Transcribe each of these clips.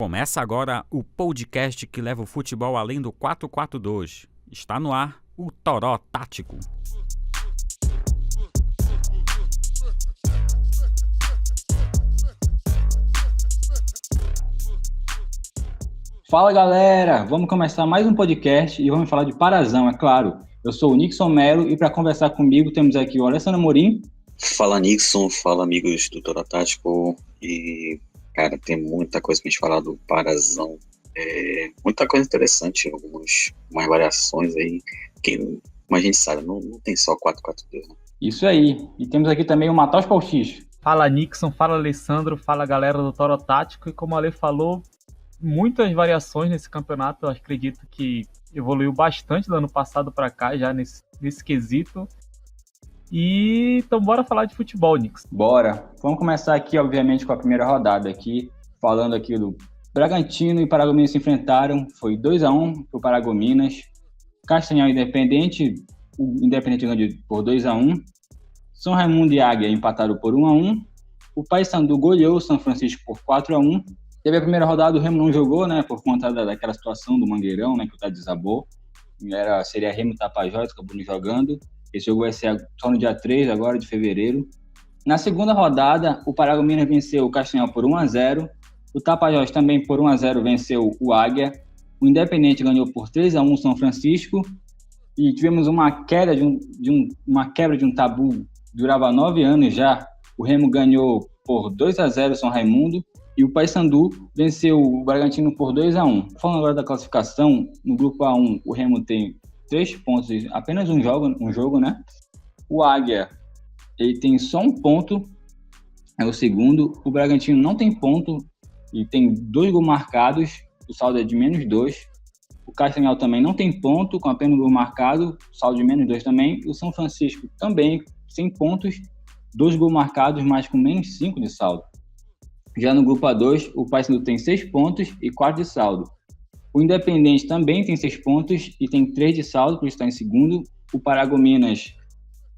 Começa agora o podcast que leva o futebol além do 4-4-2. Está no ar o Toró Tático. Fala galera, vamos começar mais um podcast e vamos falar de Parazão, é claro. Eu sou o Nixon Melo e para conversar comigo temos aqui o Alessandro Amorim. Fala Nixon, fala amigos do Toró Tático e cara, tem muita coisa pra gente falar do Parazão, muita coisa interessante, algumas variações aí, que como a gente sabe, não tem só 4-4-2, né? Isso aí, e temos aqui também o Matheus Pauxix. Fala Nixon, fala Alessandro, fala galera do Toró Tático, e como a Ale falou, muitas variações nesse campeonato. Eu acredito que evoluiu bastante do ano passado para cá, já nesse quesito. E então bora falar de futebol, Nix. Bora. Vamos começar aqui, obviamente, com a primeira rodada aqui, falando aqui do Bragantino e Paragominas se enfrentaram, foi 2-1 pro Paragominas. Castanhal e Independente, o Independente ganhou por 2-1. São Raimundo e Águia empataram por 1-1. O Paysandu goleou o São Francisco por 4-1. Teve a primeira rodada, o Remo não jogou, né, por conta daquela situação do Mangueirão, né, que o Tá desabou. Seria Remo Tapajós, acabou não jogando. Esse jogo vai ser só no dia 3 agora de fevereiro. Na segunda rodada, o Paragominas venceu o Castanhal por 1-0. O Tapajós também por 1-0 venceu o Águia. O Independente ganhou por 3-1 o São Francisco. E tivemos uma quebra de um tabu, durava 9 anos já. O Remo ganhou por 2-0 o São Raimundo. E o Paysandu venceu o Bragantino por 2-1. Falando agora da classificação, no grupo A1, o Remo tem 3 pontos, apenas um jogo, né? O Águia, ele tem só um ponto, é o segundo. O Bragantino não tem ponto e tem 2 gols marcados, o saldo é de -2. O Castanhal também não tem ponto, com apenas um gol marcado, saldo de -2 também. O São Francisco também sem pontos, 2 gols marcados, mas com -5 de saldo. Já no grupo A2, o Paysandu tem 6 pontos e 4 de saldo. O Independente também tem 6 pontos e tem 3 de saldo, por isso está em segundo. O Paragominas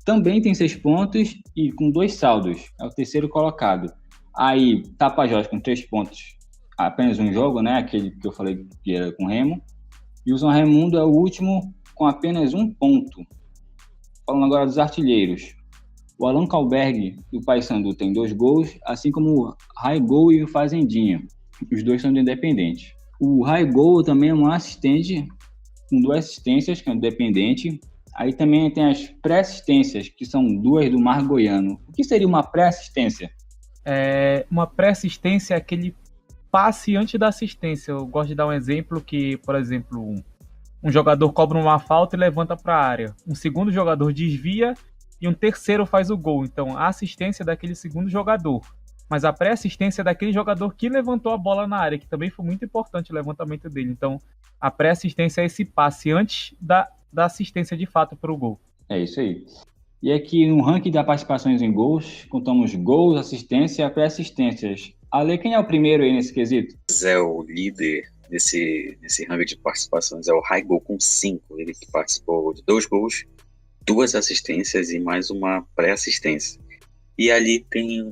também tem 6 pontos e com 2 saldos, é o terceiro colocado. Aí, Tapajós com 3 pontos, apenas um jogo, né? Aquele que eu falei que era com Remo. E o São Raimundo é o último com apenas um ponto. Falando agora dos artilheiros. O Allan Kalberg do Paysandu tem 2 gols, assim como o Raigol e o Fazendinha. Os dois são do Independente. O Raigol também é um assistente, com 2 assistências, que é independente. Aí também tem as pré-assistências, que são 2 do Mar Goiano. O que seria uma pré-assistência? Uma pré-assistência é aquele passe antes da assistência. Eu gosto de dar um exemplo que, por exemplo, um jogador cobra uma falta e levanta para a área. Um segundo jogador desvia e um terceiro faz o gol. Então, a assistência é daquele segundo jogador. Mas a pré-assistência é daquele jogador que levantou a bola na área, que também foi muito importante o levantamento dele. Então, a pré-assistência é esse passe antes da assistência de fato para o gol. É isso aí. E aqui no ranking das participações em gols, contamos gols, assistência e pré-assistências. Ale, quem é o primeiro aí nesse quesito? É o líder desse ranking de participações, é o Raigol com 5. Ele que participou de 2 gols, 2 assistências e mais uma pré-assistência. E ali tem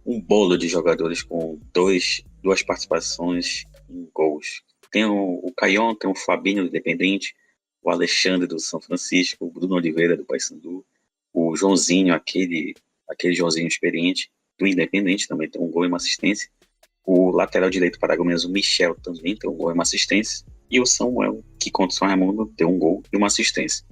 um bolo de jogadores com 2 participações em gols. Tem o Caion, tem o Fabinho do Independente, o Alexandre do São Francisco, o Bruno Oliveira do Paysandu, o Joãozinho, aquele Joãozinho experiente do Independente, também tem um gol e uma assistência. O lateral direito paragominas, o Michel, também tem um gol e uma assistência. E o Samuel, que contra o São Raimundo, tem um gol e uma assistência.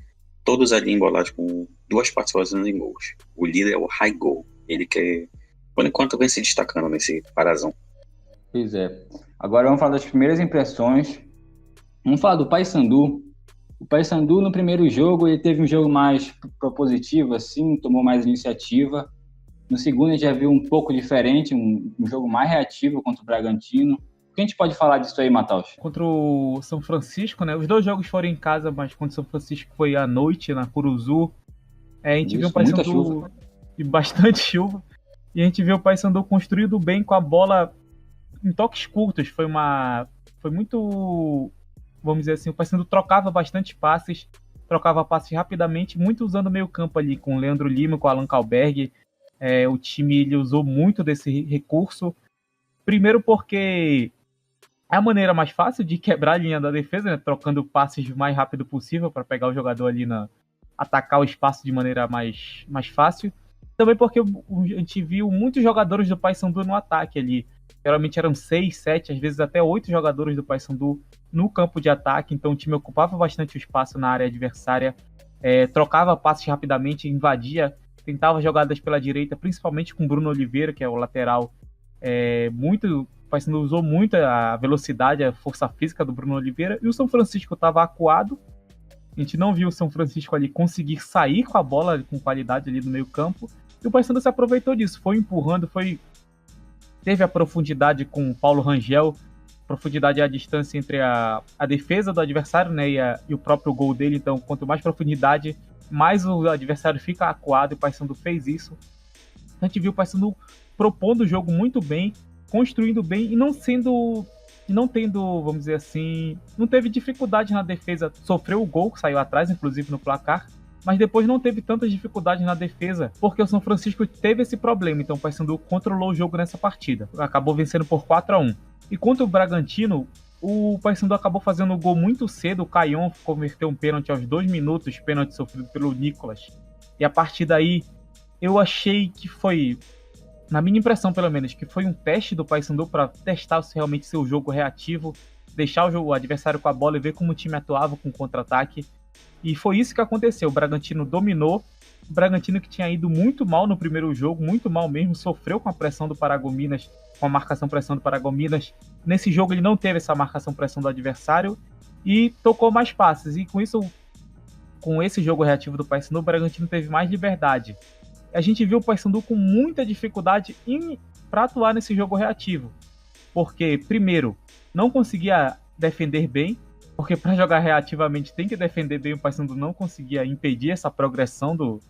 Todos ali embolados com 2 participações em gols. O líder é o Raigol, ele que, por enquanto, vem se destacando nesse Parazão. Pois é. Agora vamos falar das primeiras impressões. Vamos falar do Paysandu. O Paysandu, no primeiro jogo, ele teve um jogo mais propositivo, assim, tomou mais iniciativa. No segundo, a gente já viu um pouco diferente, um jogo mais reativo contra o Bragantino. O que a gente pode falar disso aí, Matheus? Contra o São Francisco, né? Os 2 jogos foram em casa, mas contra o São Francisco foi à noite, na Curuzu. A gente viu o Paysandu e bastante chuva. E a gente viu o Paysandu construído bem com a bola em toques curtos. Foi muito, vamos dizer assim, o Paysandu trocava bastante passes, trocava passes rapidamente, muito usando o meio campo ali, com o Leandro Lima, com o Allan Kalberg. O time ele usou muito desse recurso. Primeiro porque É a maneira mais fácil de quebrar a linha da defesa, né? Trocando passes o mais rápido possível para pegar o jogador ali atacar o espaço de maneira mais fácil. Também porque a gente viu muitos jogadores do Paysandu no ataque ali. Geralmente eram 6, 7, às vezes até 8 jogadores do Paysandu no campo de ataque, então o time ocupava bastante o espaço na área adversária, trocava passes rapidamente, invadia, tentava jogadas pela direita, principalmente com o Bruno Oliveira, que é o lateral. O Paysandu usou muito a velocidade, a força física do Bruno Oliveira, e o São Francisco estava acuado. A gente não viu o São Francisco ali conseguir sair com a bola com qualidade ali no meio campo, e o Paysandu se aproveitou disso, foi empurrando, teve a profundidade com o Paulo Rangel, profundidade é a distância entre a defesa do adversário, né, e o próprio gol dele. Então, quanto mais profundidade, mais o adversário fica acuado, e o Paysandu fez isso. A gente viu o Paysandu propondo o jogo muito bem, construindo bem e não tendo, vamos dizer assim, não teve dificuldade na defesa. Sofreu o gol, saiu atrás, inclusive, no placar, mas depois não teve tantas dificuldades na defesa, porque o São Francisco teve esse problema. Então o Paysandu controlou o jogo nessa partida, acabou vencendo por 4-1. E contra o Bragantino, o Paysandu acabou fazendo um gol muito cedo. O Caion converteu um pênalti aos 2 minutos, pênalti sofrido pelo Nicolas. E a partir daí, eu achei que foi, na minha impressão pelo menos, que foi um teste do Paysandu para testar se realmente seu jogo reativo, deixar o adversário com a bola e ver como o time atuava com contra-ataque. E foi isso que aconteceu. O Bragantino dominou. O Bragantino, que tinha ido muito mal no primeiro jogo, muito mal mesmo, sofreu com a pressão do Paragominas, com a marcação-pressão do Paragominas. Nesse jogo ele não teve essa marcação-pressão do adversário e tocou mais passes. E com isso, com esse jogo reativo do Paysandu, o Bragantino teve mais liberdade. A gente viu o Paysandu com muita dificuldade para atuar nesse jogo reativo. Porque, primeiro, não conseguia defender bem, porque para jogar reativamente tem que defender bem. O Paysandu não conseguia impedir essa progressão dos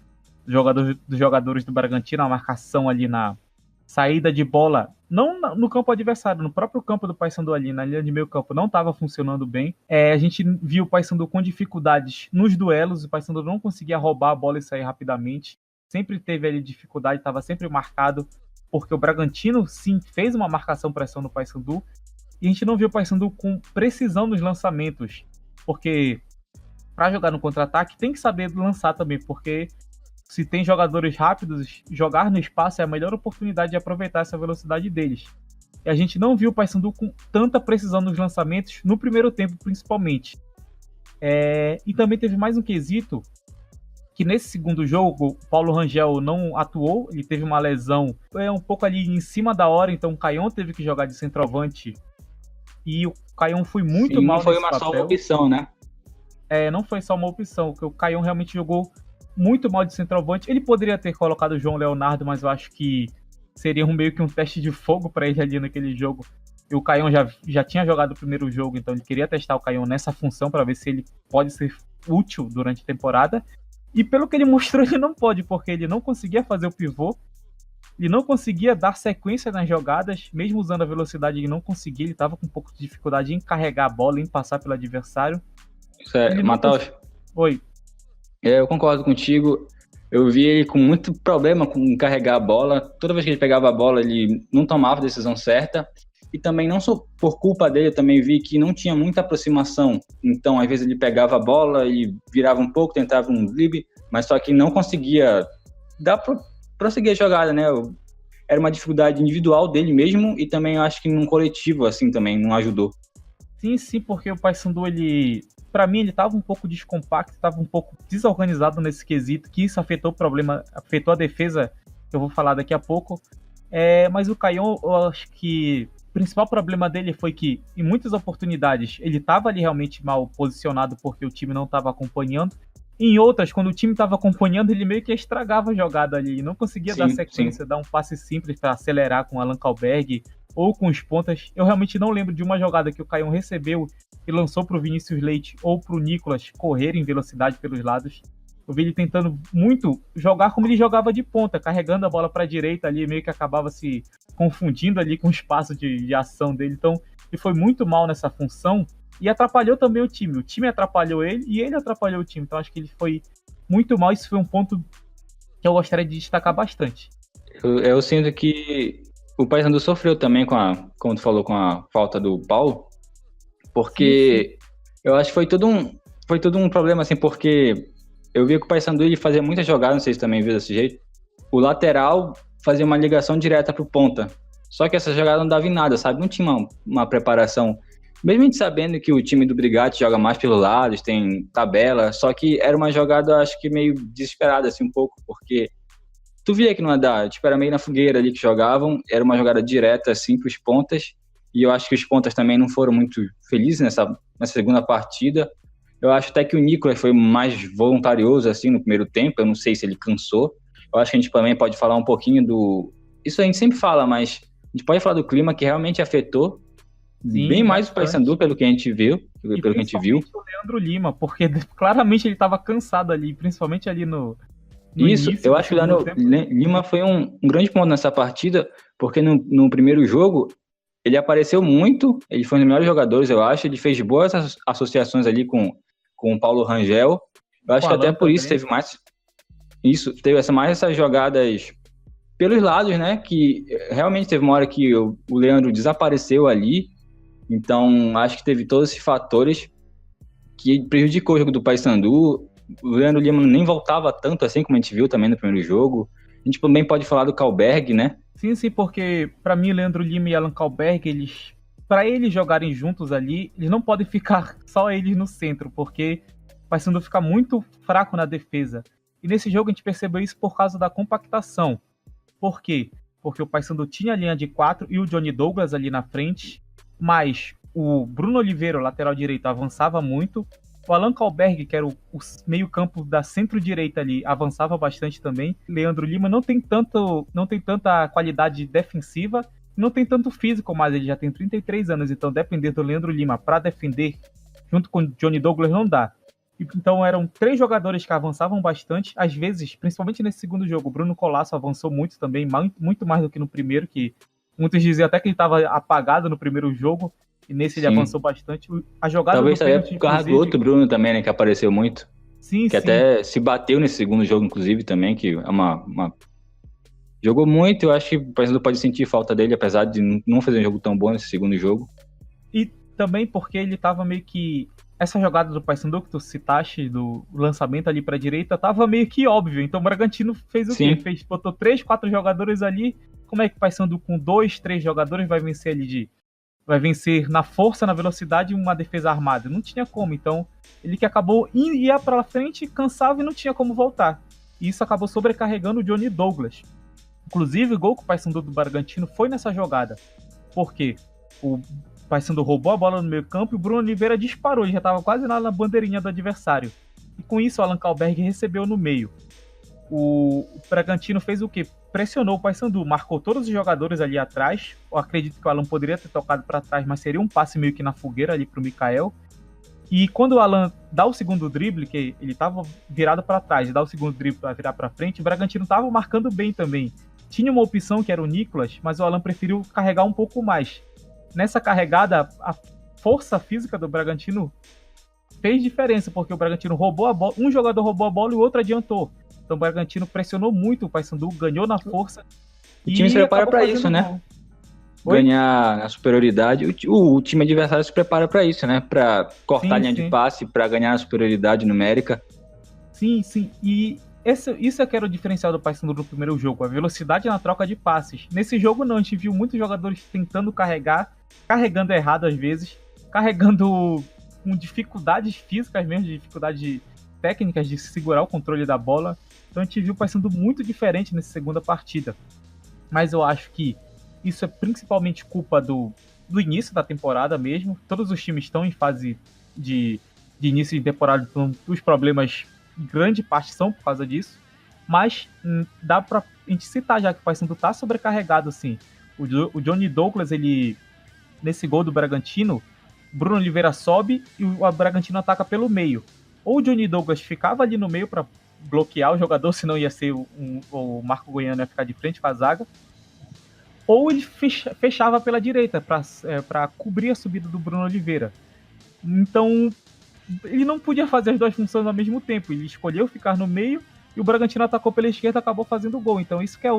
jogadores do Bragantino, a marcação ali na saída de bola, não no campo adversário, no próprio campo do Paysandu ali, na linha de meio campo, não estava funcionando bem. A gente viu o Paysandu com dificuldades nos duelos, o Paysandu não conseguia roubar a bola e sair rapidamente, sempre teve ali dificuldade, estava sempre marcado, porque o Bragantino sim fez uma marcação-pressão no Paysandu, e a gente não viu o Paysandu com precisão nos lançamentos, porque para jogar no contra-ataque tem que saber lançar também, porque se tem jogadores rápidos, jogar no espaço é a melhor oportunidade de aproveitar essa velocidade deles. E a gente não viu o Paysandu com tanta precisão nos lançamentos, no primeiro tempo principalmente. E também teve mais um quesito, que nesse segundo jogo, o Paulo Rangel não atuou, ele teve uma lesão um pouco ali em cima da hora, então o Caion teve que jogar de centroavante. E o Caion foi muito mal nesse papel. Não foi só uma opção, né? Não foi só uma opção, porque o Caion realmente jogou muito mal de centroavante. Ele poderia ter colocado o João Leonardo, mas eu acho que seria meio que um teste de fogo para ele ali naquele jogo. E o Caion já tinha jogado o primeiro jogo, então ele queria testar o Caion nessa função para ver se ele pode ser útil durante a temporada. E pelo que ele mostrou, ele não pode, porque ele não conseguia fazer o pivô, ele não conseguia dar sequência nas jogadas, mesmo usando a velocidade, ele não conseguia, ele estava com um pouco de dificuldade em carregar a bola, em passar pelo adversário. Matheus. Oi. Eu concordo contigo. Eu vi ele com muito problema com carregar a bola. Toda vez que ele pegava a bola, ele não tomava a decisão certa. E também, não só por culpa dele, eu também vi que não tinha muita aproximação. Então, às vezes ele pegava a bola, ele virava um pouco, tentava um drible, mas só que não conseguia prosseguir a jogada, né? Era uma dificuldade individual dele mesmo, e também eu acho que num coletivo, assim, também não ajudou. Sim, porque o Paysandu, para mim, ele estava um pouco descompacto, estava um pouco desorganizado nesse quesito, que isso afetou a defesa, que eu vou falar daqui a pouco. Mas o Caion, eu acho que o principal problema dele foi que, em muitas oportunidades, ele estava ali realmente mal posicionado porque o time não estava acompanhando. Em outras, quando o time estava acompanhando, ele meio que estragava a jogada ali, não conseguia dar sequência, dar um passe simples para acelerar com o Allan Kalberg ou com os pontas. Eu realmente não lembro de uma jogada que o Caion recebeu e lançou para o Vinícius Leite ou para o Nicolas correr em velocidade pelos lados. Eu vi ele tentando muito jogar como ele jogava de ponta, carregando a bola para a direita ali, meio que acabava se confundindo ali com o espaço de ação dele. Então, ele foi muito mal nessa função e atrapalhou também o time. O time atrapalhou ele e ele atrapalhou o time. Então, acho que ele foi muito mal. Isso foi um ponto que eu gostaria de destacar bastante. Eu sinto que o Paysandu sofreu também como tu falou, com a falta do Paulo. porque eu acho que foi todo um problema, assim, porque eu vi que o Paysandu ele fazia muita jogada, não sei se também viu desse jeito, o lateral fazia uma ligação direta pro ponta, só que essa jogada não dava em nada, sabe? Não tinha uma preparação, mesmo a gente sabendo que o time do Brigatti joga mais pelos lados, tem tabela, só que era uma jogada, acho que meio desesperada, assim, um pouco, porque tu via que não ia dar, tipo, era meio na fogueira ali que jogavam, era uma jogada direta, assim, pros pontas, e eu acho que os pontas também não foram muito felizes nessa segunda partida. Eu acho até que o Nicolas foi mais voluntarioso, assim, no primeiro tempo, eu não sei se ele cansou. Eu acho que a gente também pode falar um pouquinho Isso a gente sempre fala, mas a gente pode falar do clima que realmente afetou bem mais o Paysandu, pelo que a gente viu. O Leandro Lima, porque claramente ele estava cansado ali, principalmente ali no Isso, início, eu acho que o Leandro Lima foi um grande ponto nessa partida, porque no primeiro jogo ele apareceu muito, ele foi um dos melhores jogadores, eu acho, ele fez boas associações ali com o Paulo Rangel. Eu acho que até por isso teve mais essas jogadas pelos lados, né? Que realmente teve uma hora que o Leandro desapareceu ali. Então, acho que teve todos esses fatores que prejudicou o jogo do Paysandu. O Leandro Lima nem voltava tanto assim como a gente viu também no primeiro jogo. A gente também pode falar do Kalberg, né? Sim, porque pra mim, Leandro Lima e Alan Kalberg, para eles jogarem juntos ali, eles não podem ficar só eles no centro, porque o Paysandu fica muito fraco na defesa. E nesse jogo a gente percebeu isso por causa da compactação. Por quê? Porque o Paysandu tinha a linha de 4 e o Johnny Douglas ali na frente, mas o Bruno Oliveira, o lateral direito, avançava muito. O Alan Kalberg, que era o meio-campo da centro-direita ali, avançava bastante também. Leandro Lima não tem tanta qualidade defensiva, não tem tanto físico, mas ele já tem 33 anos, então depender do Leandro Lima para defender junto com o Johnny Douglas não dá. Então eram 3 jogadores que avançavam bastante, às vezes, principalmente nesse segundo jogo, o Bruno Colasso avançou muito também, muito mais do que no primeiro, que muitos diziam até que ele estava apagado no primeiro jogo, e nesse ele avançou bastante. A jogada talvez até por causa do outro Bruno também, né, que apareceu muito. Sim, até se bateu nesse segundo jogo, inclusive, também, que é jogou muito. Eu acho que o Paysandu pode sentir falta dele, apesar de não fazer um jogo tão bom nesse segundo jogo. E também porque ele tava meio que... Essa jogada do Paysandu que tu citaste, do lançamento ali pra direita, tava meio que óbvio. Então o Bragantino fez o quê? Botou 3, 4 jogadores ali. Como é que o Paysandu com 2, 3 jogadores vai vencer ali vai vencer na força, na velocidade, uma defesa armada? Não tinha como. Então ele que acabou ia pra frente, cansava e não tinha como voltar. E isso acabou sobrecarregando o Johnny Douglas. Inclusive o gol que o Paysandu do Bragantino foi nessa jogada. Por quê? O Paysandu roubou a bola no meio campo e o Bruno Oliveira disparou, ele já estava quase lá na bandeirinha do adversário. E com isso o Alan Kalberg recebeu no meio. O Bragantino fez o quê? Pressionou o Paysandu, marcou todos os jogadores ali atrás. Eu acredito que o Alan poderia ter tocado para trás, mas seria um passe meio que na fogueira ali para o Mikael. E quando o Alan dá o segundo drible, que ele estava virado para trás, dá o segundo drible para virar para frente, o Bragantino estava marcando bem também. Tinha uma opção que era o Nicolas, mas o Alan preferiu carregar um pouco mais. Nessa carregada, a força física do Bragantino fez diferença, porque o Bragantino roubou a bola, um jogador roubou a bola e o outro adiantou. Então o Bragantino pressionou muito o Paysandu, ganhou na força. O time se prepara para isso, né? Ganhar na superioridade. O time adversário se prepara para isso, né? Para cortar a linha de passe, para ganhar a superioridade numérica. Sim. E isso é que era o diferencial do Paysandu no primeiro jogo, a velocidade na troca de passes. Nesse jogo não, a gente viu muitos jogadores tentando carregando errado às vezes, carregando com dificuldades físicas mesmo, dificuldades técnicas de segurar o controle da bola. Então a gente viu o Paysandu muito diferente nessa segunda partida. Mas eu acho que isso é principalmente culpa do início da temporada mesmo. Todos os times estão em fase de início de temporada, então os problemas, grande parte, são por causa disso. Mas dá pra a gente citar já que o Paysandu tá sobrecarregado, assim. O Johnny Douglas, ele, nesse gol do Bragantino, Bruno Oliveira sobe e o Bragantino ataca pelo meio. Ou o Johnny Douglas ficava ali no meio para bloquear o jogador, senão ia ser o Marco Goiano ia ficar de frente com a zaga. Ou ele fechava pela direita para cobrir a subida do Bruno Oliveira. Então ele não podia fazer as duas funções ao mesmo tempo. Ele escolheu ficar no meio e o Bragantino atacou pela esquerda e acabou fazendo o gol. Então isso que é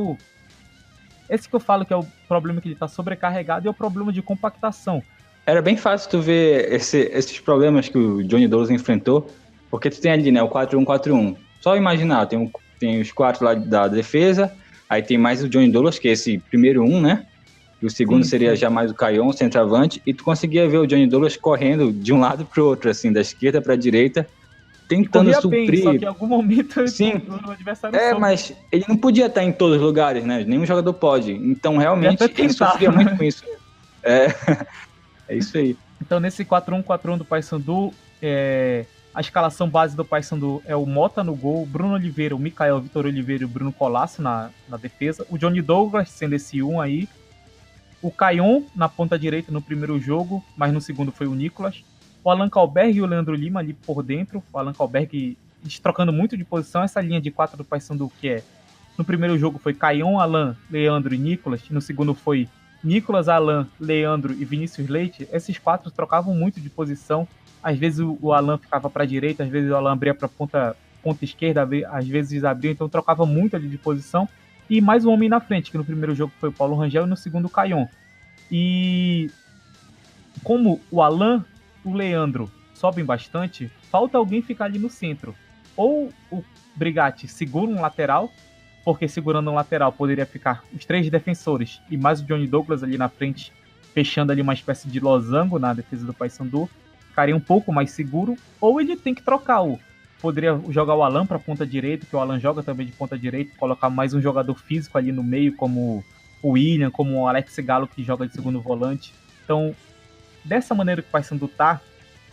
esse que eu falo que é o problema, que ele está sobrecarregado, e é o problema de compactação. era bem fácil tu ver esses problemas que o Johnny Douglas enfrentou, porque tu tem ali, né, o 4-1-4-1. Só imaginar, tem os 4 lá da defesa, aí tem mais o Johnny Douglas, que é esse primeiro né? E o segundo seria já mais o Caion, centroavante, e tu conseguia ver o Johnny Douglas correndo de um lado pro outro, assim, da esquerda pra direita, tentando suprir. Bem, só que em algum momento sim, o adversário mas ele não podia estar em todos os lugares, né? Nenhum jogador pode. Então, realmente, ele sofria muito com isso. É isso aí. Então, nesse 4-1-4-1 do Paysandu, a escalação base do Paysandu é o Mota no gol, Bruno Oliveira, o Mikael, Vitor Oliveira e o Bruno Colasso na defesa, o Johnny Douglas sendo esse aí, o Caion na ponta direita no primeiro jogo, mas no segundo foi o Nicolas, o Alan Kalberg e o Leandro Lima ali por dentro, o Alan Kalberg trocando muito de posição, essa linha de 4 do Paysandu que no primeiro jogo foi Caion, Alan, Leandro e Nicolas, no segundo foi Nicolas, Alan, Leandro e Vinícius Leite. Esses 4 trocavam muito de posição, às vezes o Alan ficava para a direita, às vezes o Alan abria para ponta esquerda, às vezes abria, então trocava muito ali de posição. E mais um homem na frente, que no primeiro jogo foi o Paulo Rangel e no segundo o Caion. E como o Alan, o Leandro sobem bastante, falta alguém ficar ali no centro. Ou o Brigatti segura um lateral, porque segurando um lateral poderia ficar os 3 defensores e mais o Johnny Douglas ali na frente, fechando ali uma espécie de losango na defesa do Paysandu, ficaria um pouco mais seguro. Ou ele tem que trocar poderia jogar o Alan para ponta direita, que o Alan joga também de ponta direita, colocar mais um jogador físico ali no meio, como o William, como o Alex Galo, que joga de segundo volante. Então, dessa maneira que o Paysandu tá,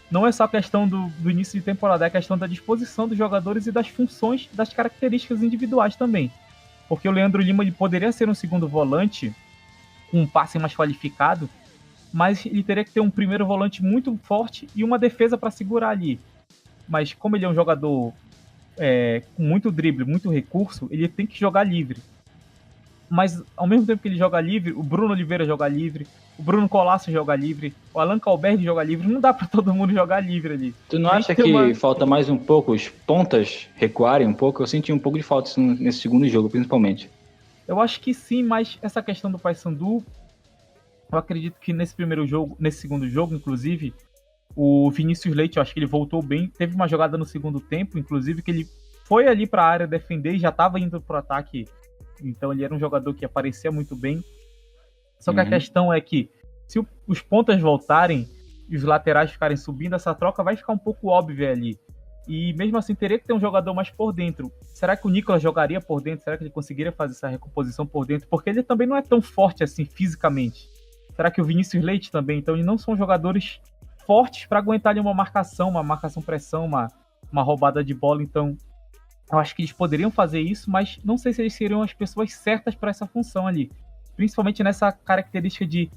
não é só questão do início de temporada, é questão da disposição dos jogadores e das funções, das características individuais também. Porque o Leandro Lima ele poderia ser um segundo volante, com um passe mais qualificado, mas ele teria que ter um primeiro volante muito forte e uma defesa para segurar ali. Mas como ele é um jogador com muito drible, muito recurso, ele tem que jogar livre. Mas ao mesmo tempo que ele joga livre, o Bruno Oliveira joga livre, o Bruno Colasso joga livre, o Alan Kalberg joga livre, não dá pra todo mundo jogar livre ali. Tu não acha que falta mais um pouco os pontas recuarem um pouco? Eu senti um pouco de falta nesse segundo jogo, principalmente. Eu acho que sim, mas essa questão do Paysandu, eu acredito que nesse segundo jogo, inclusive, o Vinícius Leite, eu acho que ele voltou bem, teve uma jogada no segundo tempo, inclusive, que ele foi ali pra área defender e já tava indo pro ataque. Então ele era um jogador que aparecia muito bem. Só que a questão é que se os pontas voltarem e os laterais ficarem subindo, essa troca vai ficar um pouco óbvia ali. E mesmo assim teria que ter um jogador mais por dentro. Será que o Nicolas jogaria por dentro? Será que ele conseguiria fazer essa recomposição por dentro? Porque ele também não é tão forte assim fisicamente. Será que o Vinícius Leite também? Então eles não são jogadores fortes para aguentar ali uma marcação pressão, uma roubada de bola. Então eu acho que eles poderiam fazer isso, mas não sei se eles seriam as pessoas certas para essa função ali. Principalmente nessa característica de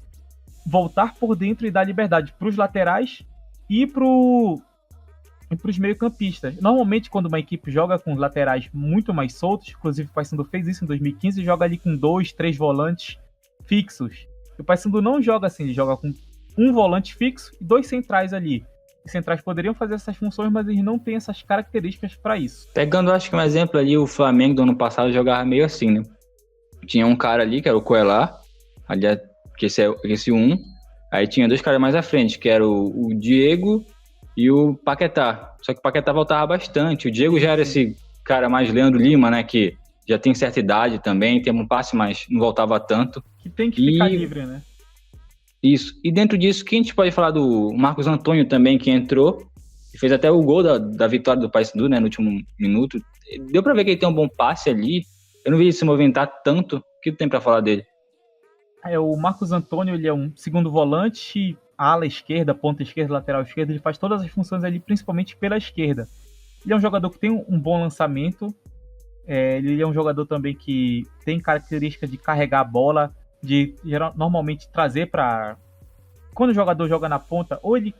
voltar por dentro e dar liberdade para os laterais e para os meio-campistas. Normalmente, quando uma equipe joga com os laterais muito mais soltos, inclusive o Paysandu fez isso em 2015, joga ali com 2, 3 volantes fixos. O Paysandu não joga assim, ele joga com um volante fixo e 2 centrais ali. Os centrais poderiam fazer essas funções, mas eles não têm essas características para isso. Pegando, acho que um exemplo ali, o Flamengo do ano passado jogava meio assim, né? Tinha um cara ali, que era o Coelá, ali, que esse aí tinha 2 caras mais à frente, que era o Diego e o Paquetá. Só que o Paquetá voltava bastante, o Diego já era esse cara mais Leandro Lima, né, que já tem certa idade também, tem um passe, mas não voltava tanto. Que tem que ficar livre, né? Isso. E dentro disso, quem a gente pode falar do Marcos Antônio também, que entrou e fez até o gol da vitória do Paysandu, né, no último minuto. Deu pra ver que ele tem um bom passe ali. Eu não vi ele se movimentar tanto. O que tu tem pra falar dele? O Marcos Antônio, ele é um segundo volante, ala esquerda, ponta esquerda, lateral esquerda. Ele faz todas as funções ali, principalmente pela esquerda. Ele é um jogador que tem um bom lançamento. Ele é um jogador também que tem característica de carregar a bola, de normalmente trazer para... Quando o jogador joga na ponta, ou ele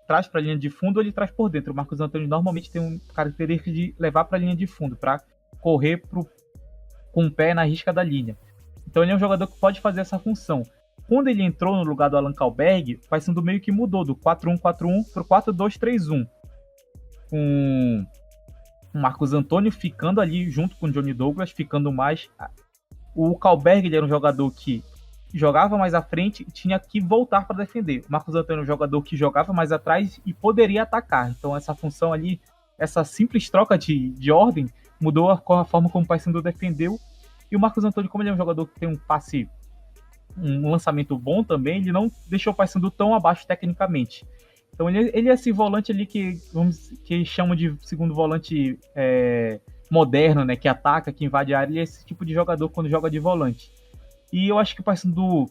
traz para a linha de fundo ou ele traz por dentro. O Marcos Antônio normalmente tem uma característica de levar para a linha de fundo, para correr com o pé na risca da linha. Então ele é um jogador que pode fazer essa função. Quando ele entrou no lugar do Alan Kalberg, o Paysandu meio que mudou do 4-1-4-1 para o 4-2-3-1. Com o Marcos Antônio ficando ali junto com o Johnny Douglas, ficando mais... O Kalberg, ele era um jogador que jogava mais à frente e tinha que voltar para defender. O Marcos Antônio é um jogador que jogava mais atrás e poderia atacar. Então essa função ali, essa simples troca de ordem, mudou a forma como o Paysandu defendeu. E o Marcos Antônio, como ele é um jogador que tem um passe, um lançamento bom também, ele não deixou o Paysandu tão abaixo tecnicamente. Então ele é esse volante ali que chamam de segundo volante moderno, né? Que ataca, que invade a área. Ele é esse tipo de jogador quando joga de volante. E eu acho que o Paysandu,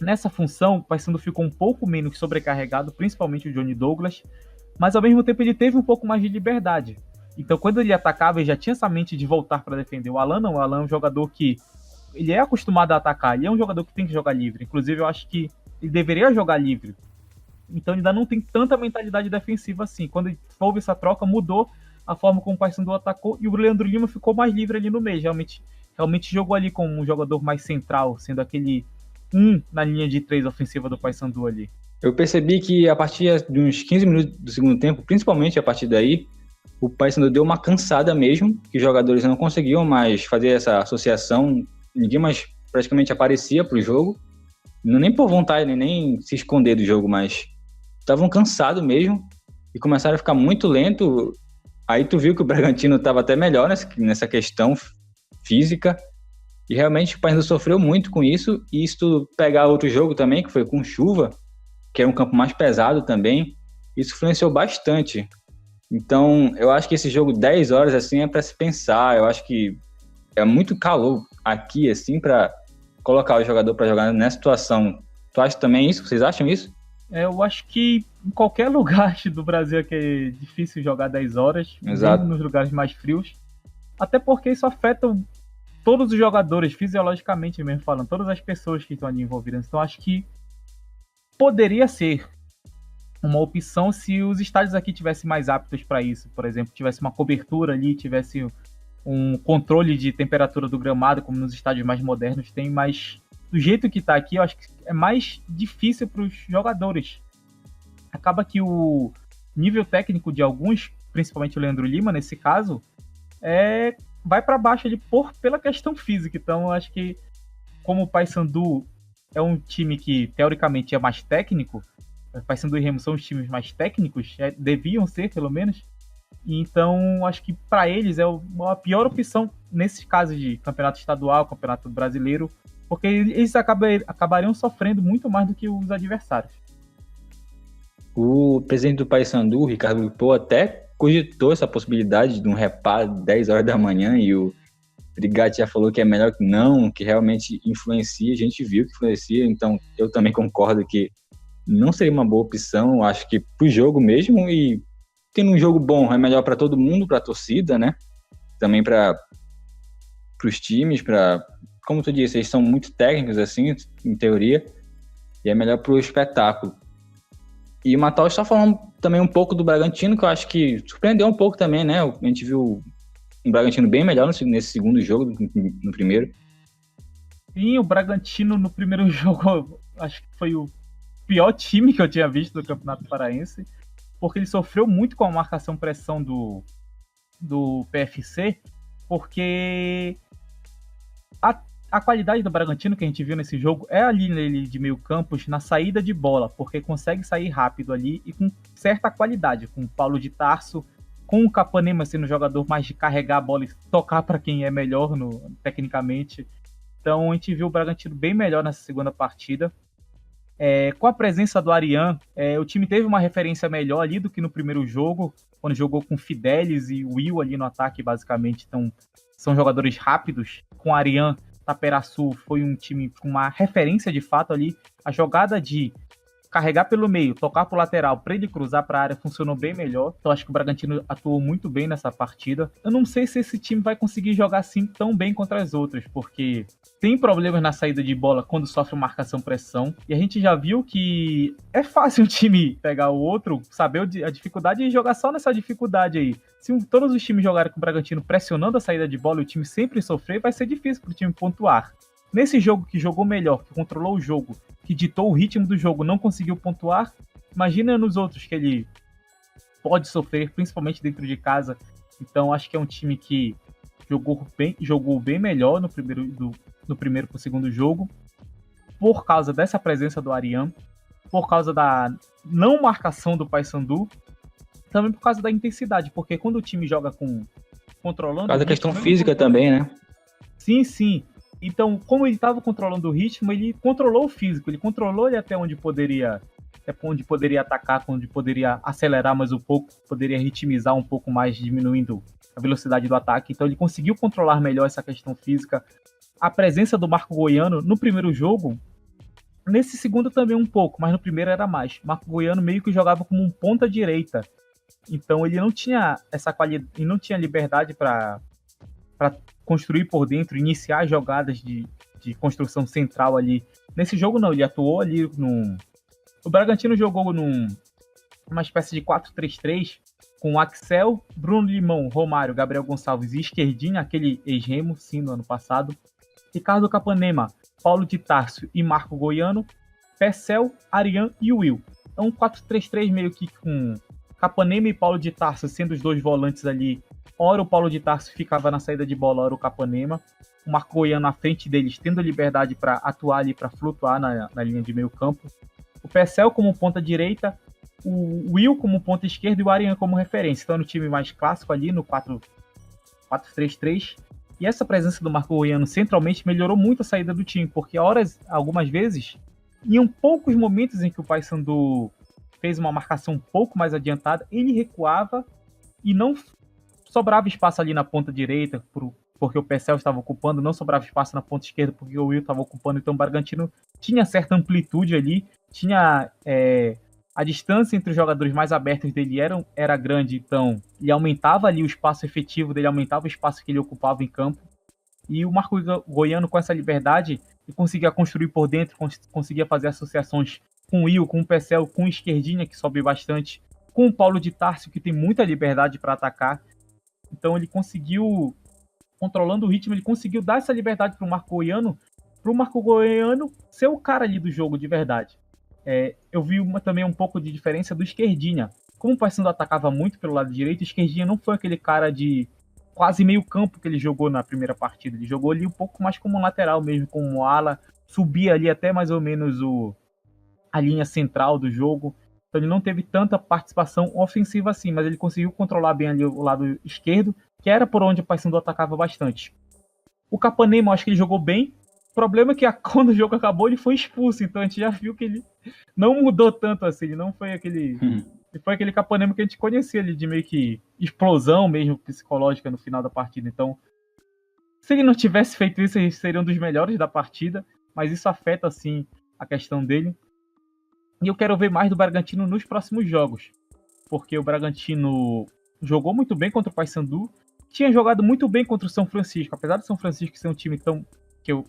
nessa função, o Paysandu ficou um pouco menos sobrecarregado, principalmente o Johnny Douglas, mas ao mesmo tempo ele teve um pouco mais de liberdade. Então quando ele atacava, ele já tinha essa mente de voltar para defender. O Alan não, o Alan é um jogador que ele é acostumado a atacar, ele é um jogador que tem que jogar livre. Inclusive eu acho que ele deveria jogar livre. Então ele ainda não tem tanta mentalidade defensiva assim. Quando houve essa troca, mudou a forma como o Paysandu atacou e o Leandro Lima ficou mais livre ali no meio. Realmente jogou ali como um jogador mais central, sendo aquele na linha de 3 ofensiva do Paysandu ali. Eu percebi que a partir de uns 15 minutos do segundo tempo, principalmente a partir daí, o Paysandu deu uma cansada mesmo, que os jogadores não conseguiam mais fazer essa associação, ninguém mais praticamente aparecia pro jogo, nem por vontade, nem se esconder do jogo, mas estavam cansados mesmo e começaram a ficar muito lento. Aí tu viu que o Bragantino estava até melhor nessa questão física, e realmente o Paysandu sofreu muito com isso. E se tu pegar outro jogo também, que foi com chuva, que é um campo mais pesado também, isso influenciou bastante. Então eu acho que esse jogo 10 horas assim é para se pensar. Eu acho que é muito calor aqui assim para colocar o jogador para jogar nessa situação. Tu acha também isso? Vocês acham isso? Eu acho que em qualquer lugar do Brasil é que é difícil jogar 10 horas, Exato. Mesmo nos lugares mais frios. Até porque isso afeta todos os jogadores, fisiologicamente mesmo falando, todas as pessoas que estão ali envolvidas. Então acho que poderia ser uma opção se os estádios aqui tivessem mais aptos para isso. Por exemplo, tivesse uma cobertura ali, tivesse um controle de temperatura do gramado, como nos estádios mais modernos tem, mas do jeito que está aqui, eu acho que é mais difícil para os jogadores. Acaba que o nível técnico de alguns, principalmente o Leandro Lima, nesse caso, vai para baixo ali pela questão física. Então, eu acho que como o Paysandu é um time que, teoricamente, é mais técnico, o Paysandu e Remo são os times mais técnicos, deviam ser, pelo menos. Então, acho que para eles é a pior opção nesses casos de campeonato estadual, campeonato brasileiro, porque eles acabariam sofrendo muito mais do que os adversários. O presidente do Paysandu, Ricardo Lipô, até cogitou essa possibilidade de um reparo 10 horas da manhã, e o Brigatti já falou que é melhor que não, que realmente influencia. A gente viu que influencia, então eu também concordo que não seria uma boa opção. Acho que pro jogo mesmo, e tendo um jogo bom é melhor para todo mundo, para a torcida, né? Também para os times, como tu disse, eles são muito técnicos assim, em teoria, e é melhor pro espetáculo. E o Matheus está falando também um pouco do Bragantino, que eu acho que surpreendeu um pouco também, né? A gente viu um Bragantino bem melhor nesse segundo jogo, no primeiro. Sim, o Bragantino no primeiro jogo, acho que foi o pior time que eu tinha visto do Campeonato Paraense, porque ele sofreu muito com a marcação-pressão do PFC, porque a qualidade do Bragantino que a gente viu nesse jogo é ali nele de meio campo, na saída de bola, porque consegue sair rápido ali e com certa qualidade, com o Paulo de Tarso, com o Capanema sendo um jogador mais de carregar a bola e tocar para quem é melhor tecnicamente. Então a gente viu o Bragantino bem melhor nessa segunda partida. Com a presença do Arian, o time teve uma referência melhor ali do que no primeiro jogo, quando jogou com Fidelis e Will ali no ataque, basicamente. Então, são jogadores rápidos. Com o Arian, Taperaçu foi um time com uma referência de fato ali. A jogada de carregar pelo meio, tocar pro lateral, para ele cruzar para a área, funcionou bem melhor. Então acho que o Bragantino atuou muito bem nessa partida. Eu não sei se esse time vai conseguir jogar assim tão bem contra as outras, porque tem problemas na saída de bola quando sofre marcação-pressão. E a gente já viu que é fácil um time pegar o outro, saber a dificuldade e jogar só nessa dificuldade aí. Se todos os times jogarem com o Bragantino pressionando a saída de bola e o time sempre sofrer, vai ser difícil pro time pontuar. Nesse jogo que jogou melhor, que controlou o jogo, que ditou o ritmo do jogo, não conseguiu pontuar, imagina nos outros que ele pode sofrer, principalmente dentro de casa. Então acho que é um time que jogou bem melhor no primeiro pro segundo jogo. por causa dessa presença do Arian, por causa da não marcação do Paysandu, também por causa da intensidade, porque quando o time joga controlando... Por causa da questão física também, né? Sim. Então, como ele estava controlando o ritmo, ele controlou o físico, ele controlou ele até onde poderia atacar, onde poderia acelerar mais um pouco, poderia ritmizar um pouco mais, diminuindo a velocidade do ataque. Então ele conseguiu controlar melhor essa questão física. A presença do Marco Goiano no primeiro jogo, nesse segundo também um pouco, mas no primeiro era mais. Marco Goiano meio que jogava como um ponta direita. Então ele não tinha essa qualidade, e não tinha liberdade para construir por dentro, iniciar jogadas de construção central ali. Nesse jogo não, ele atuou ali O Bragantino jogou numa espécie de 4-3-3 com Axel, Bruno Limão, Romário, Gabriel Gonçalves e Esquerdinha, aquele ex-Remo, sim, no ano passado. Ricardo Capanema, Paulo de Tarso e Marco Goiano, Pecel, Arian e Will. Então, um 4-3-3 meio que com Capanema e Paulo de Tarso sendo os dois volantes ali. Ora o Paulo de Tarso ficava na saída de bola, ora o Capanema. O Marco Goiano à frente deles, tendo liberdade para atuar ali, para flutuar na linha de meio campo. O Pecel como ponta direita, o Will como ponta esquerda e o Arian como referência. Então no time mais clássico ali, no 4-3-3. E essa presença do Marco Goiano centralmente melhorou muito a saída do time, porque algumas vezes, em poucos momentos em que o Paysandu fez uma marcação um pouco mais adiantada, ele recuava e não sobrava espaço ali na ponta direita, porque o Pecel estava ocupando, não sobrava espaço na ponta esquerda porque o Will estava ocupando. Então o Bragantino tinha certa amplitude ali, tinha a distância entre os jogadores mais abertos dele era grande, então ele aumentava ali o espaço efetivo dele, aumentava o espaço que ele ocupava em campo. E o Marco Goiano, com essa liberdade, ele conseguia construir por dentro, conseguia fazer associações com o Will, com o Pecel, com o Esquerdinha, que sobe bastante, com o Paulo de Tarso, que tem muita liberdade para atacar. Então ele conseguiu, controlando o ritmo, ele conseguiu dar essa liberdade para o Marco Goiano ser o cara ali do jogo de verdade. Eu vi também um pouco de diferença do Esquerdinha. Como o Paysandu atacava muito pelo lado direito, o Esquerdinha não foi aquele cara de quase meio campo que ele jogou na primeira partida. Ele jogou ali um pouco mais como um lateral mesmo, como um ala, subia ali até mais ou menos a linha central do jogo. Então ele não teve tanta participação ofensiva assim, mas ele conseguiu controlar bem ali o lado esquerdo, que era por onde o Paysandu atacava bastante. O Capanema, eu acho que ele jogou bem. O problema é que quando o jogo acabou, ele foi expulso. Então a gente já viu que ele não mudou tanto assim. Ele não foi aquele... Ele foi aquele Capanema que a gente conhecia ali, de meio que explosão mesmo psicológica no final da partida. Então, se ele não tivesse feito isso, ele seria um dos melhores da partida. Mas isso afeta, assim, a questão dele. E eu quero ver mais do Bragantino nos próximos jogos. Porque o Bragantino jogou muito bem contra o Paysandu. Tinha jogado muito bem contra o São Francisco. Apesar do São Francisco ser um time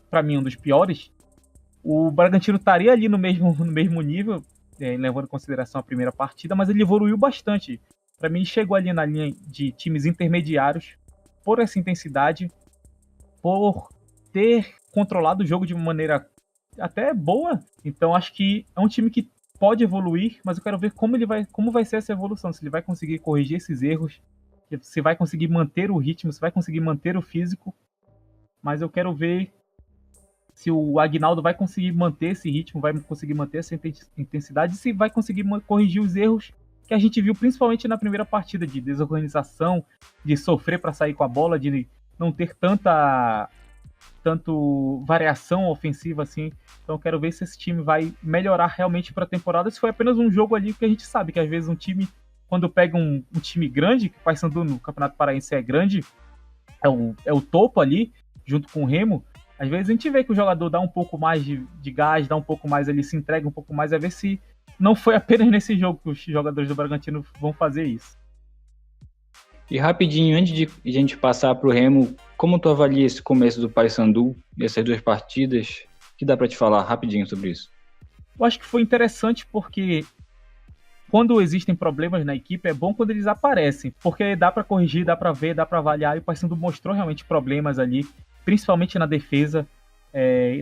para mim, um dos piores, o Bragantino estaria ali no mesmo nível, levando em consideração a primeira partida, mas ele evoluiu bastante. Para mim, ele chegou ali na linha de times intermediários, por essa intensidade, por ter controlado o jogo de uma maneira até boa. Então, acho que é um time que pode evoluir, mas eu quero ver como vai ser essa evolução, se ele vai conseguir corrigir esses erros, se vai conseguir manter o ritmo, se vai conseguir manter o físico. Mas eu quero ver se o Aguinaldo vai conseguir manter esse ritmo, vai conseguir manter essa intensidade, e se vai conseguir corrigir os erros que a gente viu principalmente na primeira partida, de desorganização, de sofrer para sair com a bola, de não ter tanto variação ofensiva assim. Então eu quero ver se esse time vai melhorar realmente para a temporada, se foi apenas um jogo ali, que a gente sabe que às vezes um time, quando pega um time grande, que o Paysandu no Campeonato Paraense é grande, é o topo ali, junto com o Remo, às vezes a gente vê que o jogador dá um pouco mais de gás, dá um pouco mais ali, se entrega um pouco mais, a ver se não foi apenas nesse jogo que os jogadores do Bragantino vão fazer isso. E rapidinho, antes de a gente passar para o Remo, como tu avalia esse começo do Paysandu e essas duas partidas? O que dá para te falar rapidinho sobre isso? Eu acho que foi interessante porque quando existem problemas na equipe, é bom quando eles aparecem, porque dá para corrigir, dá para ver, dá para avaliar, e o Paysandu mostrou realmente problemas ali, principalmente na defesa,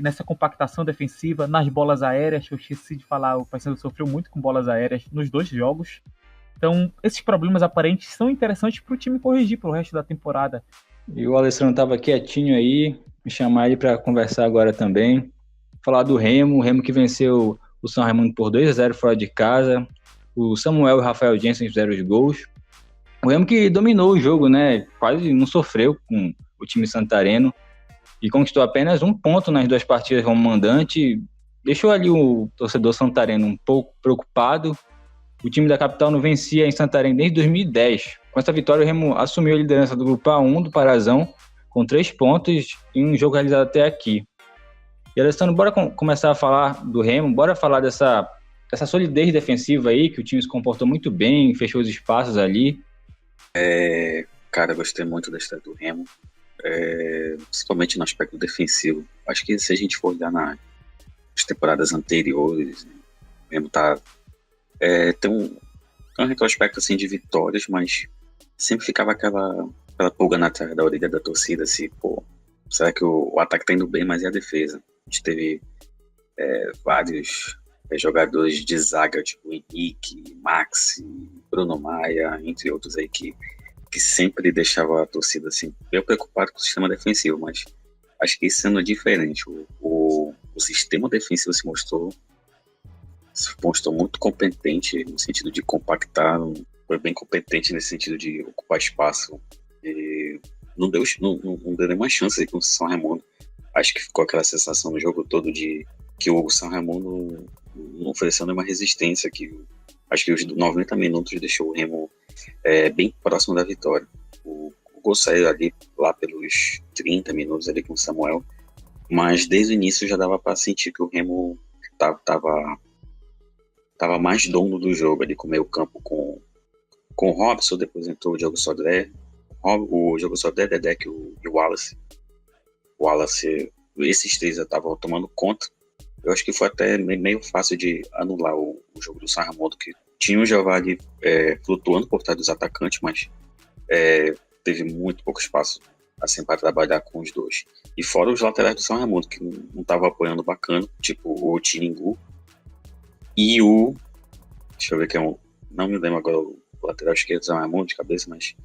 nessa compactação defensiva, nas bolas aéreas. Eu esqueci de falar, o Paysandu sofreu muito com bolas aéreas nos dois jogos. Então, esses problemas aparentes são interessantes para o time corrigir para o resto da temporada. E o Alessandro estava quietinho aí, me chamar ele para conversar agora também. falar do Remo, o Remo que venceu o São Raimundo por 2-0 fora de casa. O Samuel e o Rafael Jensen fizeram os gols. O Remo que dominou o jogo, né? Quase não sofreu com o time santareno e conquistou apenas 1 ponto nas 2 partidas como mandante. Deixou ali o torcedor santareno um pouco preocupado. O time da capital não vencia em Santarém desde 2010. Com essa vitória, o Remo assumiu a liderança do grupo A1 do Parazão, com 3 pontos em um jogo realizado até aqui. E, Alessandro, bora começar a falar do Remo, bora falar dessa solidez defensiva aí, que o time se comportou muito bem, fechou os espaços ali. Cara, gostei muito da história do Remo, principalmente no aspecto defensivo. Acho que se a gente for olhar nas temporadas anteriores, o Remo tem um retrospecto assim, de vitórias, mas sempre ficava aquela pulga atrás da orelha da torcida, assim, pô, será que o ataque tá indo bem, mas e a defesa? A gente teve vários jogadores de zaga, tipo Henrique, Maxi, Bruno Maia, entre outros aí, que sempre deixava a torcida assim, bem preocupada com o sistema defensivo, mas acho que esse ano é diferente. O sistema defensivo se mostrou muito competente no sentido de compactar, foi bem competente nesse sentido de ocupar espaço, e não deu nenhuma chance aí com o São Raimundo. Acho que ficou aquela sensação no jogo todo de que o São Raimundo não ofereceu nenhuma resistência, que acho que os 90 minutos deixou o Remo bem próximo da vitória. O gol saiu ali lá pelos 30 minutos ali com o Samuel, mas desde o início já dava para sentir que o Remo tava mais dono do jogo ali, com o meio campo com o Robson, depois entrou o Diogo Sodré, Dedé e o Wallace. Esses 3 já estavam tomando conta. Eu acho que foi até meio fácil de anular o jogo do São Raimundo, que tinha o Jeová ali flutuando por trás dos atacantes, mas teve muito pouco espaço assim, para trabalhar com os dois. E fora os laterais do São Raimundo, que não estavam apoiando bacana, tipo o Tiringu e deixa eu ver quem não me lembro agora o lateral esquerdo do São Raimundo de cabeça, mas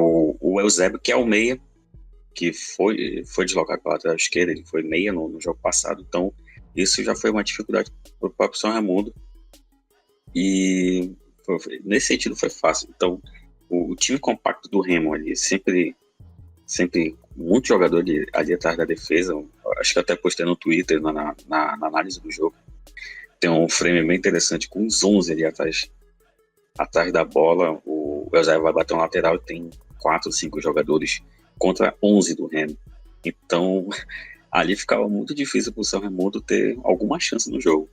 o Eusébio, que é o meia, que foi deslocado para a lateral esquerda, ele foi meia no jogo passado, então isso já foi uma dificuldade para o próprio São Raimundo, e nesse sentido foi fácil. Então o time compacto do Remo ali, sempre muito jogador ali atrás da defesa. Acho que até postei no Twitter na análise do jogo, tem um frame bem interessante com uns 11 ali atrás da bola. O Eusébio vai bater um lateral e tem 4 ou 5 jogadores contra 11 do Remo. Então, ali ficava muito difícil para o São Raimundo ter alguma chance no jogo.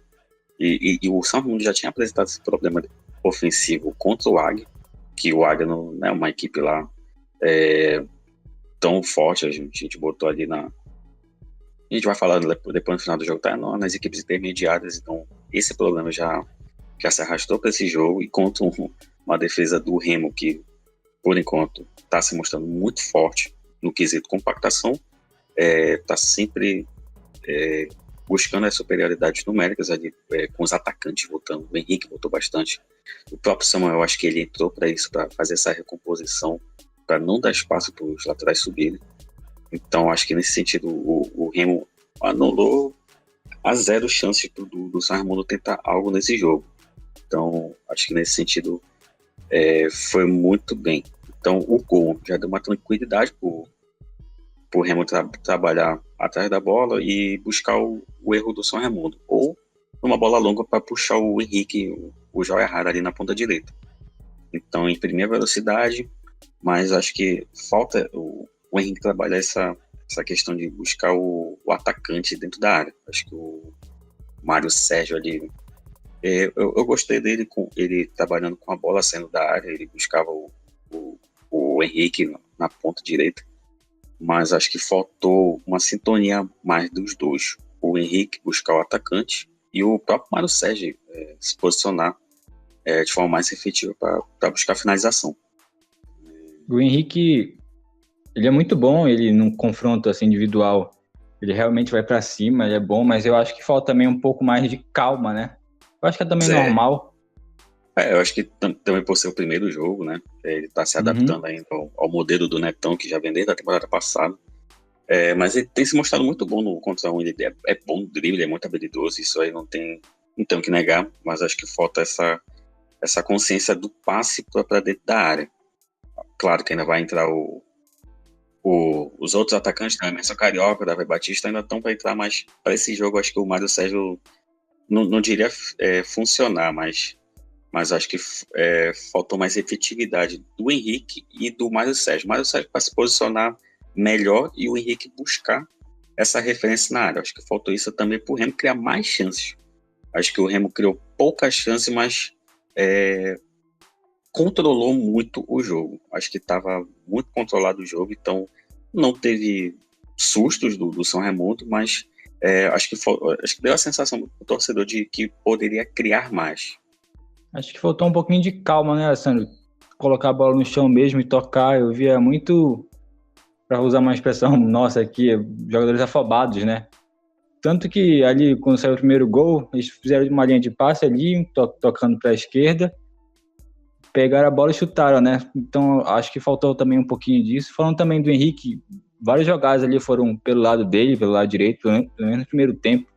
E o São Raimundo já tinha apresentado esse problema ofensivo contra o Águia, que o Águia não é uma equipe lá tão forte. A gente botou ali A gente vai falar depois no final do jogo, nas equipes intermediárias. Então, esse problema já se arrastou para esse jogo, e contra uma defesa do Remo que, por enquanto, está se mostrando muito forte no quesito compactação, está sempre buscando as superioridades numéricas ali, com os atacantes voltando. O Henrique voltou bastante. O próprio Samuel, acho que ele entrou para isso, para fazer essa recomposição, para não dar espaço para os laterais subirem. Então, acho que nesse sentido, o Remo anulou a 0 chances do São Raimundo tentar algo nesse jogo. Então, acho que nesse sentido foi muito bem. Então, o gol já deu uma tranquilidade pro Remo trabalhar atrás da bola e buscar o erro do São Raimundo, ou uma bola longa para puxar o Henrique, o Joia Rara ali na ponta direita. Então, imprimir a velocidade, mas acho que falta o Henrique trabalhar essa questão de buscar o atacante dentro da área. Acho que o Mário Sérgio ali, eu gostei dele, com ele trabalhando com a bola saindo da área. Ele buscava o Henrique na ponta direita, mas acho que faltou uma sintonia mais dos dois. O Henrique buscar o atacante e o próprio Mário Sérgio se posicionar de forma mais efetiva para buscar a finalização. O Henrique, ele é muito bom, ele num confronto assim, individual, ele realmente vai para cima, ele é bom, mas eu acho que falta também um pouco mais de calma, né? Eu acho que é também normal. Eu acho que também por ser o primeiro jogo, né? Ele tá se adaptando ainda ao modelo do Netão, que já vem desde a temporada passada. Mas ele tem se mostrado muito bom no contra um. Ele é bom no drible, ele é muito habilidoso. Isso aí não tem o que negar. Mas acho que falta essa consciência do passe para dentro da área. Claro que ainda vai entrar os outros atacantes, né? Emerson Carioca, Davi Batista, ainda estão para entrar, mas para esse jogo acho que o Mário Sérgio não diria funcionar, mas acho que faltou mais efetividade do Henrique e do Mário Sérgio. O Mário Sérgio para se posicionar melhor e o Henrique buscar essa referência na área. Acho que faltou isso também para o Remo criar mais chances. Acho que o Remo criou poucas chances, mas controlou muito o jogo. Acho que estava muito controlado o jogo, então não teve sustos do São Raimundo, mas acho que deu a sensação pro torcedor de que poderia criar mais. Acho que faltou um pouquinho de calma, né, Alessandro? Colocar a bola no chão mesmo e tocar. Eu via muito, para usar uma expressão nossa aqui, jogadores afobados, né? Tanto que ali, quando saiu o primeiro gol, eles fizeram uma linha de passe ali, tocando para a esquerda, pegaram a bola e chutaram, né? Então, acho que faltou também um pouquinho disso. Falando também do Henrique, várias jogadas ali foram pelo lado dele, pelo lado direito, pelo menos no primeiro tempo.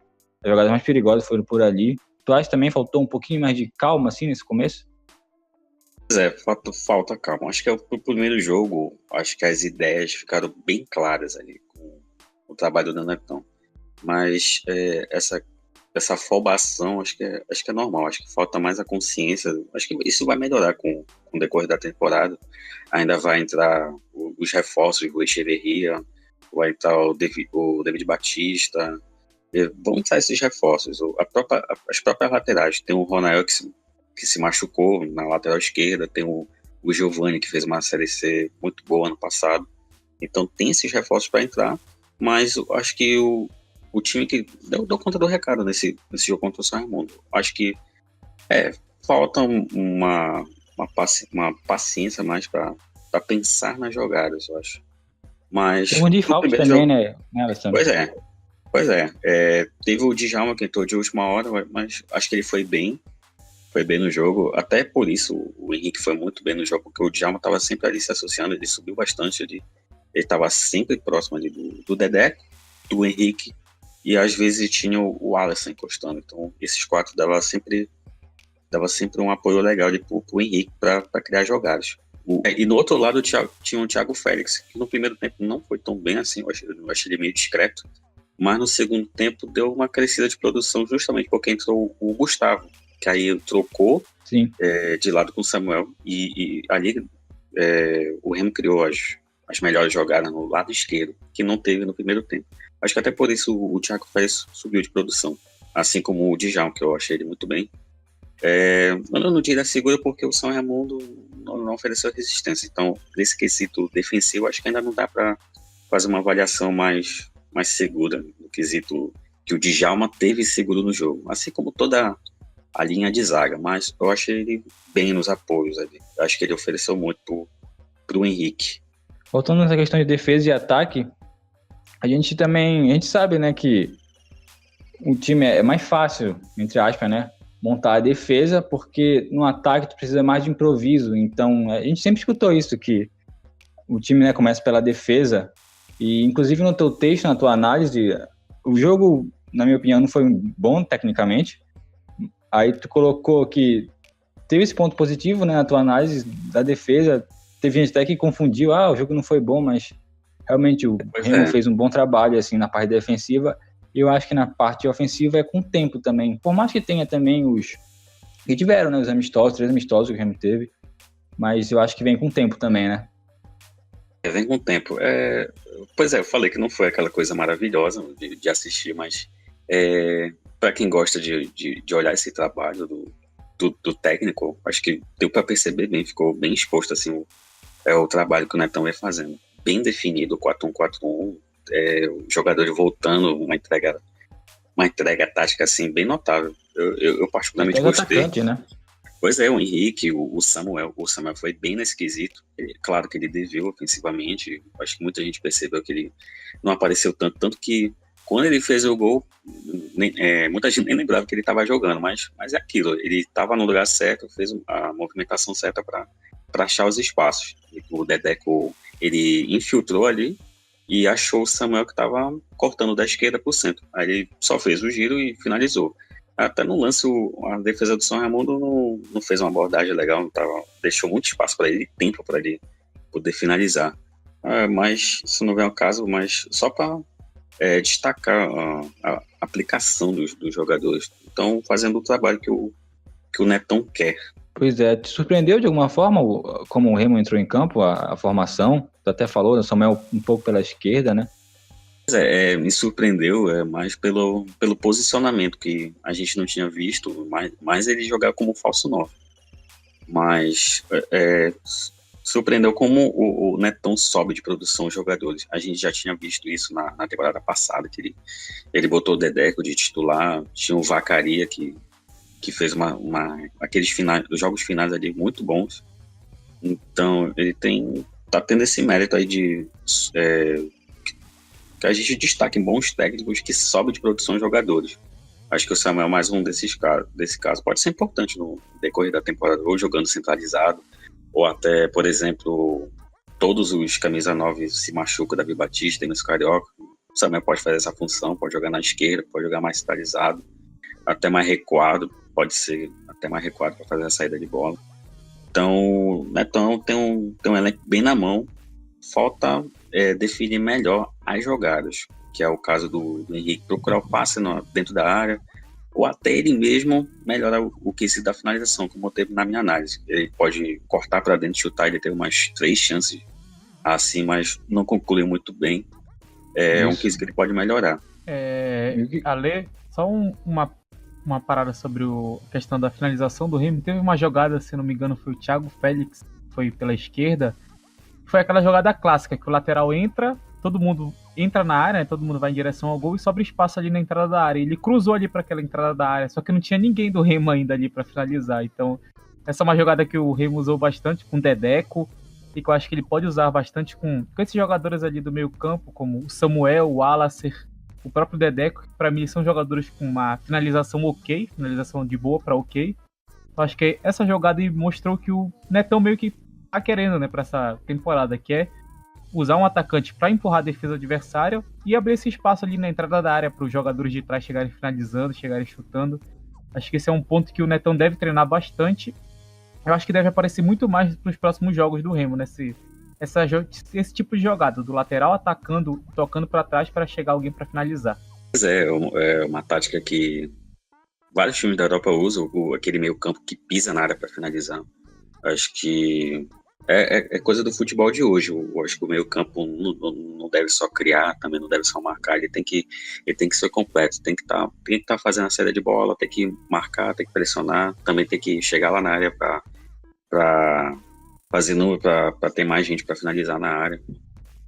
As jogadas mais perigosas foram por ali. Tu acha que também faltou um pouquinho mais de calma, assim, nesse começo? Pois falta calma. Acho que o primeiro jogo, acho que as ideias ficaram bem claras ali com o trabalho do Netão. Mas essa afobação acho que é normal. Acho que falta mais a consciência. Acho que isso vai melhorar com o decorrer da temporada. Ainda vai entrar os reforços, o Echeverria, vai entrar o David Batista. Vão entrar esses reforços. As próprias laterais. Tem o Ronael que se machucou na lateral esquerda. Tem o Giovani, que fez uma Série C muito boa ano passado. Então tem esses reforços para entrar. Mas eu acho que o time que deu conta do recado nesse jogo contra o São Raimundo. Acho que falta uma paciência mais para pensar nas jogadas, eu acho. Mas tem um de falta também, jogo, né, Alessandro? Pois é. Teve o Djalma que entrou de última hora, mas acho que ele foi bem no jogo. Até por isso o Henrique foi muito bem no jogo, porque o Djalma estava sempre ali se associando, ele subiu bastante, ele estava sempre próximo ali do Dedé, do Henrique, e às vezes tinha o Alisson encostando. Então esses quatro dava sempre um apoio legal pro Henrique para criar jogadas. E no outro lado tinha o Thiago Félix, que no primeiro tempo não foi tão bem assim, eu achei ele meio discreto, mas no segundo tempo deu uma crescida de produção justamente porque entrou o Gustavo, que aí trocou de lado com o Samuel, e ali o Remo criou as melhores jogadas no lado esquerdo, que não teve no primeiro tempo. Acho que até por isso o Thiago Félix subiu de produção, assim como o Djalma, que eu achei ele muito bem. Eu não diria segura porque o São Raimundo não ofereceu resistência, então nesse quesito defensivo acho que ainda não dá para fazer uma avaliação mais segura no quesito que o Djalma teve seguro no jogo, assim como toda a linha de zaga, mas eu achei ele bem nos apoios ali. Acho que ele ofereceu muito pro Henrique. Voltando nessa questão de defesa e ataque, a gente sabe, né, que o time é mais fácil, entre aspas, né, montar a defesa, porque no ataque tu precisa mais de improviso. Então, a gente sempre escutou isso, que o time, né, começa pela defesa, e inclusive no teu texto, na tua análise, o jogo, na minha opinião, não foi bom tecnicamente. Aí tu colocou que teve esse ponto positivo, né, na tua análise da defesa. Teve gente até que confundiu, o jogo não foi bom, mas realmente o Remo fez um bom trabalho assim, na parte defensiva. E eu acho que na parte ofensiva é com o tempo também. Por mais que tenha também os que tiveram, né, os amistosos, 3 amistosos que o Remo teve, mas eu acho que vem com o tempo também, né? Vem com o tempo. Pois eu falei que não foi aquela coisa maravilhosa de assistir, mas para quem gosta de olhar esse trabalho do técnico, acho que deu para perceber bem, ficou bem exposto assim, o trabalho que o Netão vem fazendo. Bem definido, 4-1-4-1, o jogador voltando, uma entrega tática assim, bem notável. Eu particularmente gostei. Né? Pois o Henrique, o Samuel foi bem nesse quesito. Claro que ele deveu ofensivamente, acho que muita gente percebeu que ele não apareceu tanto que quando ele fez o gol, muita gente nem lembrava que ele estava jogando, mas é aquilo, ele estava no lugar certo, fez a movimentação certa para achar os espaços. O Dedeco, ele infiltrou ali e achou o Samuel que estava cortando da esquerda para o centro. Aí ele só fez o giro e finalizou. Até no lance, a defesa do São Raimundo não fez uma abordagem legal, deixou muito espaço para ele, tempo para ele poder finalizar. Mas isso não vem ao caso, mas só para destacar a aplicação dos jogadores. Então, fazendo o trabalho que o Netão quer. Pois é, te surpreendeu de alguma forma como o Remo entrou em campo, a formação? Tu até falou, né, Samuel um pouco pela esquerda, né? Me surpreendeu mais pelo posicionamento que a gente não tinha visto, mais ele jogar como falso 9. Mas surpreendeu como o Netão sobe de produção os jogadores. A gente já tinha visto isso na temporada passada, que ele botou o Dedeco de titular, tinha o Vacaria que fez aqueles os jogos finais ali muito bons. Então ele tá tendo esse mérito aí de que a gente destaque bons técnicos que sobem de produção de jogadores. Acho que o Samuel é mais um desse caso. Pode ser importante no decorrer da temporada, ou jogando centralizado, ou até, por exemplo, todos os camisa 9 se machucam, Davi Batista e nos Carioca. O Samuel pode fazer essa função, pode jogar na esquerda, pode jogar mais centralizado, até mais recuado, pode ser até mais recuado para fazer a saída de bola. Então, o Netão tem um elenco bem na mão, falta definir melhor as jogadas, que é o caso do Henrique procurar o passe dentro da área, ou até ele mesmo melhorar o quesito da finalização, como eu teve na minha análise. Ele pode cortar para dentro, chutar, ele teve umas 3 chances assim, mas não concluiu muito bem. É um quesito que ele pode melhorar. Ale, só uma parada sobre a questão da finalização do Remo. Teve uma jogada, se não me engano, foi o Thiago Félix, foi pela esquerda. Foi aquela jogada clássica, que o lateral entra, todo mundo entra na área, né, todo mundo vai em direção ao gol e sobra espaço ali na entrada da área. Ele cruzou ali para aquela entrada da área, só que não tinha ninguém do Remo ainda ali para finalizar. Então, essa é uma jogada que o Remo usou bastante com o Dedeco, e que eu acho que ele pode usar bastante com esses jogadores ali do meio campo, como o Samuel, o Alacer, o próprio Dedeco, que para mim são jogadores com uma finalização ok, finalização de boa para ok. Eu acho que essa jogada mostrou que o Netão meio que tá querendo, né, para essa temporada, que é usar um atacante para empurrar a defesa adversária e abrir esse espaço ali na entrada da área para os jogadores de trás chegarem finalizando, chegarem chutando. Acho que esse é um ponto que o Netão deve treinar bastante. Eu acho que deve aparecer muito mais nos próximos jogos do Remo, né? Esse tipo de jogada, do lateral atacando, tocando para trás para chegar alguém para finalizar. Pois é uma tática que vários times da Europa usam, aquele meio campo que pisa na área para finalizar. Acho que é coisa do futebol de hoje. Eu acho que o meio campo não deve só criar, também não deve só marcar, ele tem que ser completo, tem que estar fazendo a saída de bola, tem que marcar, tem que pressionar, também tem que chegar lá na área para fazer número, para ter mais gente para finalizar na área.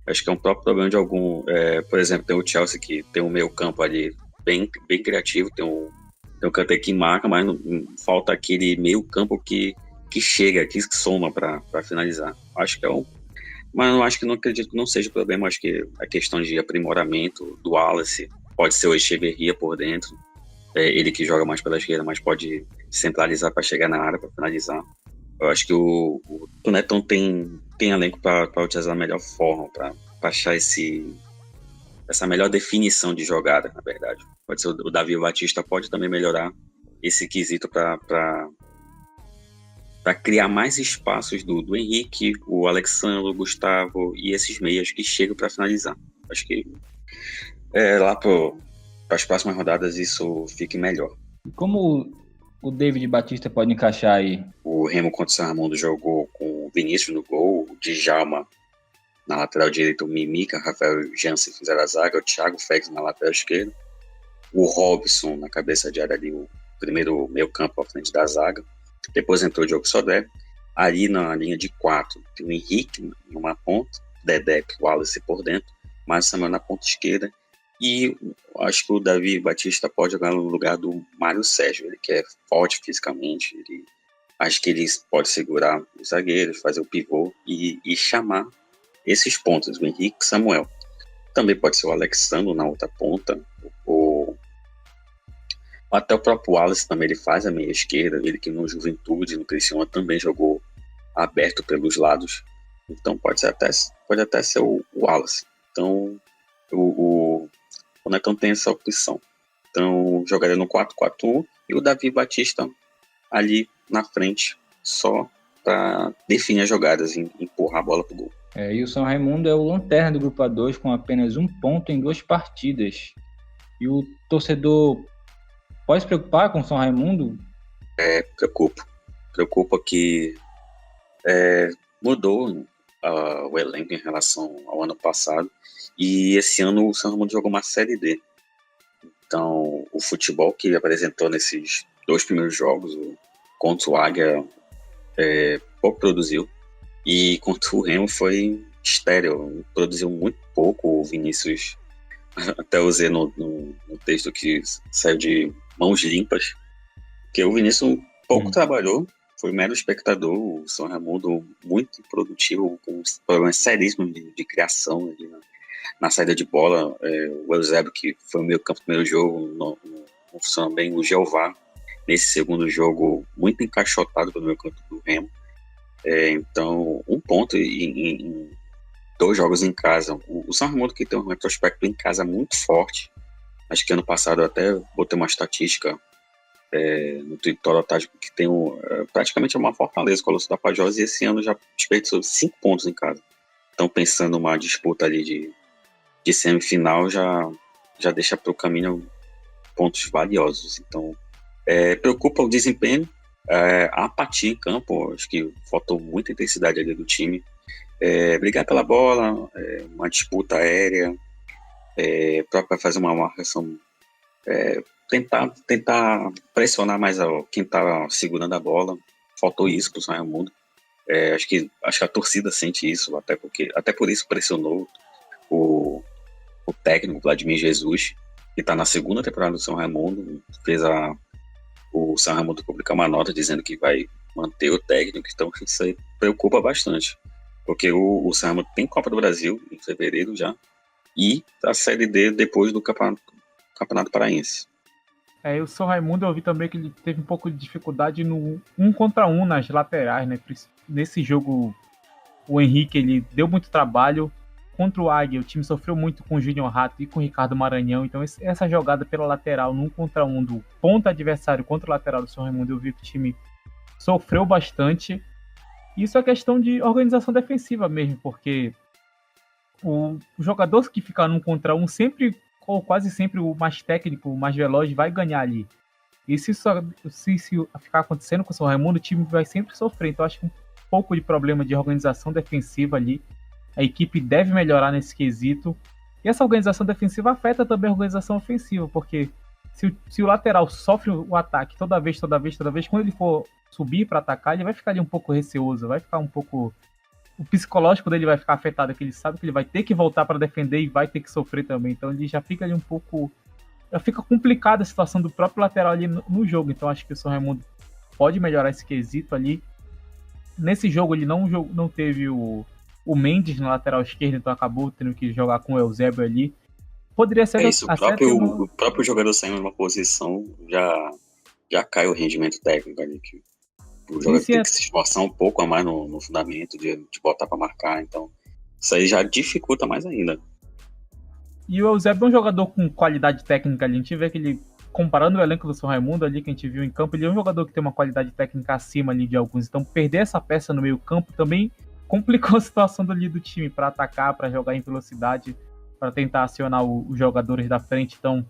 Acho que é um próprio problema de algum, por exemplo, tem o Chelsea que tem um meio campo ali bem criativo, tem um Kanté que marca, mas falta aquele meio campo que chega, que soma para finalizar. Acho que mas não acredito que não seja problema. Acho que a questão de aprimoramento do Wallace pode ser o Echeverria por dentro, ele que joga mais pela esquerda, mas pode centralizar para chegar na área para finalizar. Eu acho que o Netão tem elenco para utilizar da melhor forma, para achar essa melhor definição de jogada, na verdade. Pode ser o Davi Batista, pode também melhorar esse quesito para criar mais espaços do Henrique, o Alexandre, o Gustavo e esses meias que chegam para finalizar. Acho que lá para as próximas rodadas isso fique melhor. Como o David Batista pode encaixar aí? O Remo contra o São Raimundo jogou com o Vinícius no gol, o Djalma na lateral direita, o Mimica, Rafael Jansen fizeram a zaga, o Thiago Félix na lateral esquerda, o Robson na cabeça de área ali, o primeiro meio campo à frente da zaga. Depois entrou o Diogo Sodré. Ali na linha de 4 tem o Henrique numa ponta, Dedeco, o Wallace por dentro, mas Samuel na ponta esquerda. E acho que o Davi Batista pode jogar no lugar do Mário Sérgio. Ele que é forte fisicamente, acho que ele pode segurar os zagueiros, fazer o pivô e chamar esses pontos, o Henrique e Samuel. Também pode ser o Alexandre na outra ponta, até o próprio Wallace também ele faz a meia esquerda, ele que no Juventude, no Criciúma também jogou aberto pelos lados, então pode até ser o Wallace. Então, o Netão tem essa opção. Então, jogaria no 4-4-1 e o Davi Batista ali na frente, só para definir as jogadas e empurrar a bola pro gol. E o São Raimundo é o lanterna do Grupo A2 com apenas 1 ponto em 2 partidas. E o torcedor pode se preocupar com o São Raimundo? Preocupa que mudou o elenco em relação ao ano passado, e esse ano o São Raimundo jogou uma Série D. Então, o futebol que ele apresentou nesses 2 primeiros jogos, contra o Águia, pouco produziu, e contra o Remo foi estéril, produziu muito pouco. O Vinícius, até usei no texto que saiu de mãos limpas, que o Vinícius pouco trabalhou, foi mero espectador. O São Raimundo muito improdutivo, com problemas seríssimos de criação ali na saída de bola. O Eusébio, que foi o meio campo do primeiro jogo, não funciona bem. O Jeová, nesse segundo jogo, muito encaixotado pelo meio campo do Remo. Então, 1 ponto em 2 jogos em casa. O São Raimundo, que tem um retrospecto em casa muito forte. Acho que ano passado eu até botei uma estatística no Twitter Tático, que tem praticamente uma fortaleza com a Lúcio da Pajosa, e esse ano já desperdiçou 5 pontos em casa. Então, pensando numa disputa ali de semifinal, já deixa para o caminho pontos valiosos. Então, preocupa o desempenho, a apatia em campo. Acho que faltou muita intensidade ali do time. Brigar pela bola, uma disputa aérea, para fazer uma marcação, tentar pressionar mais quem está segurando a bola. Faltou isso para o São Raimundo. Acho que a torcida sente isso, até por isso pressionou o técnico Vladimir Jesus, que está na 2ª temporada do São Raimundo. Fez o São Raimundo publicar uma nota dizendo que vai manter o técnico. Então isso aí preocupa bastante, porque o São Raimundo tem Copa do Brasil em fevereiro já, e a Série D depois do Campeonato Paraense. O São Raimundo, eu vi também que ele teve um pouco de dificuldade no 1 contra 1 nas laterais, né? Nesse jogo, o Henrique, ele deu muito trabalho. Contra o Águia, o time sofreu muito com o Júnior Rato e com o Ricardo Maranhão. Então, essa jogada pela lateral, no 1 contra 1 do ponta adversário contra o lateral do São Raimundo, eu vi que o time sofreu bastante. Isso é questão de organização defensiva mesmo, porque o jogador que fica no 1 contra 1 sempre, ou quase sempre, o mais técnico, o mais veloz, vai ganhar ali. E se ficar acontecendo com o São Raimundo, o time vai sempre sofrer. Então, acho que um pouco de problema de organização defensiva ali. A equipe deve melhorar nesse quesito. E essa organização defensiva afeta também a organização ofensiva, porque se o lateral sofre o ataque toda vez, quando ele for subir para atacar, ele vai ficar ali um pouco receoso, vai ficar um pouco... O psicológico dele vai ficar afetado, que ele sabe que ele vai ter que voltar para defender e vai ter que sofrer também. Então ele já fica ali um pouco... Já fica complicada a situação do próprio lateral ali no jogo. Então acho que o São Raimundo pode melhorar esse quesito ali. Nesse jogo ele não teve o Mendes na lateral esquerda, então acabou tendo que jogar com o Eusébio ali. Poderia ser... isso, o próprio jogador saindo numa posição já cai o rendimento técnico ali, que o jogador tem que se esforçar um pouco a mais no fundamento, de botar para marcar. Então isso aí já dificulta mais ainda. E o Eusébio é um jogador com qualidade técnica ali. A gente vê que ele, comparando o elenco do São Raimundo ali, que a gente viu em campo, ele é um jogador que tem uma qualidade técnica acima ali de alguns. Então perder essa peça no meio campo também complicou a situação do time para atacar, para jogar em velocidade, para tentar acionar os jogadores da frente. Então,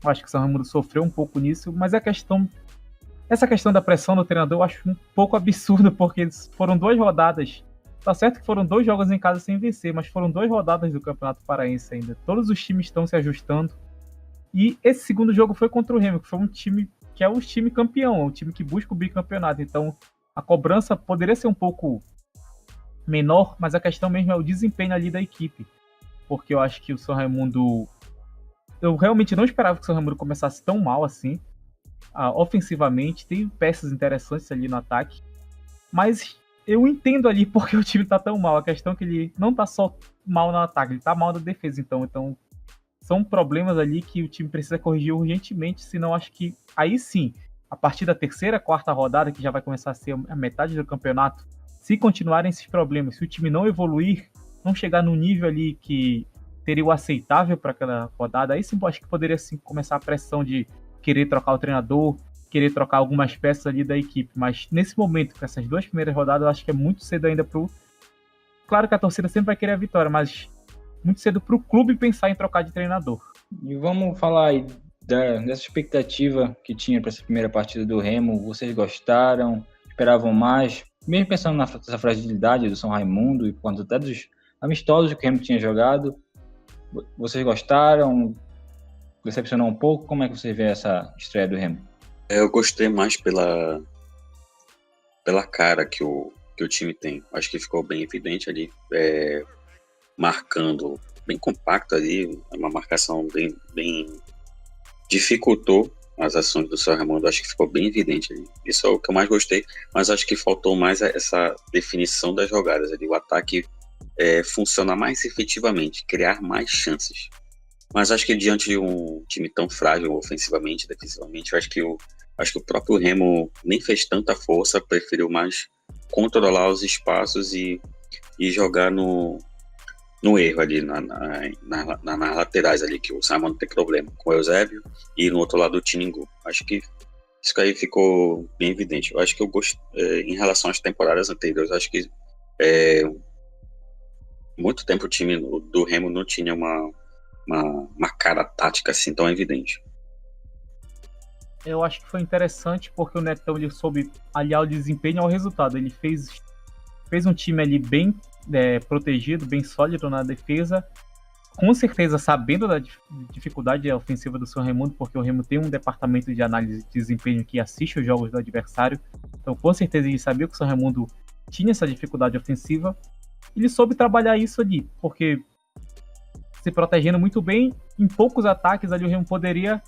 eu acho que o São Raimundo sofreu um pouco nisso, mas essa questão da pressão do treinador eu acho um pouco absurdo, porque foram 2 rodadas. Tá certo que foram 2 jogos em casa sem vencer, mas foram 2 rodadas do Campeonato Paraense ainda. Todos os times estão se ajustando. E esse segundo jogo foi contra o Remo, que foi um time que é o time campeão, o time que busca o bicampeonato. Então, a cobrança poderia ser um pouco menor, mas a questão mesmo é o desempenho ali da equipe, porque eu acho que o São Raimundo, eu realmente não esperava que o São Raimundo começasse tão mal assim, ofensivamente, tem peças interessantes ali no ataque, mas eu entendo ali porque o time tá tão mal. A questão é que ele não tá só mal no ataque, ele tá mal na defesa, então são problemas ali que o time precisa corrigir urgentemente, senão acho que aí sim, a partir da 3ª, 4ª rodada, que já vai começar a ser a metade do campeonato, se continuarem esses problemas, se o time não evoluir, não chegar no nível ali que seria o aceitável para aquela rodada, aí sim acho que poderia sim começar a pressão de querer trocar o treinador, querer trocar algumas peças ali da equipe. Mas nesse momento, com essas 2 primeiras rodadas, eu acho que é muito cedo ainda pro... Claro que a torcida sempre vai querer a vitória, mas muito cedo pro clube pensar em trocar de treinador. E vamos falar aí dessa expectativa que tinha para essa primeira partida do Remo. Vocês gostaram? Esperavam mais? Mesmo pensando nessa fragilidade do São Raimundo e por conta até dos amistosos que o Remo tinha jogado, vocês gostaram? Decepcionou um pouco? Como é que você vê essa estreia do Remo? Eu gostei mais pela cara que o time tem. Acho que ficou bem evidente ali, marcando bem compacto ali, uma marcação bem dificultou as ações do São Raimundo. Acho que ficou bem evidente ali. Isso é o que eu mais gostei, mas acho que faltou mais essa definição das jogadas ali, o ataque funcionar mais efetivamente, criar mais chances. Mas acho que diante de um time tão frágil ofensivamente, defensivamente, eu acho que o próprio Remo nem fez tanta força, preferiu mais controlar os espaços e jogar no erro ali, nas laterais ali, que o Simon tem problema com o Eusébio, e no outro lado o Tiningu. Acho que isso aí ficou bem evidente. Eu acho que eu gosto, em relação às temporadas anteriores, acho que muito tempo o time do Remo não tinha uma cara tática assim tão evidente. Eu acho que foi interessante porque o Netão ele soube aliar o desempenho ao resultado. Ele fez um time ali bem protegido, bem sólido na defesa, com certeza sabendo da dificuldade ofensiva do São Raimundo, porque o Remo tem um departamento de análise de desempenho que assiste os jogos do adversário, então com certeza ele sabia que o São Raimundo tinha essa dificuldade ofensiva. Ele soube trabalhar isso ali, porque se protegendo muito bem, em poucos ataques ali o Remo poderia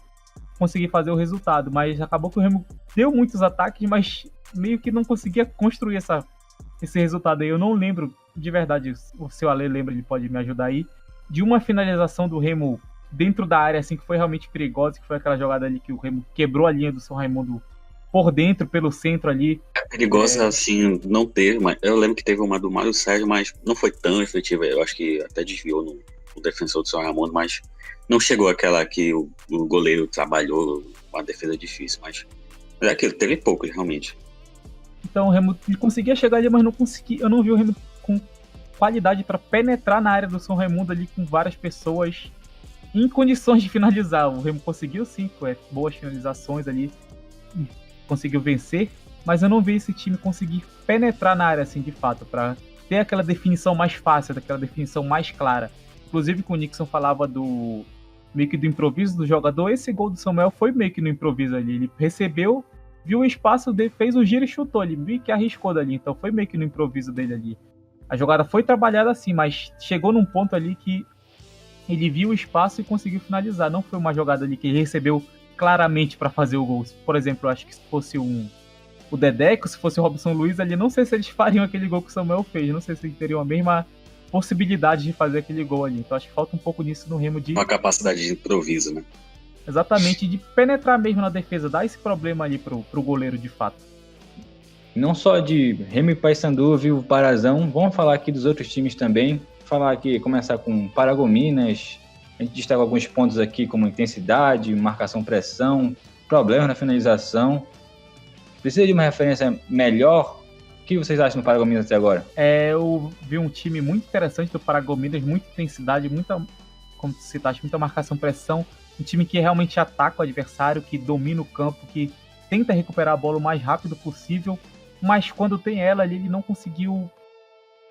conseguir fazer o resultado, mas acabou que o Remo deu muitos ataques, mas meio que não conseguia construir esse resultado aí. Eu não lembro, de verdade, o seu Ale lembra, ele pode me ajudar aí, de uma finalização do Remo dentro da área, assim, que foi realmente perigosa, que foi aquela jogada ali que o Remo quebrou a linha do São Raimundo por dentro, pelo centro ali. É perigosa, assim, não ter, mas eu lembro que teve uma do Mário Sérgio, mas não foi tão efetiva. Eu acho que até desviou no defensor do São Raimundo, mas não chegou aquela que o goleiro trabalhou, uma defesa difícil, mas é aquilo, teve pouco, realmente. Então o Remo ele conseguia chegar ali, mas não conseguia. Eu não vi o Remo com qualidade para penetrar na área do São Raimundo ali com várias pessoas em condições de finalizar. O Remo conseguiu sim, boas finalizações ali, conseguiu vencer, mas eu não vi esse time conseguir penetrar na área assim de fato, para ter aquela definição mais fácil, aquela definição mais clara. Inclusive, com o Nixon falava meio que do improviso do jogador. Esse gol do Samuel foi meio que no improviso ali. Ele recebeu, viu o espaço, fez o giro e chutou. Ele meio que arriscou dali. Então foi meio que no improviso dele ali. A jogada foi trabalhada assim, mas chegou num ponto ali que ele viu o espaço e conseguiu finalizar. Não foi uma jogada ali que ele recebeu claramente para fazer o gol. Por exemplo, eu acho que se fosse o Dedeco, se fosse o Robson Luiz ali, não sei se eles fariam aquele gol que o Samuel fez. Não sei se eles teriam a mesma possibilidade de fazer aquele gol ali. Então acho que falta um pouco nisso no Remo de... Uma capacidade de improviso, né? Exatamente, de penetrar mesmo na defesa, dar esse problema ali pro goleiro de fato. Não só de Remo e Paysandu, viu, Parazão, vamos falar aqui dos outros times também. Falar aqui, começar com Paragominas. A gente destaca alguns pontos aqui como intensidade, marcação-pressão, problemas na finalização. Precisa de uma referência melhor? O que vocês acham do Paragominas até agora? Eu vi um time muito interessante do Paragominas, muita intensidade, muita, como você citaste, muita marcação-pressão. Um time que realmente ataca o adversário, que domina o campo, que tenta recuperar a bola o mais rápido possível, mas quando tem ela ali, ele não conseguiu,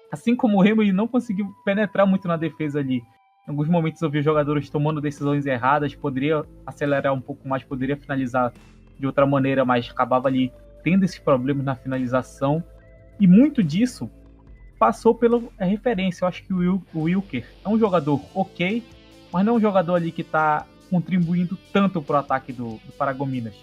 assim como o Remo, ele não conseguiu penetrar muito na defesa ali. Em alguns momentos eu vi os jogadores tomando decisões erradas, poderia acelerar um pouco mais, poderia finalizar de outra maneira, mas acabava ali tendo esses problemas na finalização. E muito disso passou pela referência. Eu acho que o Wilker é um jogador ok, mas não é um jogador ali que está contribuindo tanto para o ataque do Paragominas.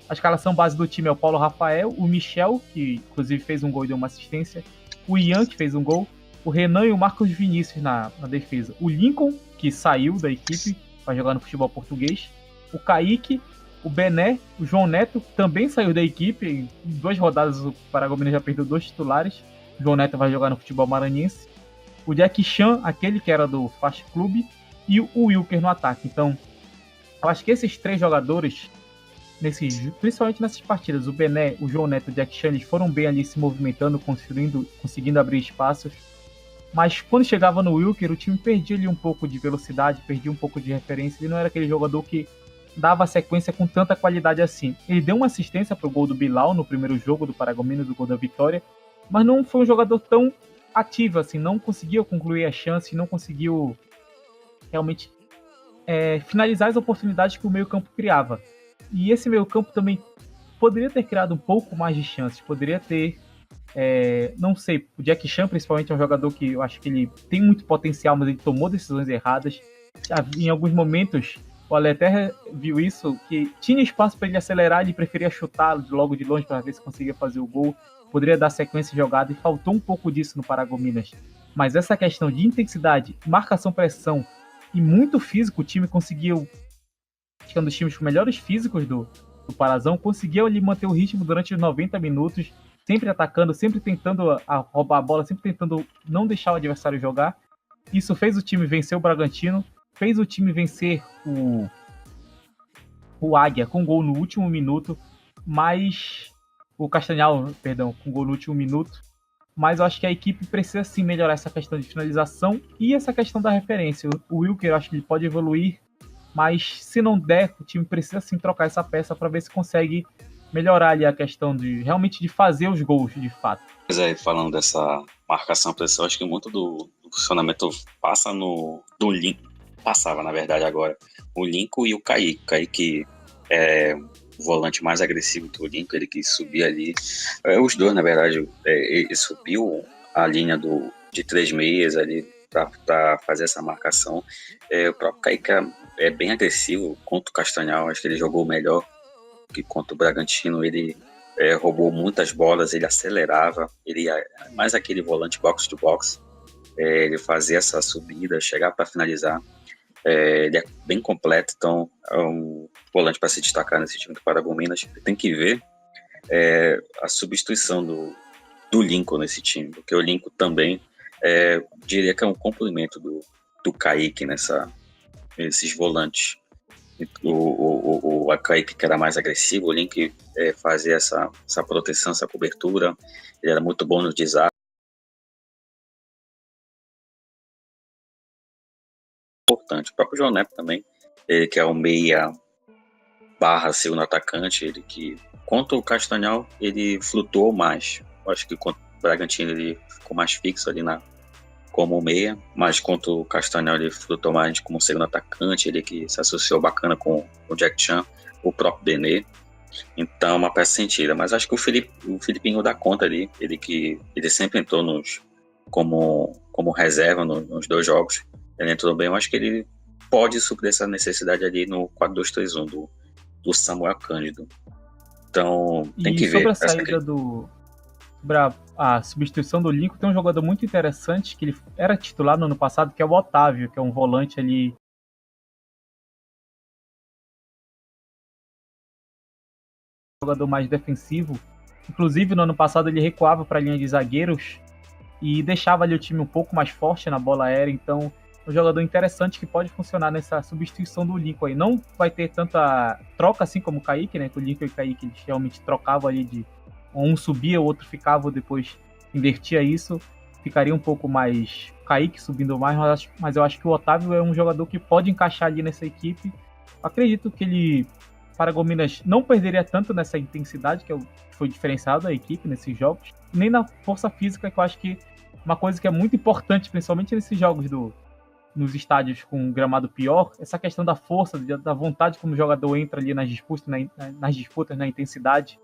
A escalação base do time é o Paulo Rafael, o Michel, que inclusive fez um gol e deu uma assistência, o Ian, que fez um gol, o Renan e o Marcos Vinícius na defesa, o Lincoln, que saiu da equipe para jogar no futebol português, o Kaique, o Bené, o João Neto também saiu da equipe. Em 2 rodadas o Paragominas já perdeu 2 titulares. O João Neto vai jogar no futebol maranhense. o Jack Chan, aquele que era do Fast Club, e o Wilker no ataque. Então, eu acho que esses 3 jogadores, principalmente nessas partidas, o Bené, o João Neto e o Jack Chan, eles foram bem ali se movimentando, conseguindo abrir espaços. Mas quando chegava no Wilker, o time perdia ali um pouco de velocidade, perdia um pouco de referência. Ele não era aquele jogador que dava a sequência com tanta qualidade assim. Ele deu uma assistência pro gol do Bilal no primeiro jogo do Paragominas, do gol da vitória, mas não foi um jogador tão ativo assim, não conseguiu concluir a chance, não conseguiu realmente finalizar as oportunidades que o meio-campo criava. E esse meio-campo também poderia ter criado um pouco mais de chances, poderia ter, não sei, o Jack Chan principalmente é um jogador que eu acho que ele tem muito potencial, mas ele tomou decisões erradas. Em alguns momentos, o Ale até viu isso, que tinha espaço para ele acelerar, ele preferia chutar logo de longe para ver se conseguia fazer o gol, poderia dar sequência de jogada, e faltou um pouco disso no Paragominas. Mas essa questão de intensidade, marcação-pressão e muito físico, o time conseguiu, acho que é um dos times com melhores físicos do Parazão, conseguiu ali manter o ritmo durante os 90 minutos, sempre atacando, sempre tentando roubar a bola, sempre tentando não deixar o adversário jogar. Isso fez o time vencer o Bragantino, fez o time vencer o Águia com gol no último minuto, mas o Castanhal, perdão, com gol no último minuto. Mas eu acho que a equipe precisa sim melhorar essa questão de finalização e essa questão da referência. O Wilker, eu acho que ele pode evoluir, mas se não der, o time precisa sim trocar essa peça para ver se consegue melhorar ali a questão de realmente de fazer os gols de fato. Pois é, falando dessa marcação-pressão, acho que muito do funcionamento passa do Lincoln. Passava, na verdade, agora. O Lincoln e o Kaique. O Kaique é o volante mais agressivo que o Lincoln, ele que subia ali. Os dois, na verdade, ele subiu a linha de 3 meias ali para fazer essa marcação. O próprio Kaique é bem agressivo contra o Castanhal. Acho que ele jogou melhor que contra o Bragantino. Ele roubou muitas bolas, ele acelerava. Ele é mais aquele volante box-to-box. Ele fazia essa subida, chegar para finalizar. Ele é bem completo, então é um volante para se destacar nesse time do Paragominas. Tem que ver a substituição do Lincoln nesse time, porque o Lincoln também diria que é um complemento do Kaique nesses volantes. O Kaique, que era mais agressivo, o Lincoln fazia essa proteção, essa cobertura. Ele era muito bom no desarme. Importante. O próprio João Neto também, ele que é o meia / segundo atacante, ele que contra o Castanhal ele flutuou mais. Eu acho que contra o Bragantino ele ficou mais fixo ali como meia, mas contra o Castanhal ele flutuou mais como segundo atacante, ele que se associou bacana com o Jack Chan, o próprio Bené. Então uma peça sentida, mas acho que o Filipinho dá conta ali, ele sempre entrou como reserva nos 2 jogos. Ele entrou bem, eu acho que ele pode suprir essa necessidade ali no 4-2-3-1 do Samuel Cândido. Então, tem que ver. E sobre a saída a substituição do Lincoln, tem um jogador muito interessante, que ele era titular no ano passado, que é o Otávio, que é um volante ali. Jogador mais defensivo. Inclusive, no ano passado, ele recuava para a linha de zagueiros e deixava ali o time um pouco mais forte na bola aérea, então um jogador interessante que pode funcionar nessa substituição do Lincoln aí. Não vai ter tanta troca assim como o Kaique, né? Que o Lincoln e o Kaique eles realmente trocavam ali um subia, o outro ficava, depois invertia isso. Ficaria um pouco mais Kaique subindo mais, mas eu acho que o Otávio é um jogador que pode encaixar ali nessa equipe. Acredito que ele, Paragominas, não perderia tanto nessa intensidade, que foi diferenciado da equipe nesses jogos, nem na força física, que eu acho que uma coisa que é muito importante, principalmente nesses jogos nos estádios com gramado pior, essa questão da força, da vontade como o jogador entra ali nas disputas, na intensidade.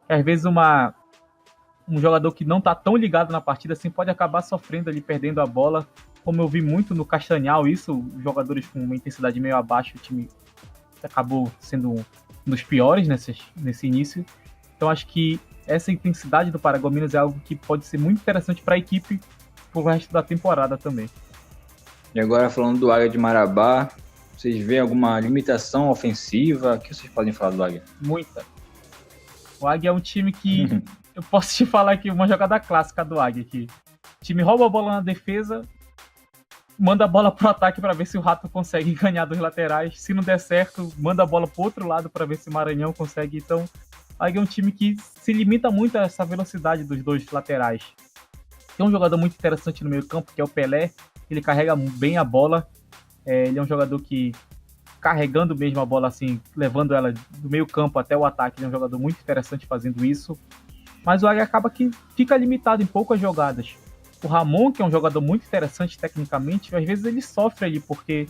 Às vezes um jogador que não está tão ligado na partida assim pode acabar sofrendo ali, perdendo a bola, como eu vi muito no Castanhal, isso, jogadores com uma intensidade meio abaixo, o time acabou sendo um dos piores nesse início. Então acho que essa intensidade do Paragominas é algo que pode ser muito interessante para a equipe pro resto da temporada também. E agora falando do Águia de Marabá, vocês veem alguma limitação ofensiva? O que vocês podem falar do Águia? Muita. O Águia é um time que eu posso te falar aqui uma jogada clássica do Águia aqui. O time rouba a bola na defesa, manda a bola pro ataque para ver se o Rato consegue ganhar dos laterais. Se não der certo, manda a bola pro outro lado para ver se o Maranhão consegue. Então, aí é um time que se limita muito a essa velocidade dos dois laterais. Tem um jogador muito interessante no meio campo, que é o Pelé. Ele carrega bem a bola. Ele é um jogador que, carregando mesmo a bola, assim, levando ela do meio campo até o ataque, ele é um jogador muito interessante fazendo isso. Mas o Águia acaba que fica limitado em poucas jogadas. O Ramon, que é um jogador muito interessante tecnicamente, às vezes ele sofre ali, porque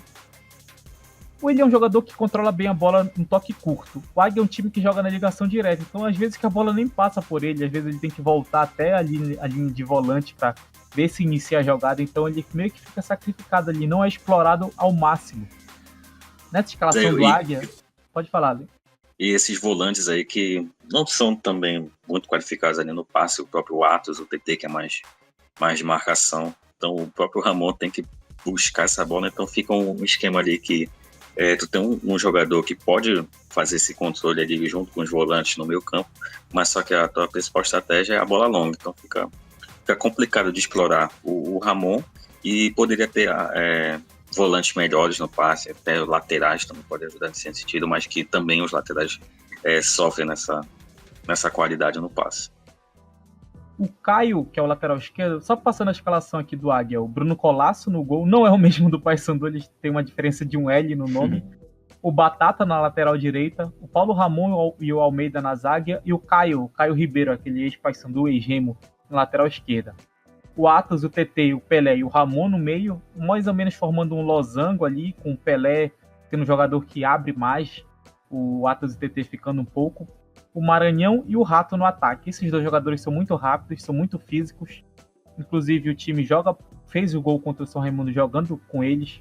ele é um jogador que controla bem a bola no toque curto. O Águia é um time que joga na ligação direta, então às vezes que a bola nem passa por ele, às vezes ele tem que voltar até a linha de volante para ver se inicia a jogada, então ele meio que fica sacrificado ali, não é explorado ao máximo. Nessa escalação do Águia, pode falar, Ali. E esses volantes aí que não são também muito qualificados ali no passe, o próprio Atos, o TT, que é mais de marcação. Então o próprio Ramon tem que buscar essa bola, então fica um esquema ali que tu tem um jogador que pode fazer esse controle ali junto com os volantes no meio campo, mas só que a tua principal estratégia é a bola longa, então fica complicado de explorar o Ramon, e poderia ter volantes melhores no passe, até laterais também podem ajudar nesse sentido, mas que também os laterais sofrem nessa qualidade no passe. O Caio, que é o lateral esquerdo, só passando a escalação aqui do Águia, o Bruno Colasso no gol, não é o mesmo do Paysandu, eles têm uma diferença de um L no nome. O Batata na lateral direita, o Paulo Ramon e o Almeida na zaga, e o Caio Ribeiro, aquele ex-Paysandu, ex-Remo, na lateral esquerda. O Atos, o TT, o Pelé e o Ramon no meio, mais ou menos formando um losango ali, com o Pelé sendo um jogador que abre mais, o Atos e o TT ficando um pouco. O Maranhão e o Rato no ataque. Esses dois jogadores são muito rápidos, são muito físicos. Inclusive o time fez o gol contra o São Raimundo jogando com eles.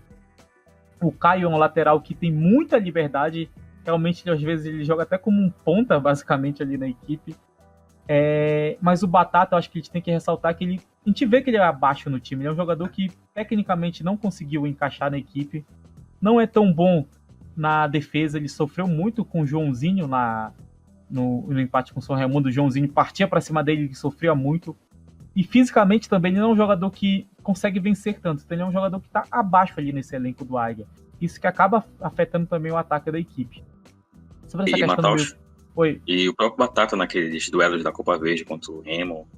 O Caio é um lateral que tem muita liberdade. Realmente, às vezes, ele joga até como um ponta, basicamente, ali na equipe. Mas o Batata, eu acho que a gente tem que ressaltar que a gente vê que ele é abaixo no time. Ele é um jogador que, tecnicamente, não conseguiu encaixar na equipe. Não é tão bom na defesa. Ele sofreu muito com o Joãozinho no empate com o São Raimundo. O Joãozinho partia para cima dele e sofria muito. E fisicamente também ele não é um jogador que consegue vencer tanto. Então ele é um jogador que está abaixo ali nesse elenco do Águia. Isso que acaba afetando também o ataque da equipe. Sobre essa questão E o próprio Batata naqueles duelos da Copa Verde contra o Remo,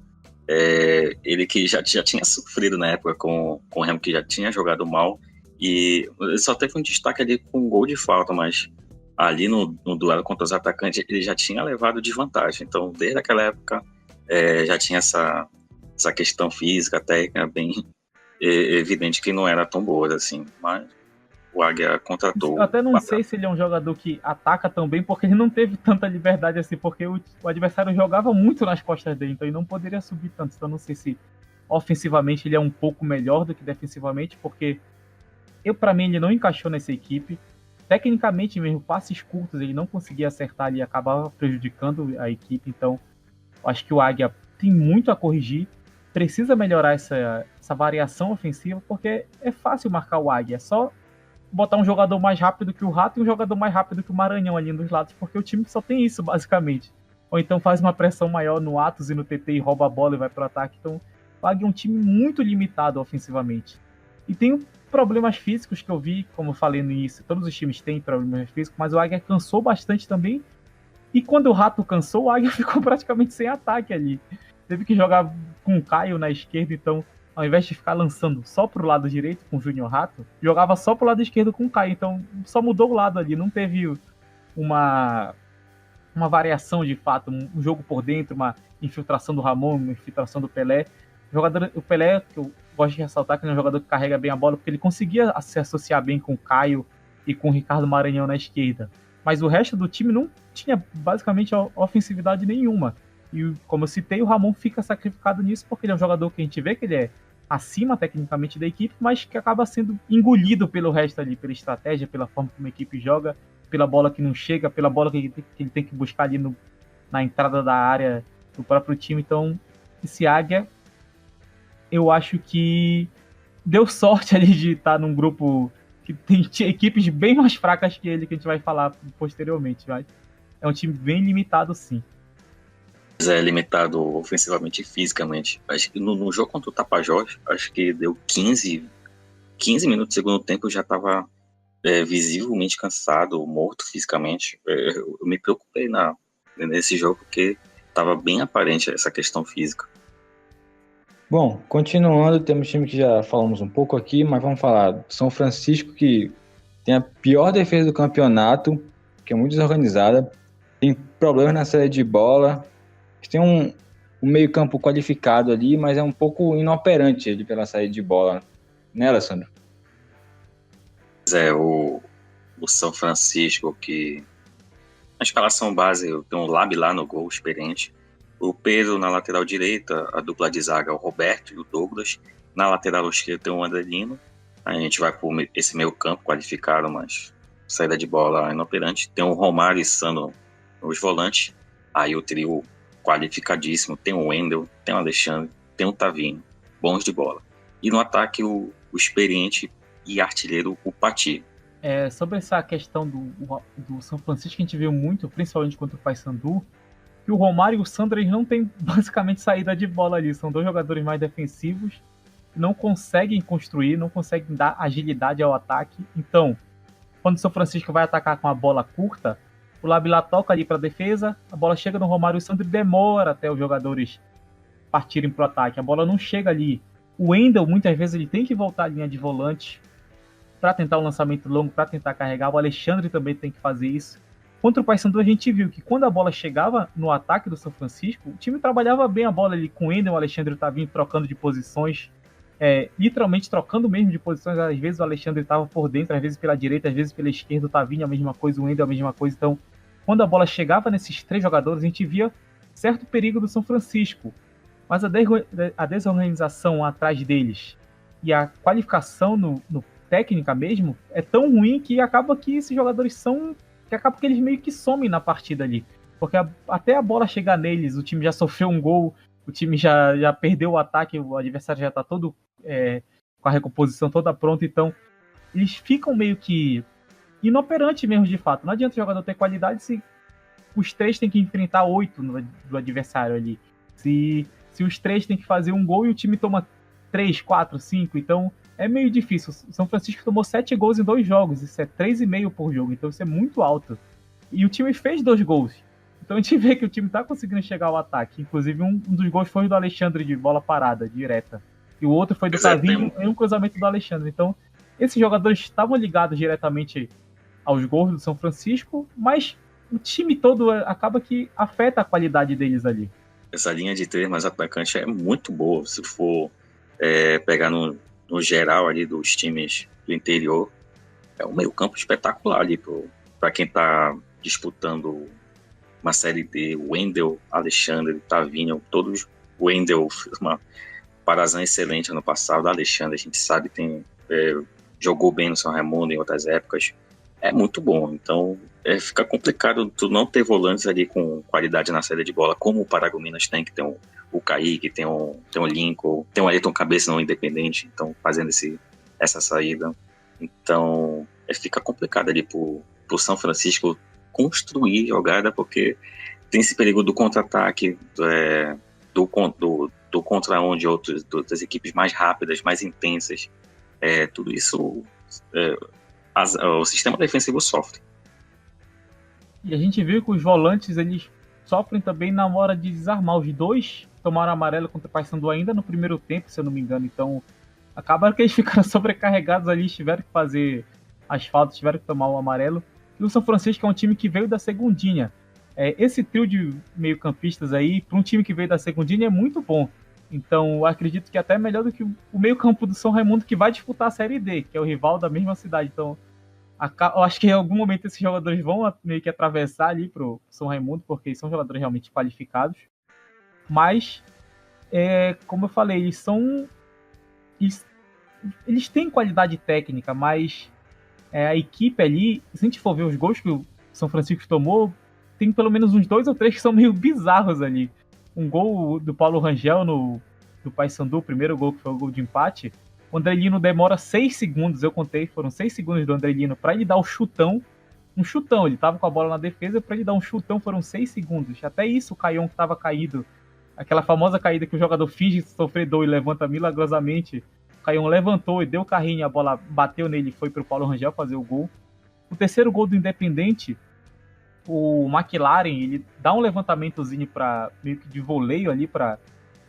ele que já tinha sofrido na época com o Remo, que já tinha jogado mal, e só teve um destaque ali com um gol de falta, mas ali no duelo contra os atacantes ele já tinha levado desvantagem. Então desde aquela época já tinha essa questão física, técnica bem evidente que não era tão boa assim, mas o Águia contratou. Eu até não sei se ele é um jogador que ataca tão bem, porque ele não teve tanta liberdade assim, porque o adversário jogava muito nas costas dele, então ele não poderia subir tanto. Então não sei se ofensivamente ele é um pouco melhor do que defensivamente, porque para mim ele não encaixou nessa equipe. Tecnicamente mesmo, passes curtos ele não conseguia acertar ali, acabava prejudicando a equipe. Então acho que o Águia tem muito a corrigir, precisa melhorar essa variação ofensiva, porque é fácil marcar o Águia, é só botar um jogador mais rápido que o Rato e um jogador mais rápido que o Maranhão ali dos lados, porque o time só tem isso, basicamente. Ou então faz uma pressão maior no Atos e no TT e rouba a bola e vai pro ataque. Então, o Águia é um time muito limitado ofensivamente. E tem problemas físicos que eu vi, como eu falei no início, todos os times têm problemas físicos, mas o Águia cansou bastante também. E quando o Rato cansou, o Águia ficou praticamente sem ataque ali. Teve que jogar com o Caio na esquerda, então ao invés de ficar lançando só pro lado direito com o Júnior Rato, jogava só pro lado esquerdo com o Caio. Então só mudou o lado ali, não teve uma variação de fato, um jogo por dentro, uma infiltração do Ramon, uma infiltração do Pelé. O Pelé, que eu gosto de ressaltar, que é um jogador que carrega bem a bola, porque ele conseguia se associar bem com o Caio e com o Ricardo Maranhão na esquerda. Mas o resto do time não tinha basicamente ofensividade nenhuma. E como eu citei, o Ramon fica sacrificado nisso, porque ele é um jogador que a gente vê que ele é acima tecnicamente da equipe, mas que acaba sendo engolido pelo resto ali, pela estratégia, pela forma como a equipe joga, pela bola que não chega, pela bola que ele tem que buscar ali na entrada da área do próprio time. Então, esse Águia, eu acho que deu sorte ali de estar num grupo que tem equipes bem mais fracas que ele, que a gente vai falar posteriormente. Mas é um time bem limitado, sim. Limitado ofensivamente e fisicamente. Acho que no jogo contra o Tapajós, acho que deu 15 15 minutos do segundo tempo eu já estava visivelmente cansado, morto fisicamente. Eu me preocupei nesse jogo porque estava bem aparente essa questão física. Bom, continuando, temos time que já falamos um pouco aqui, mas vamos falar do São Francisco, que tem a pior defesa do campeonato, que é muito desorganizada, tem problemas na saída de bola, tem um meio-campo qualificado ali, mas é um pouco inoperante ele pela saída de bola, né, Alessandro? O São Francisco, que a escalação base tem um Lab lá no gol, experiente. O Pedro na lateral direita, a dupla de zaga, o Roberto e o Douglas. Na lateral esquerda tem o Andrelino. A gente vai por esse meio campo qualificado, mas saída de bola inoperante. Tem o Romário e Sano nos volantes. Aí o trio qualificadíssimo. Tem o Wendel, tem o Alexandre, tem o Tavinho. Bons de bola. E no ataque o experiente e artilheiro, o Pati. Sobre essa questão do São Francisco, que a gente viu muito, principalmente contra o Paysandu, que o Romário e o Sandro, eles não têm basicamente saída de bola ali. São dois jogadores mais defensivos, não conseguem construir, não conseguem dar agilidade ao ataque. Então, quando o São Francisco vai atacar com a bola curta, o Labila toca ali para a defesa, a bola chega no Romário e o Sandro, demora até os jogadores partirem para o ataque. A bola não chega ali. O Wendel, muitas vezes, ele tem que voltar à linha de volante para tentar um lançamento longo, para tentar carregar. O Alexandre também tem que fazer isso. Contra o Paysandu, a gente viu que quando a bola chegava no ataque do São Francisco, o time trabalhava bem a bola ali com o Wendel, o Alexandre e o Tavinho trocando de posições, literalmente trocando mesmo de posições. Às vezes o Alexandre estava por dentro, às vezes pela direita, às vezes pela esquerda, o Tavinho a mesma coisa, o Wendel a mesma coisa. Então, quando a bola chegava nesses três jogadores, a gente via certo perigo do São Francisco. Mas a desorganização atrás deles e a qualificação no técnica mesmo é tão ruim que acaba que esses jogadores acaba que eles meio que somem na partida ali. Porque até a bola chegar neles, o time já sofreu um gol, o time já perdeu o ataque, o adversário já está todo com a recomposição toda pronta, então eles ficam meio que inoperantes mesmo de fato. Não adianta o jogador ter qualidade se os três têm que enfrentar 8 do adversário ali. Se os três têm que fazer um gol e o time toma 3, 4, 5, então é meio difícil. O São Francisco tomou 7 gols em 2 jogos, isso é 3,5 por jogo, então isso é muito alto. E o time fez 2 gols. Então a gente vê que o time tá conseguindo chegar ao ataque. Inclusive um dos gols foi do Alexandre de bola parada, direta. E o outro foi do Tavinho em um cruzamento do Alexandre. Então esses jogadores estavam ligados diretamente aos gols do São Francisco, mas o time todo acaba que afeta a qualidade deles ali. Essa linha de 3 mais atacante é muito boa. Se for pegar no geral ali dos times do interior, é um meio campo espetacular ali para quem está disputando uma Série D. O Wendel, Alexandre, Tavinho, todos. O Wendel fez uma parazão excelente ano passado. O Alexandre, a gente sabe, jogou bem no São Raimundo em outras épocas. É muito bom. Então fica complicado tu não ter volantes ali com qualidade na saída de bola, como o Paragominas tem, que tem o Kaique, tem o Lincoln, tem o Ayrton Cabeça não independente, então fazendo essa saída. Então fica complicado ali pro São Francisco construir jogada, porque tem esse perigo do contra-ataque, do contra-on de outras equipes mais rápidas, mais intensas. Tudo isso o sistema defensivo sofre. E a gente viu que os volantes eles sofrem também na hora de desarmar. Os dois tomaram amarelo contra o Paysandu ainda no primeiro tempo, se eu não me engano. Então acabaram que eles ficaram sobrecarregados ali, tiveram que fazer as faltas, tiveram que tomar o amarelo. E o São Francisco é um time que veio da segundinha. Esse trio de meio-campistas aí, para um time que veio da segundinha, é muito bom. Então eu acredito que até melhor do que o meio-campo do São Raimundo, que vai disputar a Série D, que é o rival da mesma cidade. Então eu acho que em algum momento esses jogadores vão meio que atravessar ali pro São Raimundo, porque são jogadores realmente qualificados. Mas, como eu falei, eles têm qualidade técnica, mas a equipe ali, se a gente for ver os gols que o São Francisco tomou, tem pelo menos uns 2 ou 3 que são meio bizarros ali. Um gol do Paulo Rangel do Paysandu, o primeiro gol que foi o gol de empate. O Andrelino demora 6 segundos, eu contei, foram 6 segundos do Andrelino para ele dar o chutão. Um chutão, ele tava com a bola na defesa, para ele dar um chutão foram 6 segundos. Até isso o Caion que tava caído, aquela famosa caída que o jogador finge sofrer dor e levanta milagrosamente, Caion levantou e deu o carrinho, a bola bateu nele e foi pro Paulo Rangel fazer o gol. O terceiro gol do Independente, o McLaren, ele dá um levantamentozinho meio que de voleio ali pra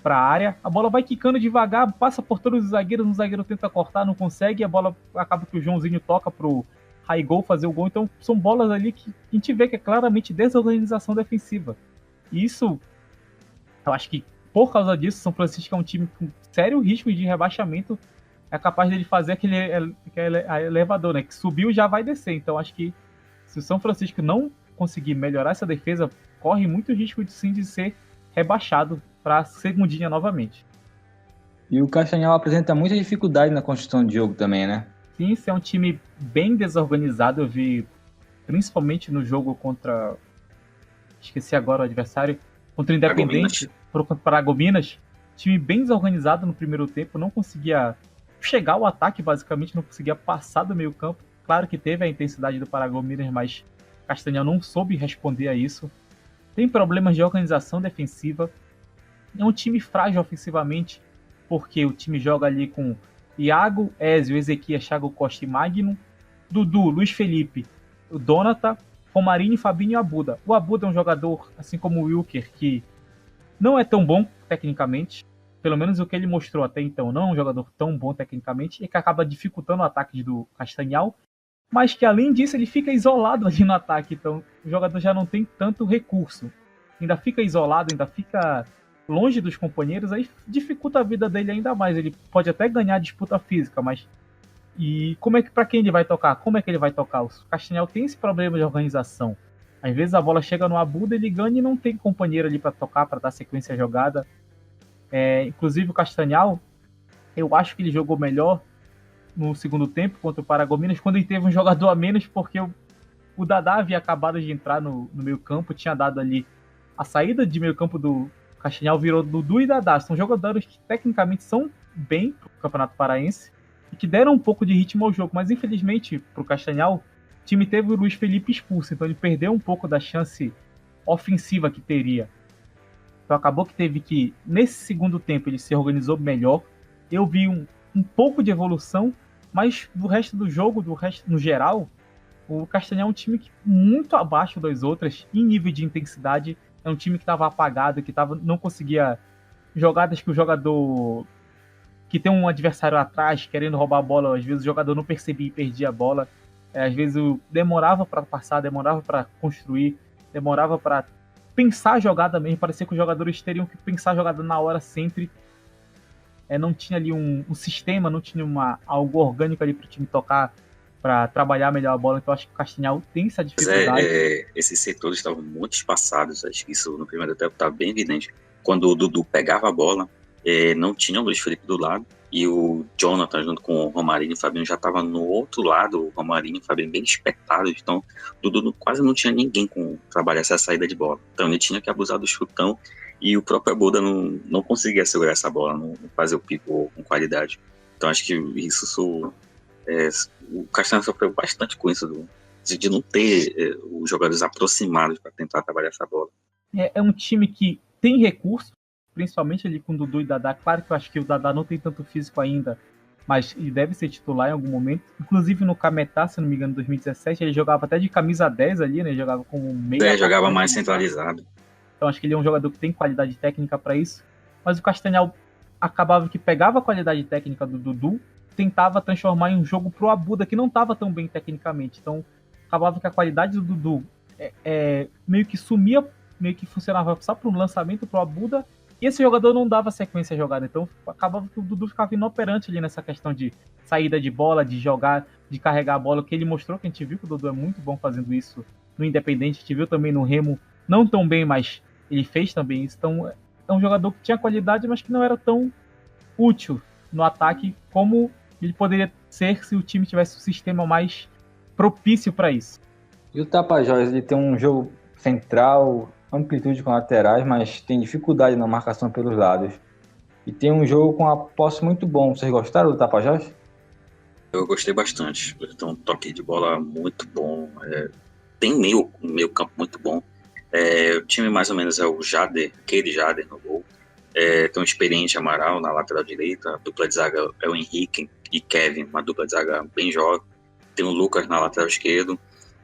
área, a bola vai quicando devagar, passa por todos os zagueiros, o zagueiro tenta cortar, não consegue, a bola acaba que o Joãozinho toca pro Raigol fazer o gol. Então são bolas ali que a gente vê que é claramente desorganização defensiva. E isso, eu acho que por causa disso, São Francisco é um time com sério risco de rebaixamento, é capaz dele fazer aquele elevador, né, que subiu e já vai descer. Então acho que se o São Francisco não conseguir melhorar essa defesa, corre muito risco de ser rebaixado para a segundinha novamente. E o Castanhal apresenta muita dificuldade na construção de jogo também, né? Sim, isso é um time bem desorganizado. Eu vi principalmente no jogo contra... esqueci agora o adversário. Contra o Independente, contra o Paragominas. Time bem desorganizado no primeiro tempo. Não conseguia chegar ao ataque, basicamente. Não conseguia passar do meio campo. Claro que teve a intensidade do Paragominas, mas Castanhal não soube responder a isso. Tem problemas de organização defensiva. É um time frágil ofensivamente, porque o time joga ali com Iago, Ézio, Ezequias, Thiago Costa e Magno, Dudu, Luiz Felipe, o Donata, Romarinho, Fabinho e Abuda. O Abuda é um jogador, assim como o Wilker, que não é tão bom tecnicamente, pelo menos o que ele mostrou até então, não é um jogador tão bom tecnicamente, e que acaba dificultando o ataque do Castanhal, mas que além disso ele fica isolado ali no ataque, então o jogador já não tem tanto recurso, ainda fica isolado, ainda fica longe dos companheiros, aí dificulta a vida dele ainda mais. Ele pode até ganhar a disputa física, mas e como é que, para quem ele vai tocar? Como é que ele vai tocar? O Castanhal tem esse problema de organização. Às vezes a bola chega no Abuda, ele ganha e não tem companheiro ali para tocar, para dar sequência à jogada. Inclusive o Castanhal, eu acho que ele jogou melhor no segundo tempo contra o Paragominas, quando ele teve um jogador a menos, porque o Dadá havia acabado de entrar no meio campo, tinha dado ali a saída de meio campo do Castanhal, virou Dudu e Dadá. São jogadores que tecnicamente são bem pro Campeonato Paraense e que deram um pouco de ritmo ao jogo, mas infelizmente pro Castanhal, o time teve o Luiz Felipe expulso, então ele perdeu um pouco da chance ofensiva que teria. Então acabou que teve que, nesse segundo tempo, ele se organizou melhor. Eu vi um pouco de evolução, mas do resto do jogo, no geral, o Castanhal é um time muito abaixo das outras, em nível de intensidade. É um time que estava apagado, que não conseguia jogadas que o jogador que tem um adversário atrás querendo roubar a bola, às vezes o jogador não percebia e perdia a bola. Às vezes demorava para passar, demorava para construir, demorava para pensar a jogada mesmo. Parecia que os jogadores teriam que pensar a jogada na hora sempre. Não tinha ali um sistema, não tinha algo orgânico ali para o time tocar, para trabalhar melhor a bola. Então acho que o Castanhal tem essa dificuldade. Esses setores estavam muito espaçados. Acho que isso no primeiro tempo estava bem evidente. Quando o Dudu pegava a bola, não tinha o Luiz Felipe do lado, e o Jonathan junto com o Romarinho e o Fabinho já estava no outro lado, o Romarinho e o Fabinho bem espetados. Então o Dudu quase não tinha ninguém com trabalhar essa saída de bola. Então ele tinha que abusar do chutão, e o próprio Abuda não conseguia segurar essa bola, não fazer o pivô com qualidade. Então acho que isso o Castanhal sofreu bastante com isso, de não ter os jogadores aproximados para tentar trabalhar essa bola. É um time que tem recurso, principalmente ali com o Dudu e Dadá. Claro que eu acho que o Dadá não tem tanto físico ainda, mas ele deve ser titular em algum momento. Inclusive no Cametá, se não me engano, em 2017, ele jogava até de camisa 10 ali, né? Ele jogava como meio. Jogava mais centralizado. Então acho que ele é um jogador que tem qualidade técnica para isso. Mas o Castanhal acabava que pegava a qualidade técnica do Dudu, tentava transformar em um jogo pro Abuda, que não estava tão bem tecnicamente. Então acabava que a qualidade do Dudu meio que sumia, meio que funcionava só para um lançamento pro Abuda, e esse jogador não dava sequência à jogada. Então acabava que o Dudu ficava inoperante ali nessa questão de saída de bola, de jogar, de carregar a bola, que ele mostrou, que a gente viu que o Dudu é muito bom fazendo isso no Independente, a gente viu também no Remo, não tão bem, mas ele fez também isso. Então é um jogador que tinha qualidade, mas que não era tão útil no ataque como ele poderia ser se o time tivesse um sistema mais propício para isso. E o Tapajós, ele tem um jogo central, amplitude com laterais, mas tem dificuldade na marcação pelos lados. E tem um jogo com a posse muito bom. Vocês gostaram do Tapajós? Eu gostei bastante. Tem um toque de bola muito bom. Tem meio campo muito bom. O time mais ou menos é o Jader, aquele Jader no gol. Tem um experiente Amaral na lateral direita, a dupla de zaga é o Henrique e Kevin, uma dupla de zaga bem jovem. Tem o Lucas na lateral esquerda,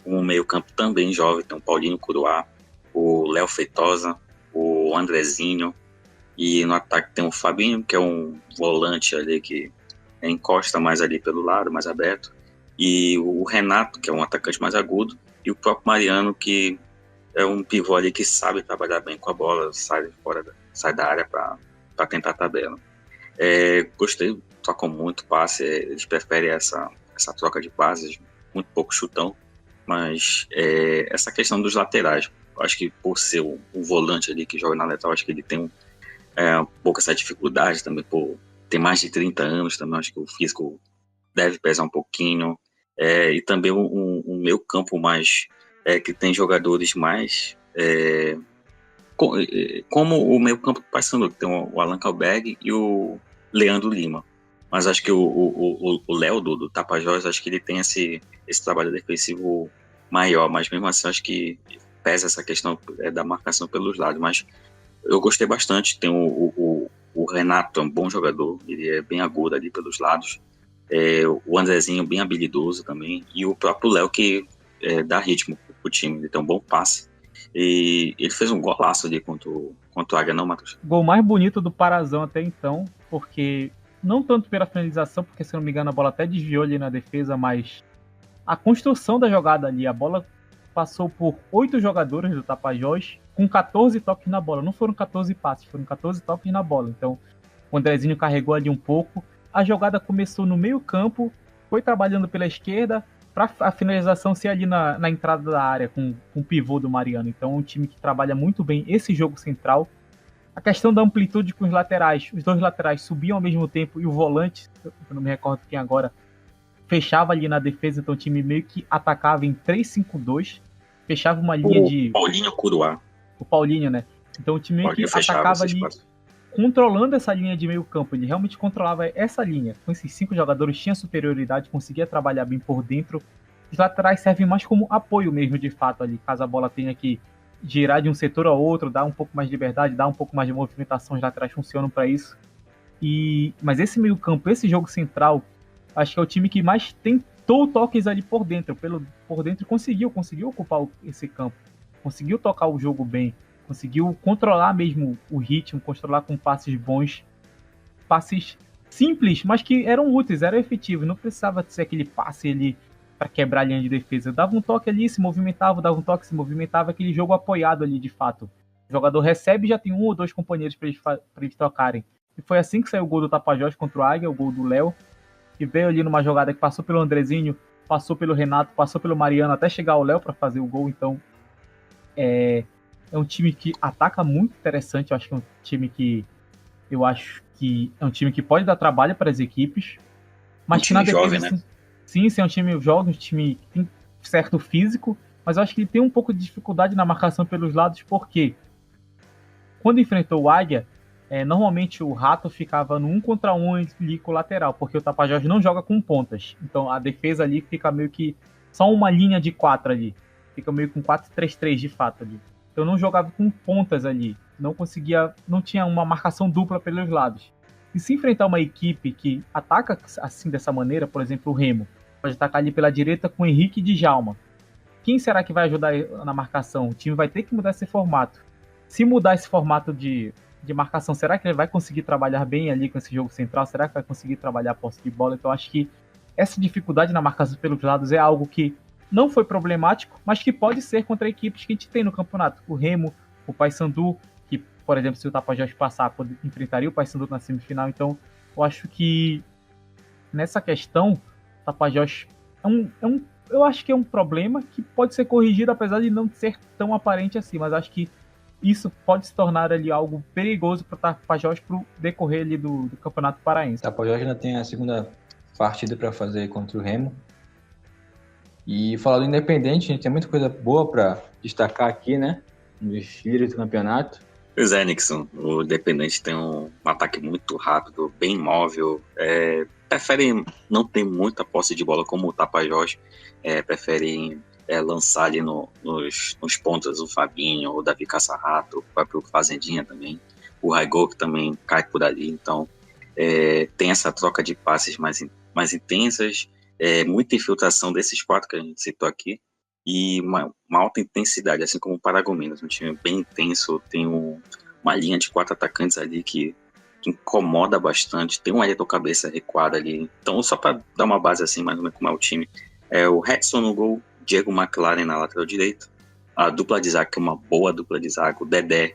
um meio-campo também jovem, tem o Paulinho Curuá, o Léo Feitosa, o Andrezinho, e no ataque tem o Fabinho, que é um volante ali que encosta mais ali pelo lado, mais aberto, e o Renato, que é um atacante mais agudo, e o próprio Mariano, que é um pivô ali que sabe trabalhar bem com a bola, sai da área para tentar a tabela. Gostei, trocam muito passe, eles preferem essa troca de passes, muito pouco chutão, mas essa questão dos laterais, acho que por ser um volante ali que joga na lateral, acho que ele tem um pouco essa dificuldade também, por ter mais de 30 anos também, acho que o físico deve pesar um pouquinho, e também um meio campo mais, que tem jogadores mais, como o meio campo do Paysandu, que tem o Allan Kalberg e o Leandro Lima, mas acho que o Léo do Tapajós, acho que ele tem esse trabalho defensivo maior, mas mesmo assim acho que pesa essa questão da marcação pelos lados, mas eu gostei bastante. Tem o Renato, é um bom jogador, ele é bem agudo ali pelos lados, o Andrezinho bem habilidoso também, e o próprio Léo que dá ritmo pro time, ele tem um bom passe, e ele fez um golaço ali contra o Águia, não, Matheus? Gol mais bonito do Parazão até então, porque não tanto pela finalização, porque se não me engano a bola até desviou ali na defesa, mas a construção da jogada ali, a bola passou por 8 jogadores do Tapajós com 14 toques na bola. Não foram 14 passes, foram 14 toques na bola. Então, o Andrezinho carregou ali um pouco. A jogada começou no meio campo, foi trabalhando pela esquerda, para a finalização ser ali na entrada da área, com o pivô do Mariano. Então, é um time que trabalha muito bem esse jogo central. A questão da amplitude com os laterais. Os dois laterais subiam ao mesmo tempo e o volante, eu não me recordo quem agora, fechava ali na defesa, então o time meio que atacava em 3-5-2, fechava uma linha de... Paulinho Curuá. O Paulinho, né? Então o time meio que atacava ali, controlando essa linha de meio campo, ele realmente controlava essa linha. Com esses 5 jogadores tinha superioridade, conseguia trabalhar bem por dentro. Os laterais servem mais como apoio mesmo, de fato, ali, caso a bola tenha que girar de um setor ao outro, dar um pouco mais de liberdade, dar um pouco mais de movimentação, os laterais funcionam para isso. Mas esse meio campo, esse jogo central, acho que é o time que mais tentou toques ali por dentro, conseguiu ocupar esse campo, conseguiu tocar o jogo bem, conseguiu controlar mesmo o ritmo, controlar com passes bons, passes simples, mas que eram úteis, eram efetivos, não precisava ser aquele passe ali para quebrar a linha de defesa, dava um toque ali, se movimentava, aquele jogo apoiado ali de fato. O jogador recebe e já tem 1 ou 2 companheiros para eles tocarem. E foi assim que saiu o gol do Tapajós contra o Águia, o gol do Léo, que veio ali numa jogada que passou pelo Andrezinho, passou pelo Renato, passou pelo Mariano, até chegar ao Léo para fazer o gol. Então é um time que ataca muito interessante. Eu acho que é um time que é um time que pode dar trabalho para as equipes, mas que na defesa jovem, né? Sim, é um time jovem, um time que tem certo físico, mas eu acho que ele tem um pouco de dificuldade na marcação pelos lados, porque quando enfrentou o Águia, normalmente o Rato ficava no 1 contra 1 ali com o lateral, porque o Tapajós não joga com pontas. Então a defesa ali fica meio que só uma linha de 4 ali. Fica meio com 4-3-3 de fato ali. Então não jogava com pontas ali. Não tinha uma marcação dupla pelos lados. E se enfrentar uma equipe que ataca assim dessa maneira, por exemplo o Remo, pode atacar ali pela direita com o Henrique e Djalma. Quem será que vai ajudar na marcação? O time vai ter que mudar esse formato. Se mudar esse formato de marcação, será que ele vai conseguir trabalhar bem ali com esse jogo central? Será que vai conseguir trabalhar a posse de bola? Então acho que essa dificuldade na marcação pelos lados é algo que não foi problemático, mas que pode ser contra equipes que a gente tem no campeonato. O Remo, o Paysandu, que, por exemplo, se o Tapajós passar, enfrentaria o Paysandu na semifinal. Então eu acho que nessa questão, o Tapajós eu acho que é um problema que pode ser corrigido, apesar de não ser tão aparente assim, mas acho que isso pode se tornar ali algo perigoso para o Tapajós para o decorrer ali do Campeonato Paraense. O Tapajós ainda tem a segunda partida para fazer contra o Remo. E falar do Independente, a gente tem muita coisa boa para destacar aqui, né? Nos líderes do campeonato. Pois é, Nixon. O Independente tem um ataque muito rápido, bem móvel. Preferem não ter muita posse de bola como o Tapajós. Preferem lançar ali nos pontas o Fabinho, o Davi Caçarrato, o próprio Fazendinha também. o Raigo que também cai por ali, então tem essa troca de passes mais intensas, muita infiltração desses 4 que a gente citou aqui, e uma alta intensidade, assim como o Paragominas, um time bem intenso, tem uma linha de 4 atacantes ali que incomoda bastante, tem um Ayrton Cabeça recuado ali, então só para dar uma base assim, mais ou menos como é o time, o Redson no gol, Diego McLaren na lateral direita, a dupla de zaga, que é uma boa dupla de zaga, o Dedé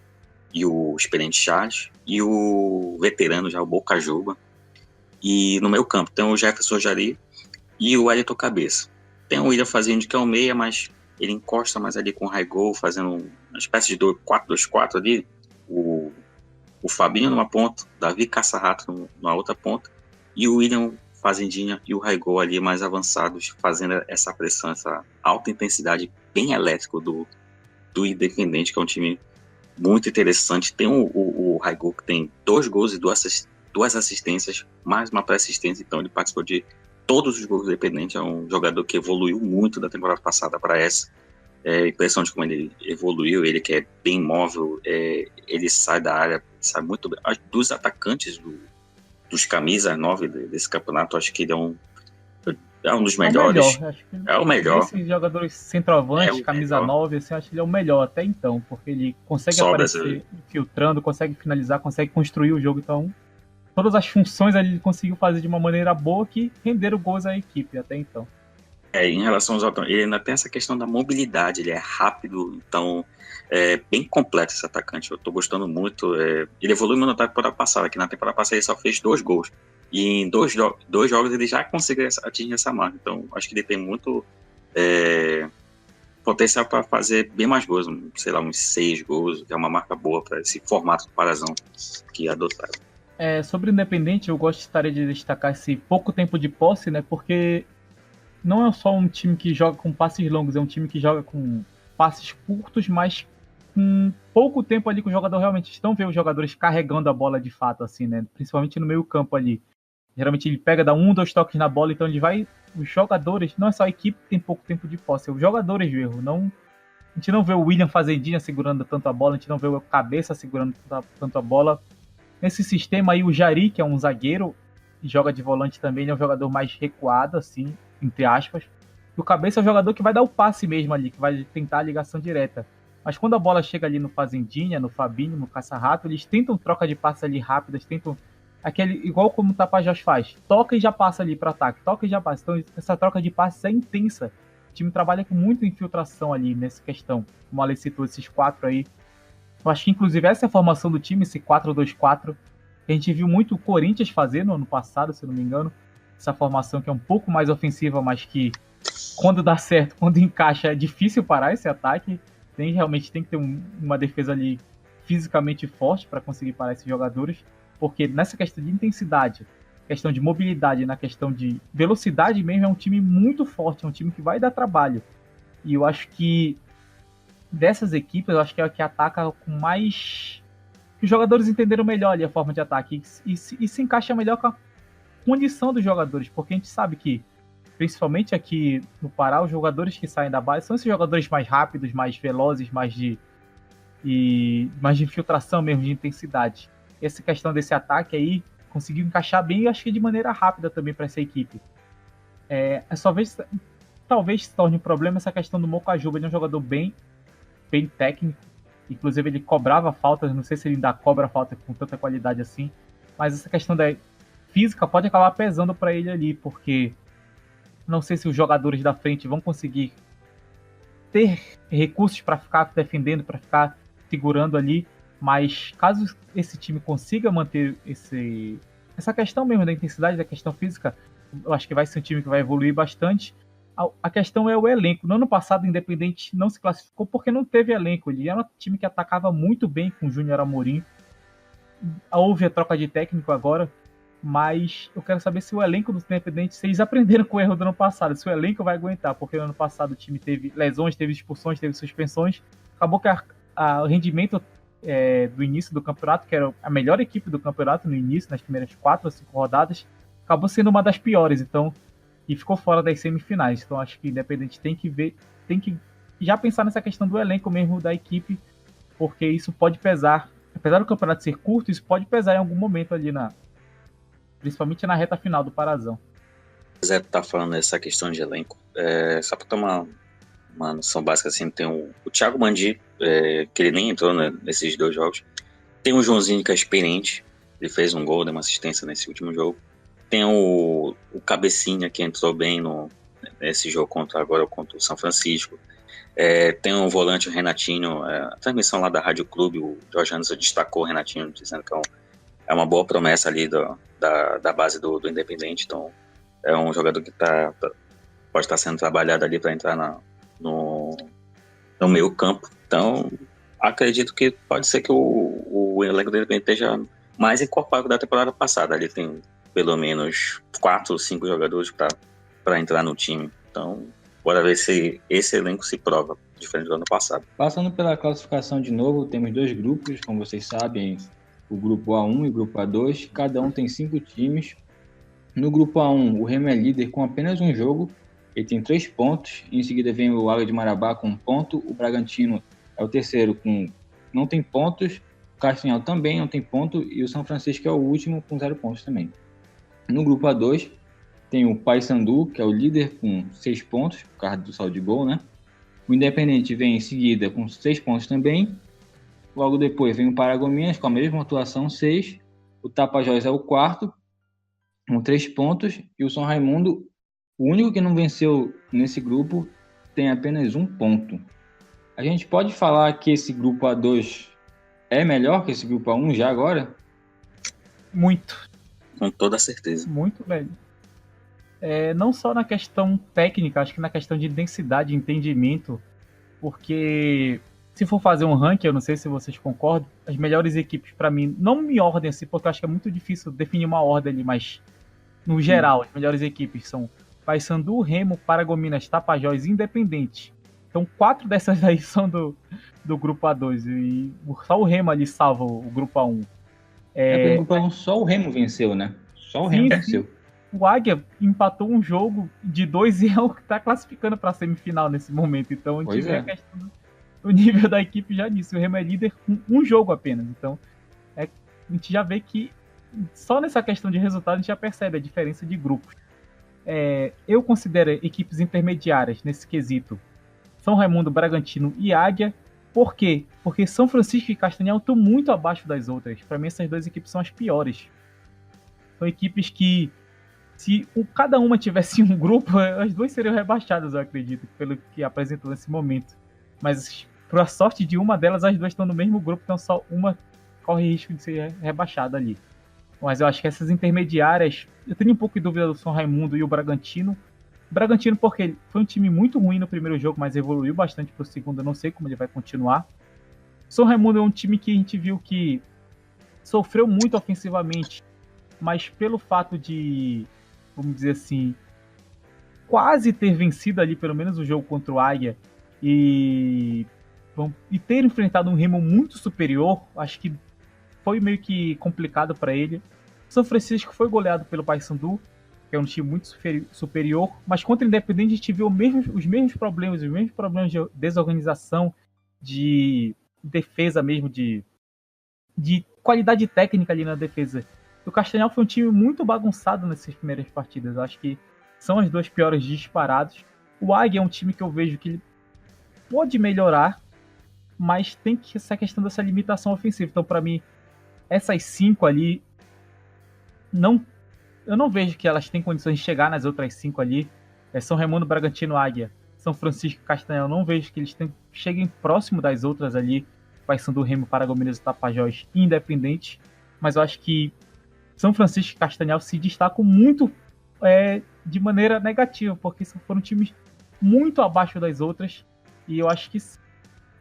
e o experiente Charles, e o veterano já, o Boca Juba, e no meio campo tem o Jefferson Jari e o Ayrton Cabeça. Tem o William Fazende, que é o meia, mas ele encosta mais ali com o Raigo, fazendo uma espécie de 4-2-4 ali, o Fabinho numa ponta, Davi Caça-Rato na outra ponta, e o William Fazendinha e o Raigo ali mais avançados, fazendo essa pressão, essa alta intensidade bem elétrico do Independente, que é um time muito interessante. Tem o Raigo, que tem 2 gols e 2 assistências, mais uma pré-assistência, então ele participou de todos os gols do Independente. É um jogador que evoluiu muito da temporada passada para essa. Impressionante como ele evoluiu, ele que é bem móvel, ele sai da área, sai muito bem. Dos atacantes dos camisas 9 desse campeonato, acho que ele é um dos melhores. É o melhor. Esses jogadores centroavantes, camisa 9, assim, acho que ele é o melhor até então, porque ele consegue aparecer filtrando, consegue finalizar, consegue construir o jogo, então todas as funções ele conseguiu fazer de uma maneira boa que renderam gols à equipe até então. Em relação aos atacantes, ele ainda tem essa questão da mobilidade, ele é rápido, então bem completo esse atacante, eu tô gostando muito. Ele evoluiu na temporada passada, que na temporada passada ele só fez 2 gols, e em 2 jogos ele já conseguiu atingir essa marca, então acho que ele tem muito potencial para fazer bem mais gols, sei lá, uns 6 gols, que é uma marca boa para esse formato do Parazão que adotaram. Sobre o Independente, eu gostaria de destacar esse pouco tempo de posse, né, porque não é só um time que joga com passes longos, é um time que joga com passes curtos, mas com pouco tempo ali que o jogador realmente estão vendo os jogadores carregando a bola de fato, assim, né? Principalmente no meio campo ali. Geralmente ele pega, dá 1, 2 toques na bola, então ele vai... Os jogadores, não é só a equipe que tem pouco tempo de posse, os jogadores mesmo. A gente não vê o William Fazendinha segurando tanto a bola, a gente não vê o Cabeça segurando tanto a bola. Nesse sistema aí, o Jari, que é um zagueiro, e joga de volante também, ele é um jogador mais recuado, assim, entre aspas. E o Cabeça é o jogador que vai dar o passe mesmo ali, que vai tentar a ligação direta. Mas quando a bola chega ali no Fazendinha, no Fabinho, no Caça-Rato, eles tentam troca de passe ali rápidas, tentam igual como o Tapajós faz, toca e já passa ali para ataque, toca e já passa. Então essa troca de passes é intensa. O time trabalha com muita infiltração ali nessa questão, como a Ale citou, esses 4 aí. Eu acho que inclusive essa é a formação do time, esse 4-2-4, que a gente viu muito o Corinthians fazer no ano passado, se não me engano. Essa formação que é um pouco mais ofensiva, mas que quando dá certo, quando encaixa, é difícil parar esse ataque. Realmente tem que ter uma defesa ali fisicamente forte para conseguir parar esses jogadores, porque nessa questão de intensidade, questão de mobilidade, na questão de velocidade mesmo, é um time muito forte, é um time que vai dar trabalho. E eu acho que dessas equipes, eu acho que é a que ataca com mais... Os jogadores entenderam melhor ali a forma de ataque e se encaixa melhor com a condição dos jogadores, porque a gente sabe que, principalmente aqui no Pará, os jogadores que saem da base são esses jogadores mais rápidos, mais velozes, mais de infiltração mesmo, de intensidade. Essa questão desse ataque aí conseguiu encaixar bem e acho que de maneira rápida também para essa equipe. Talvez se torne um problema essa questão do Mocajuba. Ele é um jogador bem técnico, inclusive ele cobrava faltas, não sei se ele ainda cobra falta com tanta qualidade assim, mas essa questão da física pode acabar pesando para ele ali, porque não sei se os jogadores da frente vão conseguir ter recursos para ficar defendendo, para ficar segurando ali, mas caso esse time consiga manter essa questão mesmo da intensidade, da questão física, eu acho que vai ser um time que vai evoluir bastante. A questão é o elenco. No ano passado, o Independente não se classificou porque não teve elenco. Ele era um time que atacava muito bem com o Júnior Amorim. Houve a troca de técnico agora, mas eu quero saber se o elenco do Independente, se eles aprenderam com o erro do ano passado, se o elenco vai aguentar, porque no ano passado o time teve lesões, teve expulsões, teve suspensões. Acabou que o rendimento do início do campeonato, que era a melhor equipe do campeonato no início, nas primeiras 4 ou 5 rodadas, acabou sendo uma das piores, e ficou fora das semifinais. Então acho que o Independente tem que já pensar nessa questão do elenco mesmo da equipe, porque isso pode pesar apesar do campeonato ser curto, isso pode pesar em algum momento ali, principalmente na reta final do Parazão. Zé tá falando essa questão de elenco. Só para tomar uma noção básica, assim, tem o Thiago Mandi, que ele nem entrou, né, nesses 2 jogos. Tem o Joãozinho, que é experiente, ele fez um gol, deu uma assistência nesse último jogo. Tem o Cabecinha, que entrou bem nesse jogo contra o São Francisco. Tem o volante, o Renatinho, a transmissão lá da Rádio Clube, o Jorge Anderson destacou o Renatinho, dizendo que é uma boa promessa ali da base do Independente. Então é um jogador que pode estar sendo trabalhado ali para entrar no meio campo. Então acredito que pode ser que o elenco do Independente esteja mais encorpado da temporada passada. Ali tem pelo menos 4 ou 5 jogadores para entrar no time. Então bora ver se esse elenco se prova, diferente do ano passado. Passando pela classificação de novo, temos 2 grupos, como vocês sabem, o grupo A1 e o grupo A2, cada um tem 5 times. No grupo A1, o Remo é líder com apenas um jogo, ele tem 3 pontos, em seguida vem o Águia de Marabá com 1 ponto, o Bragantino é o terceiro não tem pontos, o Castanhal também não tem ponto e o São Francisco é o último com 0 pontos também. No grupo A2, tem o Paysandu, que é o líder com 6 pontos, por causa do saldo de gol, né? O Independente vem em seguida com 6 pontos também. Logo depois vem o Paragominas com a mesma atuação, 6. O Tapajós é o quarto, com 3 pontos. E o São Raimundo, o único que não venceu nesse grupo, tem apenas 1 ponto. A gente pode falar que esse grupo A2 é melhor que esse grupo A1 já agora? Muito. Com toda certeza. Muito bem. Não só na questão técnica, acho que na questão de densidade, entendimento, porque se for fazer um ranking, eu não sei se vocês concordam, as melhores equipes para mim, não me ordem assim, porque eu acho que é muito difícil definir uma ordem ali, mas no geral, as melhores equipes são Paysandu, Remo, Paragominas, Tapajós e Independente. Então 4 dessas aí são do grupo A2 e só o Remo ali salva o grupo A1. Pelo grupo A1 só o Remo venceu, né? Só o Remo venceu. O Águia empatou um jogo de 2 e é o que está classificando para a semifinal nesse momento. Então a gente vê a questão do nível da equipe já nisso. O Remo é líder com um jogo apenas. Então a gente já vê que só nessa questão de resultado a gente já percebe a diferença de grupos. Eu considero equipes intermediárias nesse quesito São Raimundo, Bragantino e Águia. Por quê? Porque São Francisco e Castanhal estão muito abaixo das outras. Para mim essas 2 equipes são as piores. São equipes que se cada uma tivesse um grupo, as 2 seriam rebaixadas, eu acredito, pelo que apresentou nesse momento. Mas, por a sorte de uma delas, as 2 estão no mesmo grupo, então só uma corre risco de ser rebaixada ali. Mas eu acho que essas intermediárias, eu tenho um pouco de dúvida do São Raimundo e o Bragantino. Bragantino porque foi um time muito ruim no primeiro jogo, mas evoluiu bastante pro segundo, eu não sei como ele vai continuar. São Raimundo é um time que a gente viu que sofreu muito ofensivamente, mas pelo fato de, vamos dizer assim, quase ter vencido ali pelo menos o jogo contra o Águia e ter enfrentado um Remo muito superior, acho que foi meio que complicado para ele. São Francisco foi goleado pelo Paysandu, que é um time muito superior, mas contra o Independente a gente viu os mesmos problemas de desorganização, de defesa mesmo, de qualidade técnica ali na defesa. O Castanhal foi um time muito bagunçado nessas primeiras partidas. Eu acho que são as 2 piores disparados. O Águia é um time que eu vejo que ele pode melhorar, mas tem essa questão dessa limitação ofensiva. Então, para mim, essas 5 ali, eu não vejo que elas têm condições de chegar nas outras 5 ali. São Raimundo, Bragantino, Águia, São Francisco e Castanhal. Eu não vejo que eles cheguem próximo das outras ali. Paysandu, Remo, Paragominas, Tapajós e Independente. Mas eu acho que São Francisco e Castanhal se destacam muito de maneira negativa, porque foram times muito abaixo das outras, e eu acho que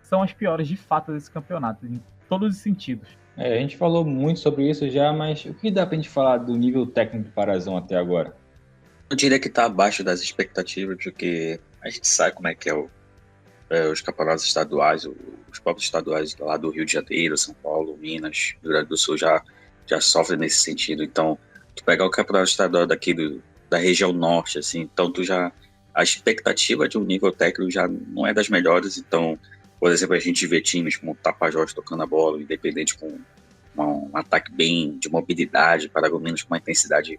são as piores de fato desse campeonato, em todos os sentidos. A gente falou muito sobre isso já, mas o que dá pra gente falar do nível técnico do Parazão até agora? Eu diria que tá abaixo das expectativas, porque a gente sabe como é que os campeonatos estaduais, os próprios estaduais lá do Rio de Janeiro, São Paulo, Minas, Rio Grande do Sul já sofrem nesse sentido. Então, tu pegar o campeonato estadual daqui da região norte, assim, então a expectativa de um nível técnico já não é das melhores, então Por exemplo, a gente vê times como o Tapajós tocando a bola, Independente com um ataque bem de mobilidade, Paragominas com uma intensidade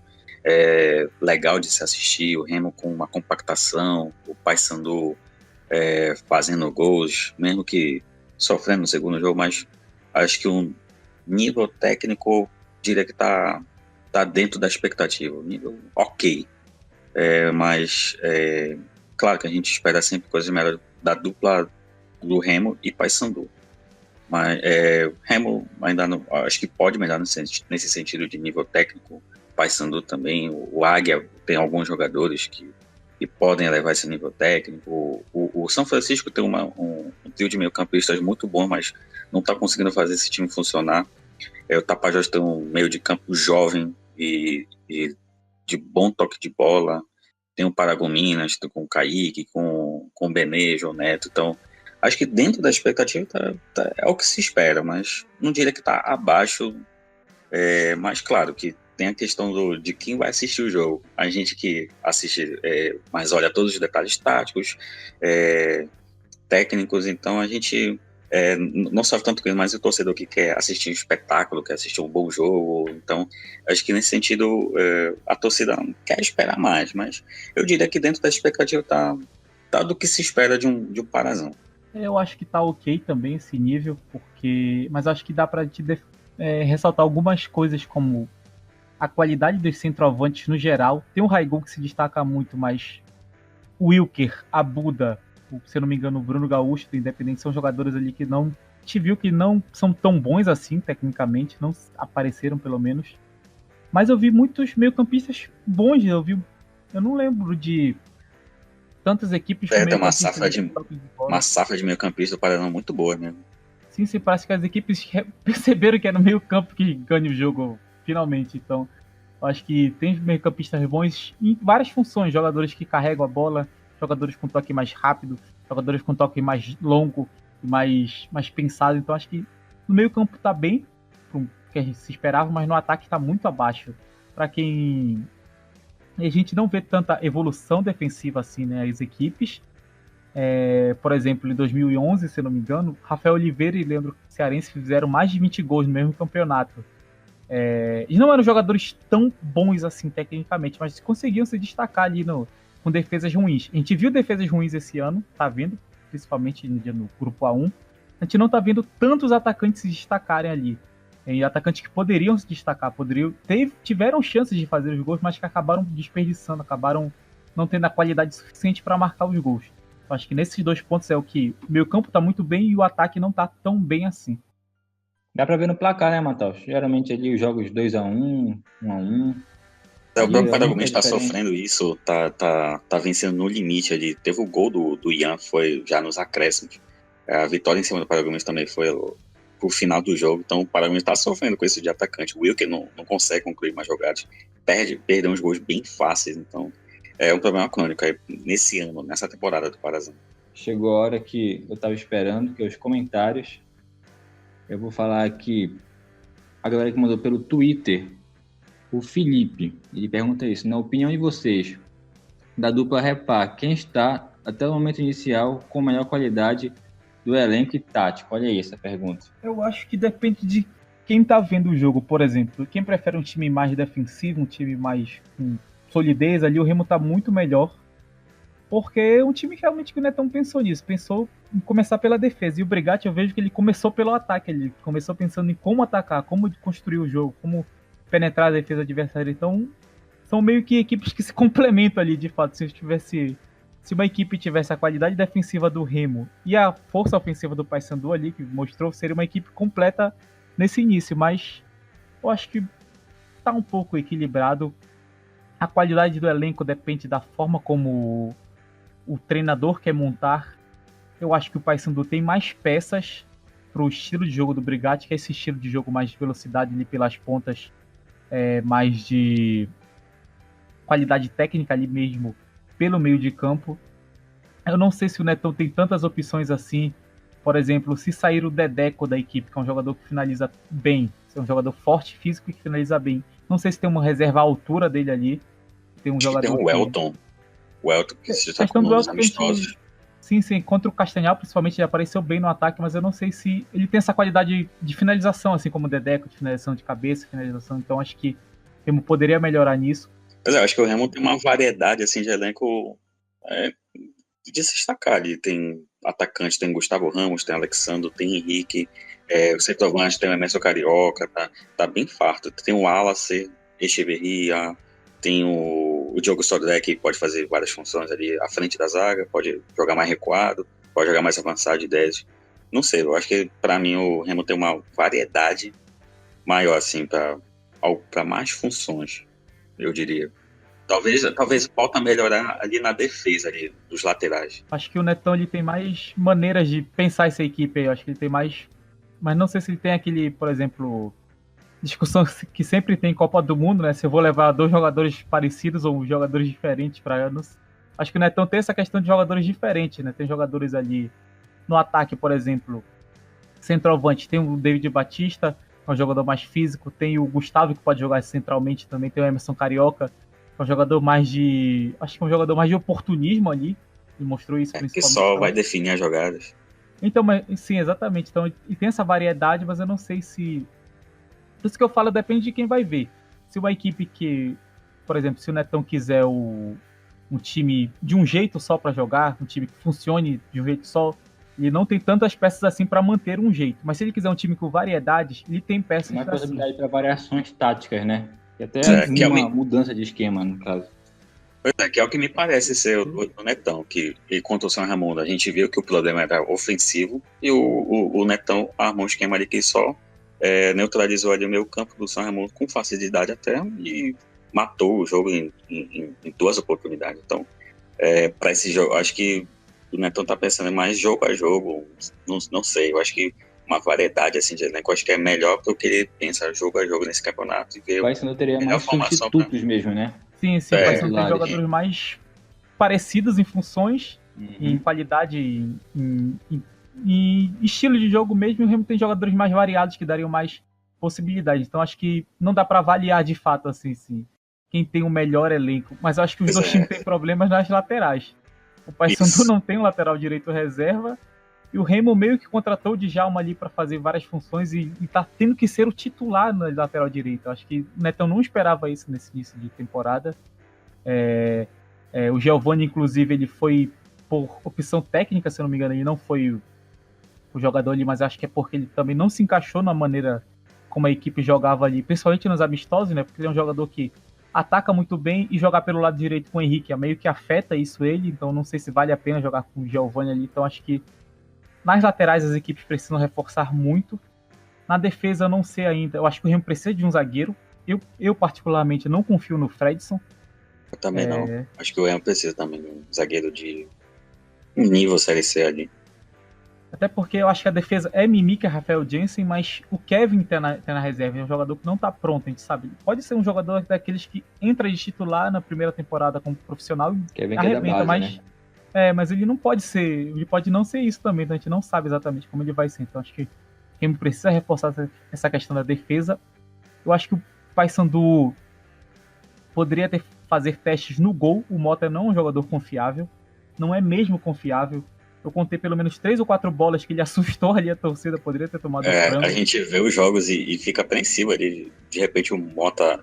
legal de se assistir, o Remo com uma compactação, o Paysandu fazendo gols, mesmo que sofrendo no segundo jogo, mas acho que um nível técnico, diria que tá dentro da expectativa, um nível ok, mas claro que a gente espera sempre coisas melhores da dupla do Remo e Paysandu, mas Remo ainda não, acho que pode melhorar nesse sentido de nível técnico. Paysandu também, o Águia tem alguns jogadores que podem elevar esse nível técnico. O São Francisco tem um trio de meio-campistas muito bom, mas não está conseguindo fazer esse time funcionar. O Tapajós tem um meio de campo jovem e de bom toque de bola. Tem o Paragominas, com o Kaique, com o Benê, João Neto. Então, acho que dentro da expectativa é o que se espera, mas não diria que está abaixo. Mas claro que tem a questão de quem vai assistir o jogo. A gente que assiste, mas olha todos os detalhes táticos, técnicos, então a gente não sofre tanto com isso, mas o torcedor que quer assistir um espetáculo, quer assistir um bom jogo. Então, acho que nesse sentido a torcida quer esperar mais, mas eu diria que dentro da expectativa tá do que se espera de um Parazão. Eu acho que tá ok também esse nível, mas acho que dá pra te ressaltar algumas coisas como a qualidade dos centroavantes no geral. Tem o Raigon que se destaca muito, mas o Wilker, a Buda, se eu não me engano, o Bruno Gaúcho do Independente, são jogadores ali que não te viu que não são tão bons assim, tecnicamente, não apareceram pelo menos. Mas eu vi muitos meio-campistas bons, eu não lembro de tantas equipes... Tem uma safra de meio-campistas do Paraná muito boa mesmo. Sim, parece que as equipes perceberam que era no meio-campo que ganha o jogo finalmente. Então, eu acho que tem meio-campistas bons em várias funções, jogadores que carregam a bola, jogadores com toque mais rápido, jogadores com toque mais longo, mais pensado. Então, acho que no meio-campo tá bem, pro que a gente se esperava, mas no ataque tá muito abaixo. Para quem... a gente não vê tanta evolução defensiva assim, né, as equipes. Por exemplo, em 2011, se não me engano, Rafael Oliveira e Leandro Cearense fizeram mais de 20 gols no mesmo campeonato. Eles não eram jogadores tão bons assim tecnicamente, mas conseguiam se destacar ali com defesas ruins. A gente viu defesas ruins esse ano, tá vendo? Principalmente no grupo A1. A gente não tá vendo tantos atacantes se destacarem ali. Atacantes que poderiam se destacar, tiveram chances de fazer os gols, mas que acabaram desperdiçando, acabaram não tendo a qualidade suficiente para marcar os gols. Eu acho que nesses dois pontos é o que o meio campo tá muito bem e o ataque não tá tão bem assim. Dá pra ver no placar, né, Matheus? Geralmente ali os jogos 2-1, 1-1. O próprio Paragominas está sofrendo isso, tá vencendo no limite ali. Teve o gol do Ian, foi já nos acréscimos. A vitória em cima do Paragominas também foi pro final do jogo. Então o Paragominas está sofrendo com isso de atacante. O Wilker não consegue concluir mais jogadas. Perdeu uns gols bem fáceis. Então é um problema crônico nesse ano, nessa temporada do Parazão. Chegou a hora que eu estava esperando, que os comentários. Eu vou falar aqui, a galera que mandou pelo Twitter, o Felipe, ele pergunta isso: na opinião de vocês, da dupla Repar, quem está, até o momento inicial, com melhor qualidade do elenco e tático? Olha aí essa pergunta. Eu acho que depende de quem está vendo o jogo, por exemplo. Quem prefere um time mais defensivo, um time mais com solidez, ali o Remo está muito melhor, porque é um time realmente que não é tão pensou nisso, pensou em começar pela defesa, e o Brigatti eu vejo que ele começou pelo ataque, ele começou pensando em como atacar, como construir o jogo, como penetrar a defesa adversária. Então são meio que equipes que se complementam ali, de fato. Se uma equipe tivesse a qualidade defensiva do Remo e a força ofensiva do Paysandu ali, que mostrou, seria uma equipe completa nesse início, mas eu acho que tá um pouco equilibrado. A qualidade do elenco depende da forma como o treinador quer montar. Eu acho que o Paysandu tem mais peças para o estilo de jogo do Brigatti, que é esse estilo de jogo mais de velocidade ali pelas pontas, mais de qualidade técnica ali mesmo pelo meio de campo. Eu não sei se o Netão tem tantas opções assim. Por exemplo, se sair o Dedeco da equipe, que é um jogador que finaliza bem, é um jogador forte, físico e que finaliza bem. Não sei se tem uma reserva à altura dele ali. Tem um jogador. Tem o Welton. O Welton que se está com os amistosos. Sim, sim, contra o Castanhal, principalmente, ele apareceu bem no ataque, mas eu não sei se ele tem essa qualidade de finalização, assim como o Dedeco, de finalização de cabeça, finalização, então acho que o Remo poderia melhorar nisso. Mas eu acho que o Remo tem uma variedade assim, de elenco é, de se destacar ali. Tem atacante, tem Gustavo Ramos, tem Alexandre, tem Henrique, o centroavante tem o Emerson Carioca, tá bem farto. Tem o Wallace, Echeverria, tem o Diogo Sodré, que pode fazer várias funções ali à frente da zaga, pode jogar mais recuado, pode jogar mais avançado de 10. Não sei, eu acho que para mim o Remo tem uma variedade maior assim para mais funções, eu diria. Talvez falta melhorar ali na defesa ali, dos laterais. Acho que o Netão ele tem mais maneiras de pensar essa equipe aí, eu acho que ele tem mais... Mas não sei se ele tem aquele, por exemplo, discussão que sempre tem em Copa do Mundo, né? Se eu vou levar 2 jogadores parecidos ou jogadores diferentes para anos. Acho que o Netão tem essa questão de jogadores diferentes, né? Tem jogadores ali no ataque, por exemplo, centroavante, tem o David Batista, que é um jogador mais físico, tem o Gustavo, que pode jogar centralmente também, tem o Emerson Carioca, que é um jogador mais de... Acho que é um jogador mais de oportunismo ali, ele mostrou isso Que principalmente. só vai definir as jogadas. Então, mas, sim, exatamente. Então, e tem essa variedade, mas eu não sei se... Por isso que eu falo, depende de quem vai ver. Se uma equipe que, por exemplo, se o Netão quiser um time de um jeito só para jogar, um time que funcione de um jeito só, ele não tem tantas peças assim para manter um jeito. Mas se ele quiser um time com variedades, ele tem peças Uma assim. possibilidade para variações táticas, né? E até que é uma mudança de esquema, no caso. Pois é, que é o que me parece ser o Netão, que e contra o São Raimundo a gente viu que o problema era ofensivo e o Netão armou um esquema ali que só neutralizou ali o meio campo do São Raimundo com facilidade até e matou o jogo em 2 oportunidades. Então, para esse jogo, acho que o Netão tá pensando mais jogo a jogo, não sei, eu acho que uma variedade assim de elenco, acho que é melhor do que ele pensa jogo a jogo nesse campeonato e ver Vai sendo teria mais substitutos mesmo, né? Sim, sim, vai ser ter jogadores mais parecidos em funções, em qualidade, em estilo de jogo mesmo, e o Remo tem jogadores mais variados que dariam mais possibilidades. Então acho que não dá para avaliar de fato assim, quem tem o melhor elenco. Mas eu acho que os dois times têm problemas nas laterais. O Paysandu não tem um lateral direito reserva, e o Remo meio que contratou o Djalma ali para fazer várias funções e tá tendo que ser o titular na lateral direita. Acho que o Netão não esperava isso nesse início de temporada. O Giovani, inclusive, ele foi por opção técnica, se eu não me engano, ele não foi o jogador ali, mas acho que é porque ele também não se encaixou na maneira como a equipe jogava ali, principalmente nos amistosos, né? Porque ele é um jogador que ataca muito bem e jogar pelo lado direito com o Henrique meio que afeta isso ele, então não sei se vale a pena jogar com o Giovani ali, então acho que nas laterais as equipes precisam reforçar muito. Na defesa eu não sei ainda, eu acho que o Remo precisa de um zagueiro, eu particularmente não confio no Fredson. Eu também não, acho que o Remo precisa também de um zagueiro de nível Série C ali. Até porque eu acho que a defesa é Mimica, Rafael Jensen, mas o Kevin tá na reserva, é um jogador que não tá pronto, a gente sabe. Pode ser um jogador daqueles que entra de titular na primeira temporada como profissional e Kevin arrebenta, que é da base, mas... né? Mas ele não pode ser, ele pode não ser isso também, então a gente não sabe exatamente como ele vai ser. Então acho que quem precisa reforçar essa questão da defesa. Eu acho que o Paysandu poderia fazer testes no gol. O Mota não é um jogador confiável, não é mesmo confiável. Eu contei pelo menos 3 ou 4 bolas que ele assustou ali a torcida, poderia ter tomado frango. A gente vê os jogos e fica apreensivo ali. De repente o Mota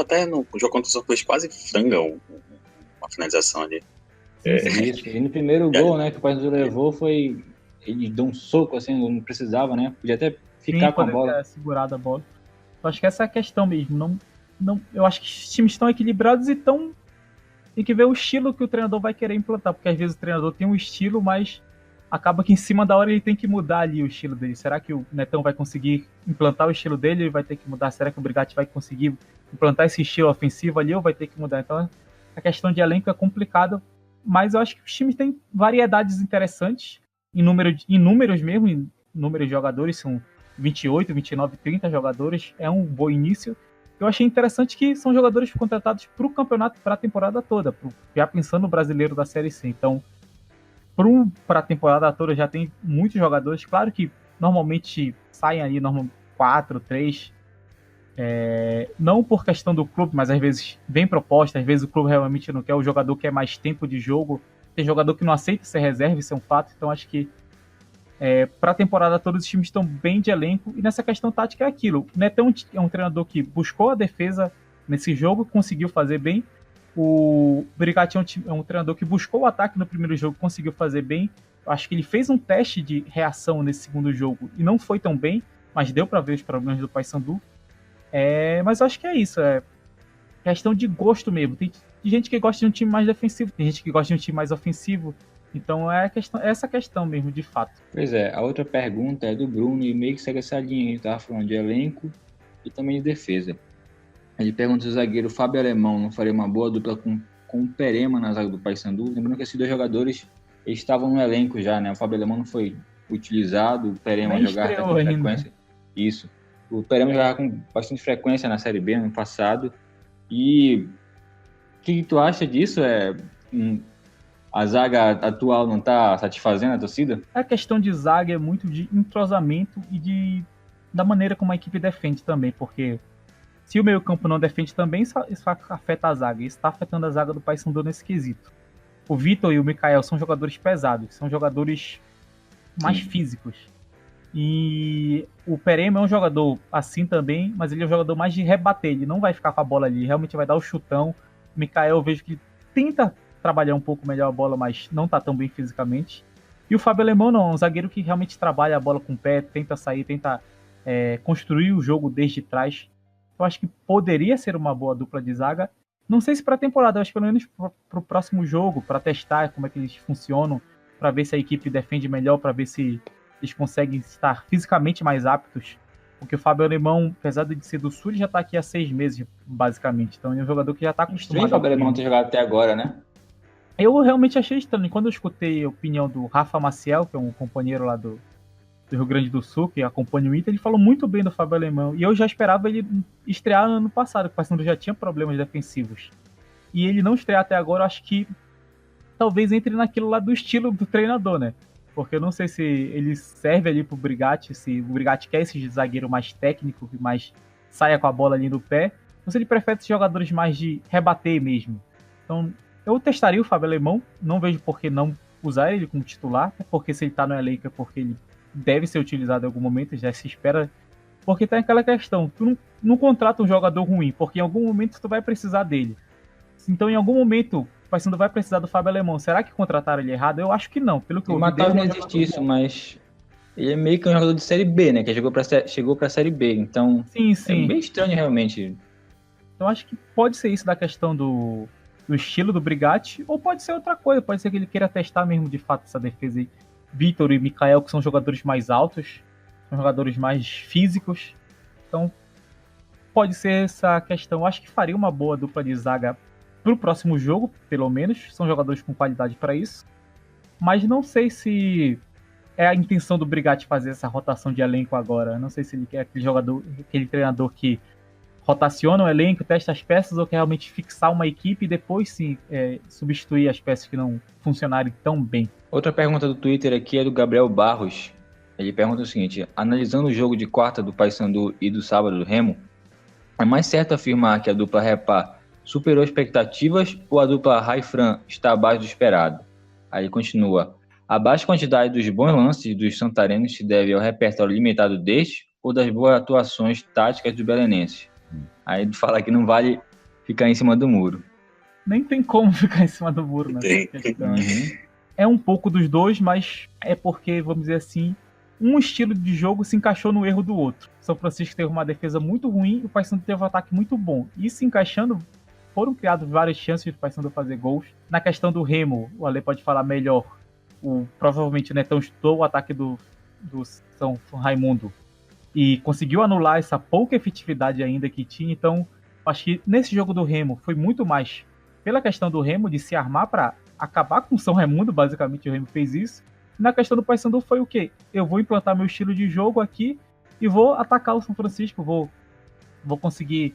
até no jogo contra o São Luís quase franga uma finalização ali. Isso, e no primeiro gol, né, que o Paysandu levou foi... Ele deu um soco, assim, não precisava, né? Podia até ficar com a bola. Ter segurado a bola. Eu acho que essa é a questão mesmo. Eu acho que os times estão equilibrados e tem que ver o estilo que o treinador vai querer implantar, porque às vezes o treinador tem um estilo, mas acaba que em cima da hora ele tem que mudar ali o estilo dele. Será que o Netão vai conseguir implantar o estilo dele ou vai ter que mudar? Será que o Brigatti vai conseguir implantar esse estilo ofensivo ali ou vai ter que mudar? Então a questão de elenco é complicada, mas eu acho que os times têm variedades interessantes, em números mesmo, em números de jogadores, são 28, 29, 30 jogadores, é um bom início. Eu achei interessante que são jogadores contratados para o campeonato, para a temporada toda, já pensando no brasileiro da Série C. Então, para a temporada toda já tem muitos jogadores, claro que normalmente saem ali 4, 3, não por questão do clube, mas às vezes vem proposta, às vezes o clube realmente não quer, o jogador quer mais tempo de jogo, Tem jogador que não aceita ser reserva, isso é um fato. Então acho que para a temporada todos os times estão bem de elenco. E nessa questão tática é aquilo. O Netão é um treinador que buscou a defesa nesse jogo, conseguiu fazer bem. O Brigatti é um treinador que buscou o ataque no primeiro jogo, conseguiu fazer bem. Eu acho que ele fez um teste de reação nesse segundo jogo e não foi tão bem, mas deu para ver os problemas do Paysandu. Mas eu acho que é isso. É questão de gosto mesmo. Tem gente que gosta de um time mais defensivo, tem gente que gosta de um time mais ofensivo. Então essa questão mesmo, de fato. Pois é, a outra pergunta é do Bruno e meio que segue essa linha. A gente estava falando de elenco e também de defesa. Ele pergunta se o zagueiro Fábio Alemão não faria uma boa dupla com o Perema na zaga do Paysandu. Lembrando que esses dois jogadores estavam no elenco já, né? O Fábio Alemão não foi utilizado, o Perema jogava com frequência. Isso. O Perema jogava com bastante frequência na Série B no passado. E o que tu acha disso? A zaga atual não está satisfazendo a torcida? A questão de zaga é muito de entrosamento e da maneira como a equipe defende também, porque se o meio-campo não defende também, isso afeta a zaga. Isso está afetando a zaga do Paysandu nesse quesito. O Vitor e o Mikael são jogadores pesados, são jogadores mais físicos. E o Perema é um jogador assim também, mas ele é um jogador mais de rebater. Ele não vai ficar com a bola ali, realmente vai dar o chutão. O Mikael eu vejo que ele tenta trabalhar um pouco melhor a bola, mas não está tão bem fisicamente. E o Fábio Alemão não, é um zagueiro que realmente trabalha a bola com o pé, tenta sair, tenta construir o jogo desde trás. Eu acho que poderia ser uma boa dupla de zaga. Não sei se para a temporada, eu acho que pelo menos para o próximo jogo, para testar como é que eles funcionam, para ver se a equipe defende melhor, para ver se eles conseguem estar fisicamente mais aptos. Porque o Fábio Alemão, apesar de ser do Sul, ele já está aqui há 6 meses, basicamente. Então ele é um jogador que já está acostumado. Estranho o Fábio Alemão ter jogado até agora, né? Eu realmente achei estranho. Quando eu escutei a opinião do Rafa Maciel, que é um companheiro lá do Rio Grande do Sul, que acompanha o Inter, ele falou muito bem do Fábio Alemão. E eu já esperava ele estrear ano passado, porque o Paysandu já tinha problemas defensivos. E ele não estrear até agora, eu acho que talvez entre naquilo lá do estilo do treinador, né? Porque eu não sei se ele serve ali pro Brigatti, se o Brigatti quer esse zagueiro mais técnico, que mais saia com a bola ali no pé, ou se ele prefere esses jogadores mais de rebater mesmo. Então, eu testaria o Fábio Alemão, não vejo por que não usar ele como titular, porque se ele tá no elenco é porque ele deve ser utilizado em algum momento, já se espera, porque tem aquela questão, tu não contrata um jogador ruim, porque em algum momento tu vai precisar dele. Então, em algum momento, o Paysandu vai precisar do Fábio Alemão. Será que contrataram ele errado? Eu acho que não. Pelo que eu vi, Matheus não existe isso, mas ele é meio que um jogador de Série B, né? Que chegou pra Série B. Então, sim. É bem estranho, realmente. Então, acho que pode ser isso da questão do estilo do Brigatti, ou pode ser outra coisa. Pode ser que ele queira testar mesmo, de fato, essa defesa aí. Vitor e Mikael, que são jogadores mais altos, são jogadores mais físicos. Então, pode ser essa questão. Eu acho que faria uma boa dupla de zaga pro próximo jogo, pelo menos. São jogadores com qualidade para isso. Mas não sei se é a intenção do Brigatti fazer essa rotação de elenco agora. Não sei se ele quer aquele treinador que rotaciona o elenco, testa as peças, ou quer realmente fixar uma equipe e depois sim substituir as peças que não funcionarem tão bem. Outra pergunta do Twitter aqui é do Gabriel Barros. Ele pergunta o seguinte: analisando o jogo de quarta do Paysandu e do sábado do Remo, é mais certo afirmar que a dupla Repá superou expectativas ou a dupla Raifran está abaixo do esperado? Aí ele continua: a baixa quantidade dos bons lances dos santarenos se deve ao repertório limitado destes ou das boas atuações táticas dos belenenses? Aí ele fala que não vale ficar em cima do muro. Nem tem como ficar em cima do muro, né? É um pouco dos dois, mas é porque, vamos dizer assim, um estilo de jogo se encaixou no erro do outro. São Francisco teve uma defesa muito ruim e o Paysandu teve um ataque muito bom. E se encaixando, foram criadas várias chances de o Paysandu fazer gols. Na questão do Remo, o Ale pode falar melhor. Provavelmente o Netão estudou o ataque do São Raimundo e conseguiu anular essa pouca efetividade ainda que tinha. Então, acho que nesse jogo do Remo foi muito mais pela questão do Remo de se armar para acabar com o São Raimundo, basicamente o Remo fez isso. E na questão do Paysandu foi o quê? Eu vou implantar meu estilo de jogo aqui e vou atacar o São Francisco, vou conseguir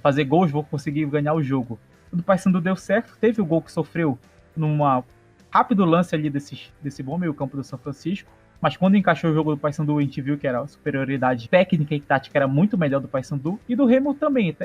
fazer gols, vou conseguir ganhar o jogo. O do Paysandu deu certo, teve o gol que sofreu numa rápido lance ali desse bom meio campo do São Francisco, mas quando encaixou o jogo do Paysandu, a gente viu que era a superioridade técnica e tática era muito melhor do Paysandu, e do Remo também.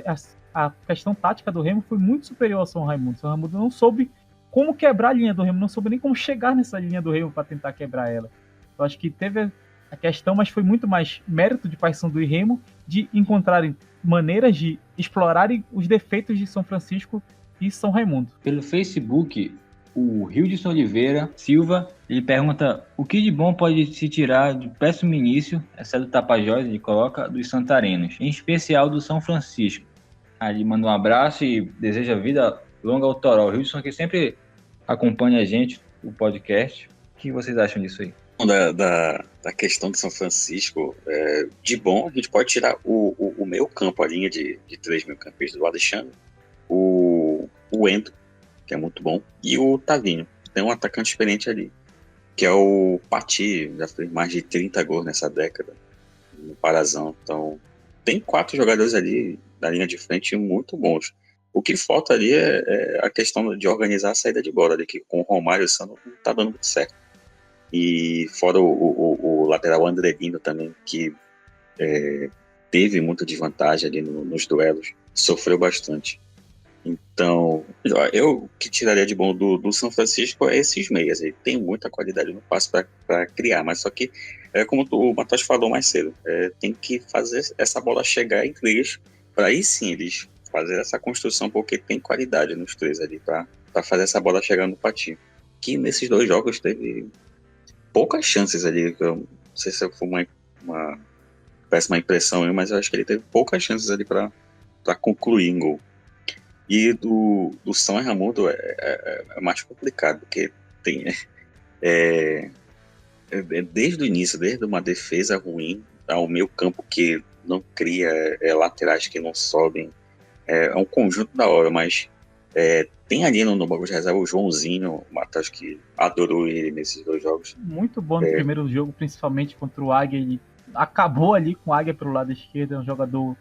A questão tática do Remo foi muito superior ao São Raimundo. O São Raimundo não soube como quebrar a linha do Remo, não soube nem como chegar nessa linha do Remo para tentar quebrar ela. Eu acho que teve a questão, mas foi muito mais mérito de Paysandu e Remo de encontrarem maneiras de explorarem os defeitos de São Francisco e São Raimundo. Pelo Facebook, o Hildson Oliveira Silva, ele pergunta o que de bom pode se tirar de péssimo início, exceto do Tapajós, ele coloca, dos Santarenos, em especial do São Francisco. Aí ele manda um abraço e deseja vida longa ao Toró. O Hildson que sempre acompanha a gente, o podcast. O que vocês acham disso aí? Da questão de São Francisco, de bom, a gente pode tirar o meio campo, a linha de 3 meio-campistas do Alexandre, o Endo, que é muito bom, e o Tavinho. Tem um atacante experiente ali, que é o Pati, já fez mais de 30 gols nessa década, no Parazão. Então, tem 4 jogadores ali na linha de frente muito bons. O que falta ali é a questão de organizar a saída de bola, ali, que com o Romário e o Sano não tá dando muito certo. E fora o lateral Andrelino também, que teve muita desvantagem ali nos duelos, sofreu bastante. Então, eu que tiraria de bom do São Francisco é esses meias. Ele tem muita qualidade no passe para criar, mas só que, como o Matheus falou mais cedo, tem que fazer essa bola chegar em três, para aí sim eles fazer essa construção, porque tem qualidade nos três ali para fazer essa bola chegar no Patinho. Que nesses 2 jogos teve poucas chances ali. Eu não sei se foi uma péssima impressão, mas eu acho que ele teve poucas chances ali para concluir em gol. E do São Raimundo é mais complicado, porque tem desde o início, desde uma defesa ruim ao meio campo que não cria, laterais que não sobem, é um conjunto da hora, mas tem ali no banco de reserva o Joãozinho, o Matheus, que adorou ele nesses 2 jogos. Muito bom no primeiro jogo, principalmente contra o Águia. Ele acabou ali com o Águia pelo lado esquerdo. É um jogador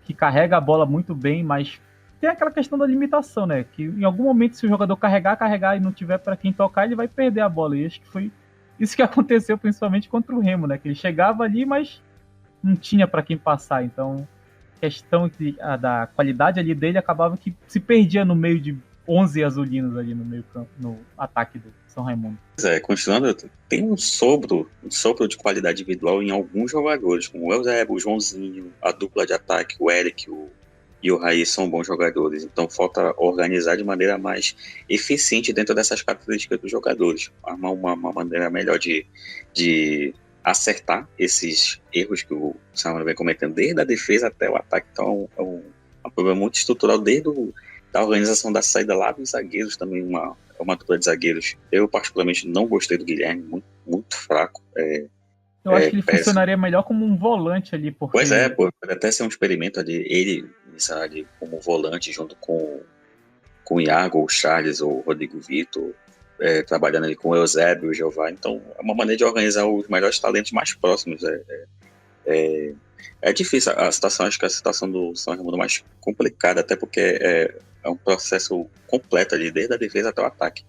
que carrega a bola muito bem, mas tem aquela questão da limitação, né? Que em algum momento, se o jogador carregar e não tiver para quem tocar, ele vai perder a bola. E acho que foi isso que aconteceu principalmente contra o Remo, né? Que ele chegava ali, mas não tinha para quem passar. Então, a questão da qualidade ali dele acabava que se perdia no meio de 11 azulinos ali no meio campo, no ataque do São Raimundo. Continuando, tem um sopro de qualidade individual em alguns jogadores, como o Eusébio, o Joãozinho, a dupla de ataque, o Eric e o Raí são bons jogadores. Então falta organizar de maneira mais eficiente dentro dessas características dos jogadores, armar uma maneira melhor de acertar esses erros que o São Raimundo vem cometendo desde a defesa até o ataque. Então é um problema muito estrutural desde da organização da saída lá dos zagueiros também, uma dupla de zagueiros. Eu particularmente não gostei do Guilherme, muito, muito fraco. Eu acho que ele funcionaria melhor como um volante ali. Porque... Pois pode até ser um experimento ali, ele ali como volante junto com o Iago, o Charles ou o Rodrigo Vitor, trabalhando ali com o Eusébio, o Jeová. Então é uma maneira de organizar os melhores talentos mais próximos. É difícil a situação, acho que a situação do São Raimundo é mais complicada, até porque é um processo completo ali, desde a defesa até o ataque.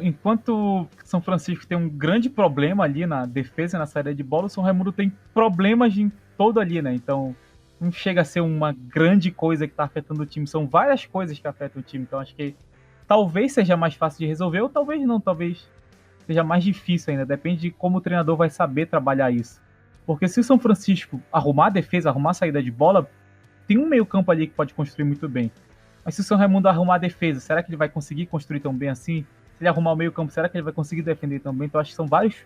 Enquanto São Francisco tem um grande problema ali na defesa e na saída de bola, o São Raimundo tem problemas em todo ali, né? Então não chega a ser uma grande coisa que está afetando o time, são várias coisas que afetam o time. Então acho que talvez seja mais fácil de resolver, ou talvez não, talvez seja mais difícil ainda, depende de como o treinador vai saber trabalhar isso. Porque se o São Francisco arrumar a defesa, arrumar a saída de bola, tem um meio campo ali que pode construir muito bem. Mas se o São Raimundo arrumar a defesa, será que ele vai conseguir construir tão bem assim? Se ele arrumar o meio campo, será que ele vai conseguir defender tão bem? Então acho que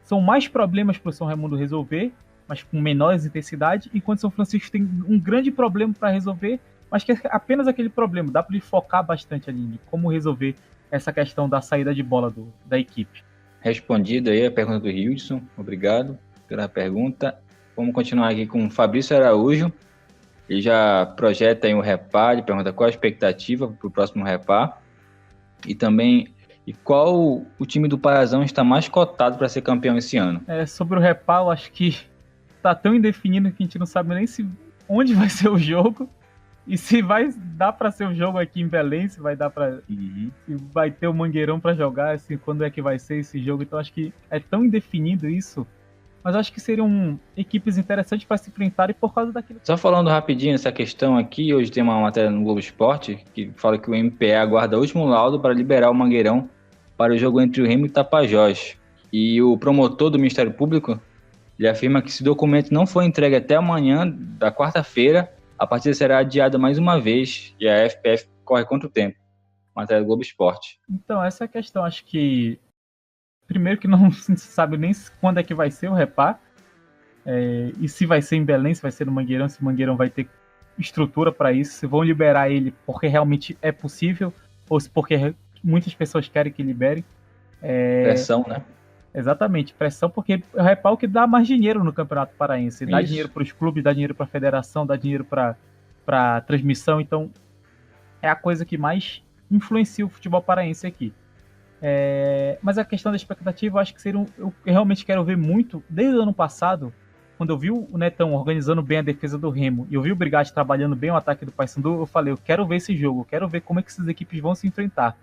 são mais problemas para o São Raimundo resolver, mas com menores intensidade, enquanto o São Francisco tem um grande problema para resolver, mas que é apenas aquele problema. Dá para ele focar bastante ali em como resolver essa questão da saída de bola da equipe. Respondido aí a pergunta do Hildson, obrigado pela pergunta. Vamos continuar aqui com o Fabrício Araújo. Ele já projeta aí um repá, ele pergunta qual a expectativa para o próximo repá. E também, qual o time do Parazão está mais cotado para ser campeão esse ano? Sobre o repá, eu acho que está tão indefinido que a gente não sabe nem onde vai ser o jogo e se vai dar para ser o jogo aqui em Belém, se vai dar para... Se vai ter o Mangueirão para jogar, assim, quando é que vai ser esse jogo. Então acho que é tão indefinido isso. mas eu acho que seriam equipes interessantes para se enfrentarem por causa daquilo. Só falando rapidinho essa questão aqui, hoje tem uma matéria no Globo Esporte que fala que o MPE aguarda o último laudo para liberar o Mangueirão para o jogo entre o Remo e o Tapajós. E o promotor do Ministério Público, ele afirma que se o documento não for entregue até amanhã da quarta-feira, a partida será adiada mais uma vez e a FPF corre contra o tempo. Matéria do Globo Esporte. Então, essa é a questão. Acho que primeiro que não se sabe nem quando é que vai ser o Repar, e se vai ser em Belém, se vai ser no Mangueirão, se o Mangueirão vai ter estrutura para isso, se vão liberar ele porque realmente é possível, ou se porque muitas pessoas querem que libere. Pressão, né? Exatamente, pressão, porque o Repar é o que dá mais dinheiro no Campeonato Paraense. Dá dinheiro para os clubes, dá dinheiro para a federação, dá dinheiro para transmissão, então é a coisa que mais influencia o futebol paraense aqui. Mas a questão da expectativa, eu acho que seria eu realmente quero ver muito, desde o ano passado, quando eu vi o Netão organizando bem a defesa do Remo, e eu vi o Brigatti trabalhando bem o ataque do Paysandu, eu falei, eu quero ver esse jogo, eu quero ver como é que essas equipes vão se enfrentar,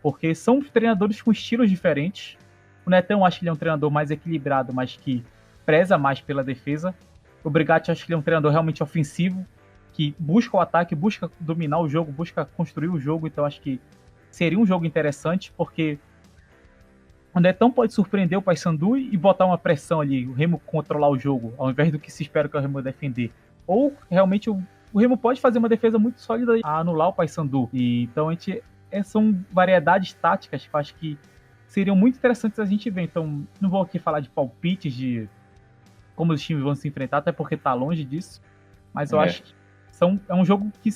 porque são treinadores com estilos diferentes. O Netão, eu acho que ele é um treinador mais equilibrado, mas que preza mais pela defesa. O Brigatti, eu acho que ele é um treinador realmente ofensivo, que busca o ataque, busca dominar o jogo, busca construir o jogo, então acho que seria um jogo interessante, porque o Netão pode surpreender o Paysandu e botar uma pressão ali, o Remo controlar o jogo, ao invés do que se espera que o Remo defender. Ou, realmente, o Remo pode fazer uma defesa muito sólida a anular o Paysandu. E, então, são variedades táticas que eu acho que seriam muito interessantes a gente ver. Então, não vou aqui falar de palpites, de como os times vão se enfrentar, até porque tá longe disso. Mas eu acho que é um jogo que,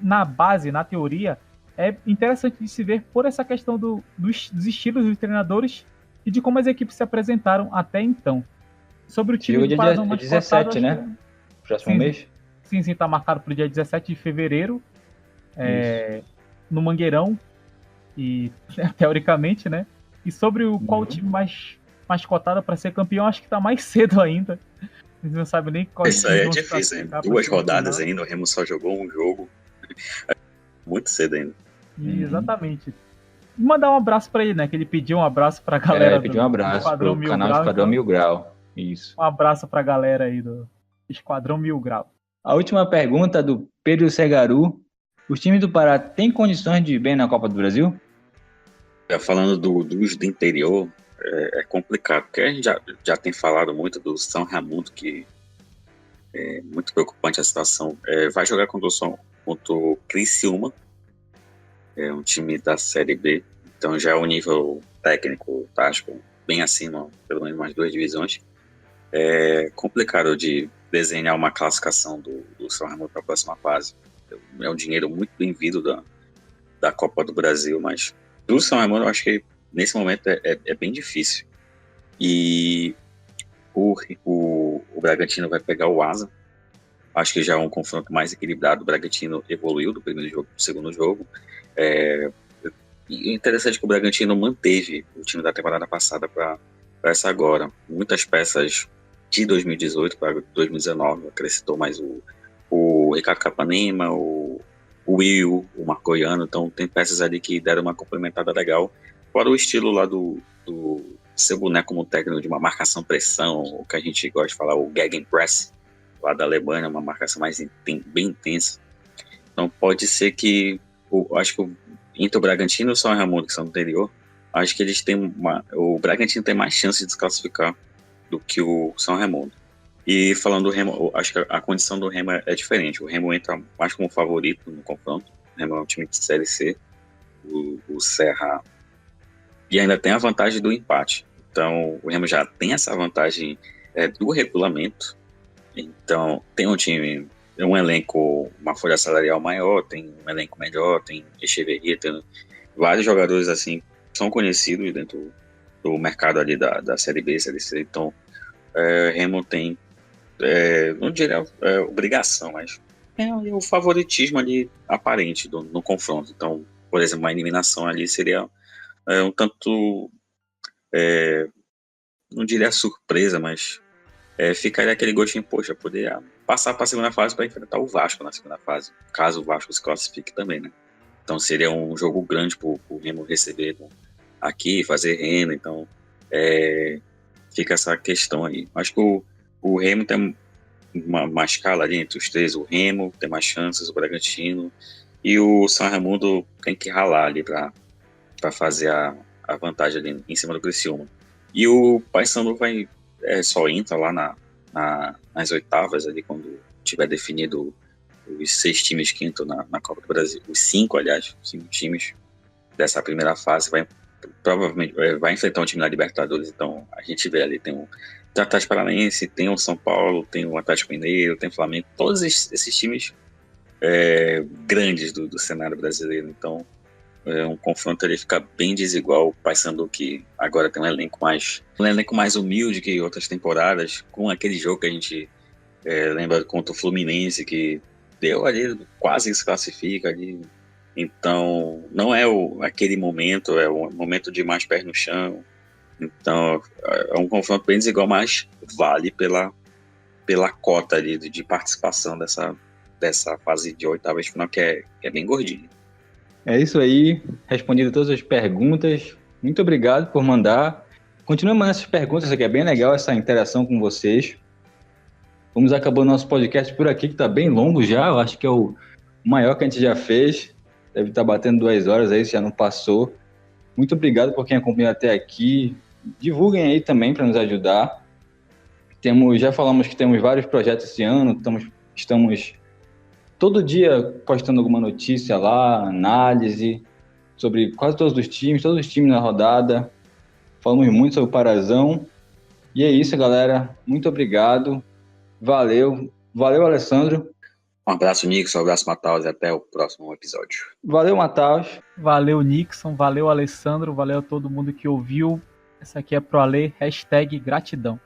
na base, na teoria, é interessante de se ver por essa questão dos estilos dos treinadores e de como as equipes se apresentaram até então. Sobre o time do Paradão mais 17, cotado, né? Próximo mês? Sim, tá marcado para o dia 17 de fevereiro, no Mangueirão, e teoricamente, né? E sobre qual time mais cotado para ser campeão, acho que tá mais cedo ainda. Eles não sabem nem qual. Isso aí é difícil, hein? 2 rodadas ainda, o Remo só jogou um jogo. Muito cedo ainda. Exatamente. Mandar um abraço pra ele, né? Que ele pediu um abraço pra galera pediu um abraço do pro canal Esquadrão Mil Grau. Isso. Um abraço pra galera aí do Esquadrão Mil Grau. A última pergunta do Pedro Segaru. Os times do Pará têm condições de ir bem na Copa do Brasil? Falando dos do interior, é complicado, porque a gente já tem falado muito do São Raimundo, que é muito preocupante a situação. Vai jogar contra o Criciúma, é um time da Série B, então já é um nível técnico, tático, bem acima, pelo menos mais 2 divisões. É complicado de desenhar uma classificação do São Raimundo para a próxima fase. É um dinheiro muito bem-vindo da Copa do Brasil, mas do São Raimundo eu acho que nesse momento é bem difícil. E o Bragantino vai pegar o Asa. Acho que já é um confronto mais equilibrado. O Bragantino evoluiu do primeiro jogo para o segundo jogo. E interessante que o Bragantino manteve o time da temporada passada para essa agora. Muitas peças de 2018 para 2019. Acrescentou mais o Ricardo Capanema, o Will, o Marcoiano. Então tem peças ali que deram uma complementada legal. Fora o estilo lá do seu boneco como técnico de uma marcação-pressão, o que a gente gosta de falar, o Gegenpress, lá da Alemanha, uma marcação bem intensa. Então pode ser que acho que entre o Bragantino e o São Raimundo, que são do interior, acho que eles têm o Bragantino tem mais chance de desclassificar do que o São Raimundo. E falando do Remo, acho que a condição do Remo é diferente. O Remo entra mais como favorito no confronto. O Remo é um time de Série C. O Serra... E ainda tem a vantagem do empate. Então, o Remo já tem essa vantagem do regulamento. Então, tem um time, um elenco, uma folha salarial maior, tem um elenco melhor, tem Echeverria, tem vários jogadores assim, são conhecidos dentro do mercado ali da Série B, Série C. Então, Remo tem, não diria obrigação, mas o favoritismo ali aparente no confronto. Então, por exemplo, uma eliminação ali seria um tanto, não diria surpresa, mas ficaria aquele gostinho, poxa, poder passar para a segunda fase para enfrentar o Vasco na segunda fase, caso o Vasco se classifique também, né? Então seria um jogo grande para o Remo receber aqui, fazer renda, então fica essa questão aí. Acho que o Remo tem uma escala ali entre os três. O Remo tem mais chances, o Bragantino, e o São Raimundo tem que ralar ali para fazer a vantagem ali em cima do Criciúma. E o Paysandu só entra lá nas oitavas ali, quando tiver definido os 6 times que entram na Copa do Brasil. Os 5, aliás, 5 times dessa primeira fase provavelmente vai enfrentar um time da Libertadores. Então a gente vê ali, tem o Atlético Paranaense, tem o São Paulo, tem o Atlético Mineiro, tem o Flamengo, todos esses times grandes do cenário brasileiro. Então um confronto ali fica bem desigual. O Paysandu, que agora tem um elenco mais humilde que outras temporadas, com aquele jogo que a gente lembra contra o Fluminense, que deu ali, quase se classifica ali. Então não é aquele momento, é um momento de mais pés no chão. Então é um confronto bem desigual, mas vale pela cota ali de participação dessa fase de oitavas de final, que é bem gordinha. É isso aí, respondido todas as perguntas. Muito obrigado por mandar. Continue mandando essas perguntas, que é bem legal essa interação com vocês. Vamos acabando nosso podcast por aqui, que está bem longo já. Eu acho que é o maior que a gente já fez. Deve estar batendo 2 horas aí, se já não passou. Muito obrigado por quem acompanhou até aqui. Divulguem aí também para nos ajudar. Já falamos que temos vários projetos esse ano. Estamos todo dia postando alguma notícia lá, análise sobre quase todos os times na rodada. Falamos muito sobre o Parazão. E é isso, galera. Muito obrigado. Valeu. Valeu, Alessandro. Um abraço, Nixon. Um abraço, Mataus. E até o próximo episódio. Valeu, Mataus. Valeu, Nixon. Valeu, Alessandro. Valeu a todo mundo que ouviu. Essa aqui é pro Ale. #gratidão.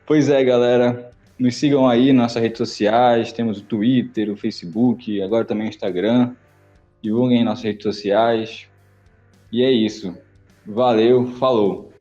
Pois é, galera. Nos sigam aí nas nossas redes sociais. Temos o Twitter, o Facebook, agora também o Instagram. Divulguem em nossas redes sociais. E é isso. Valeu, falou.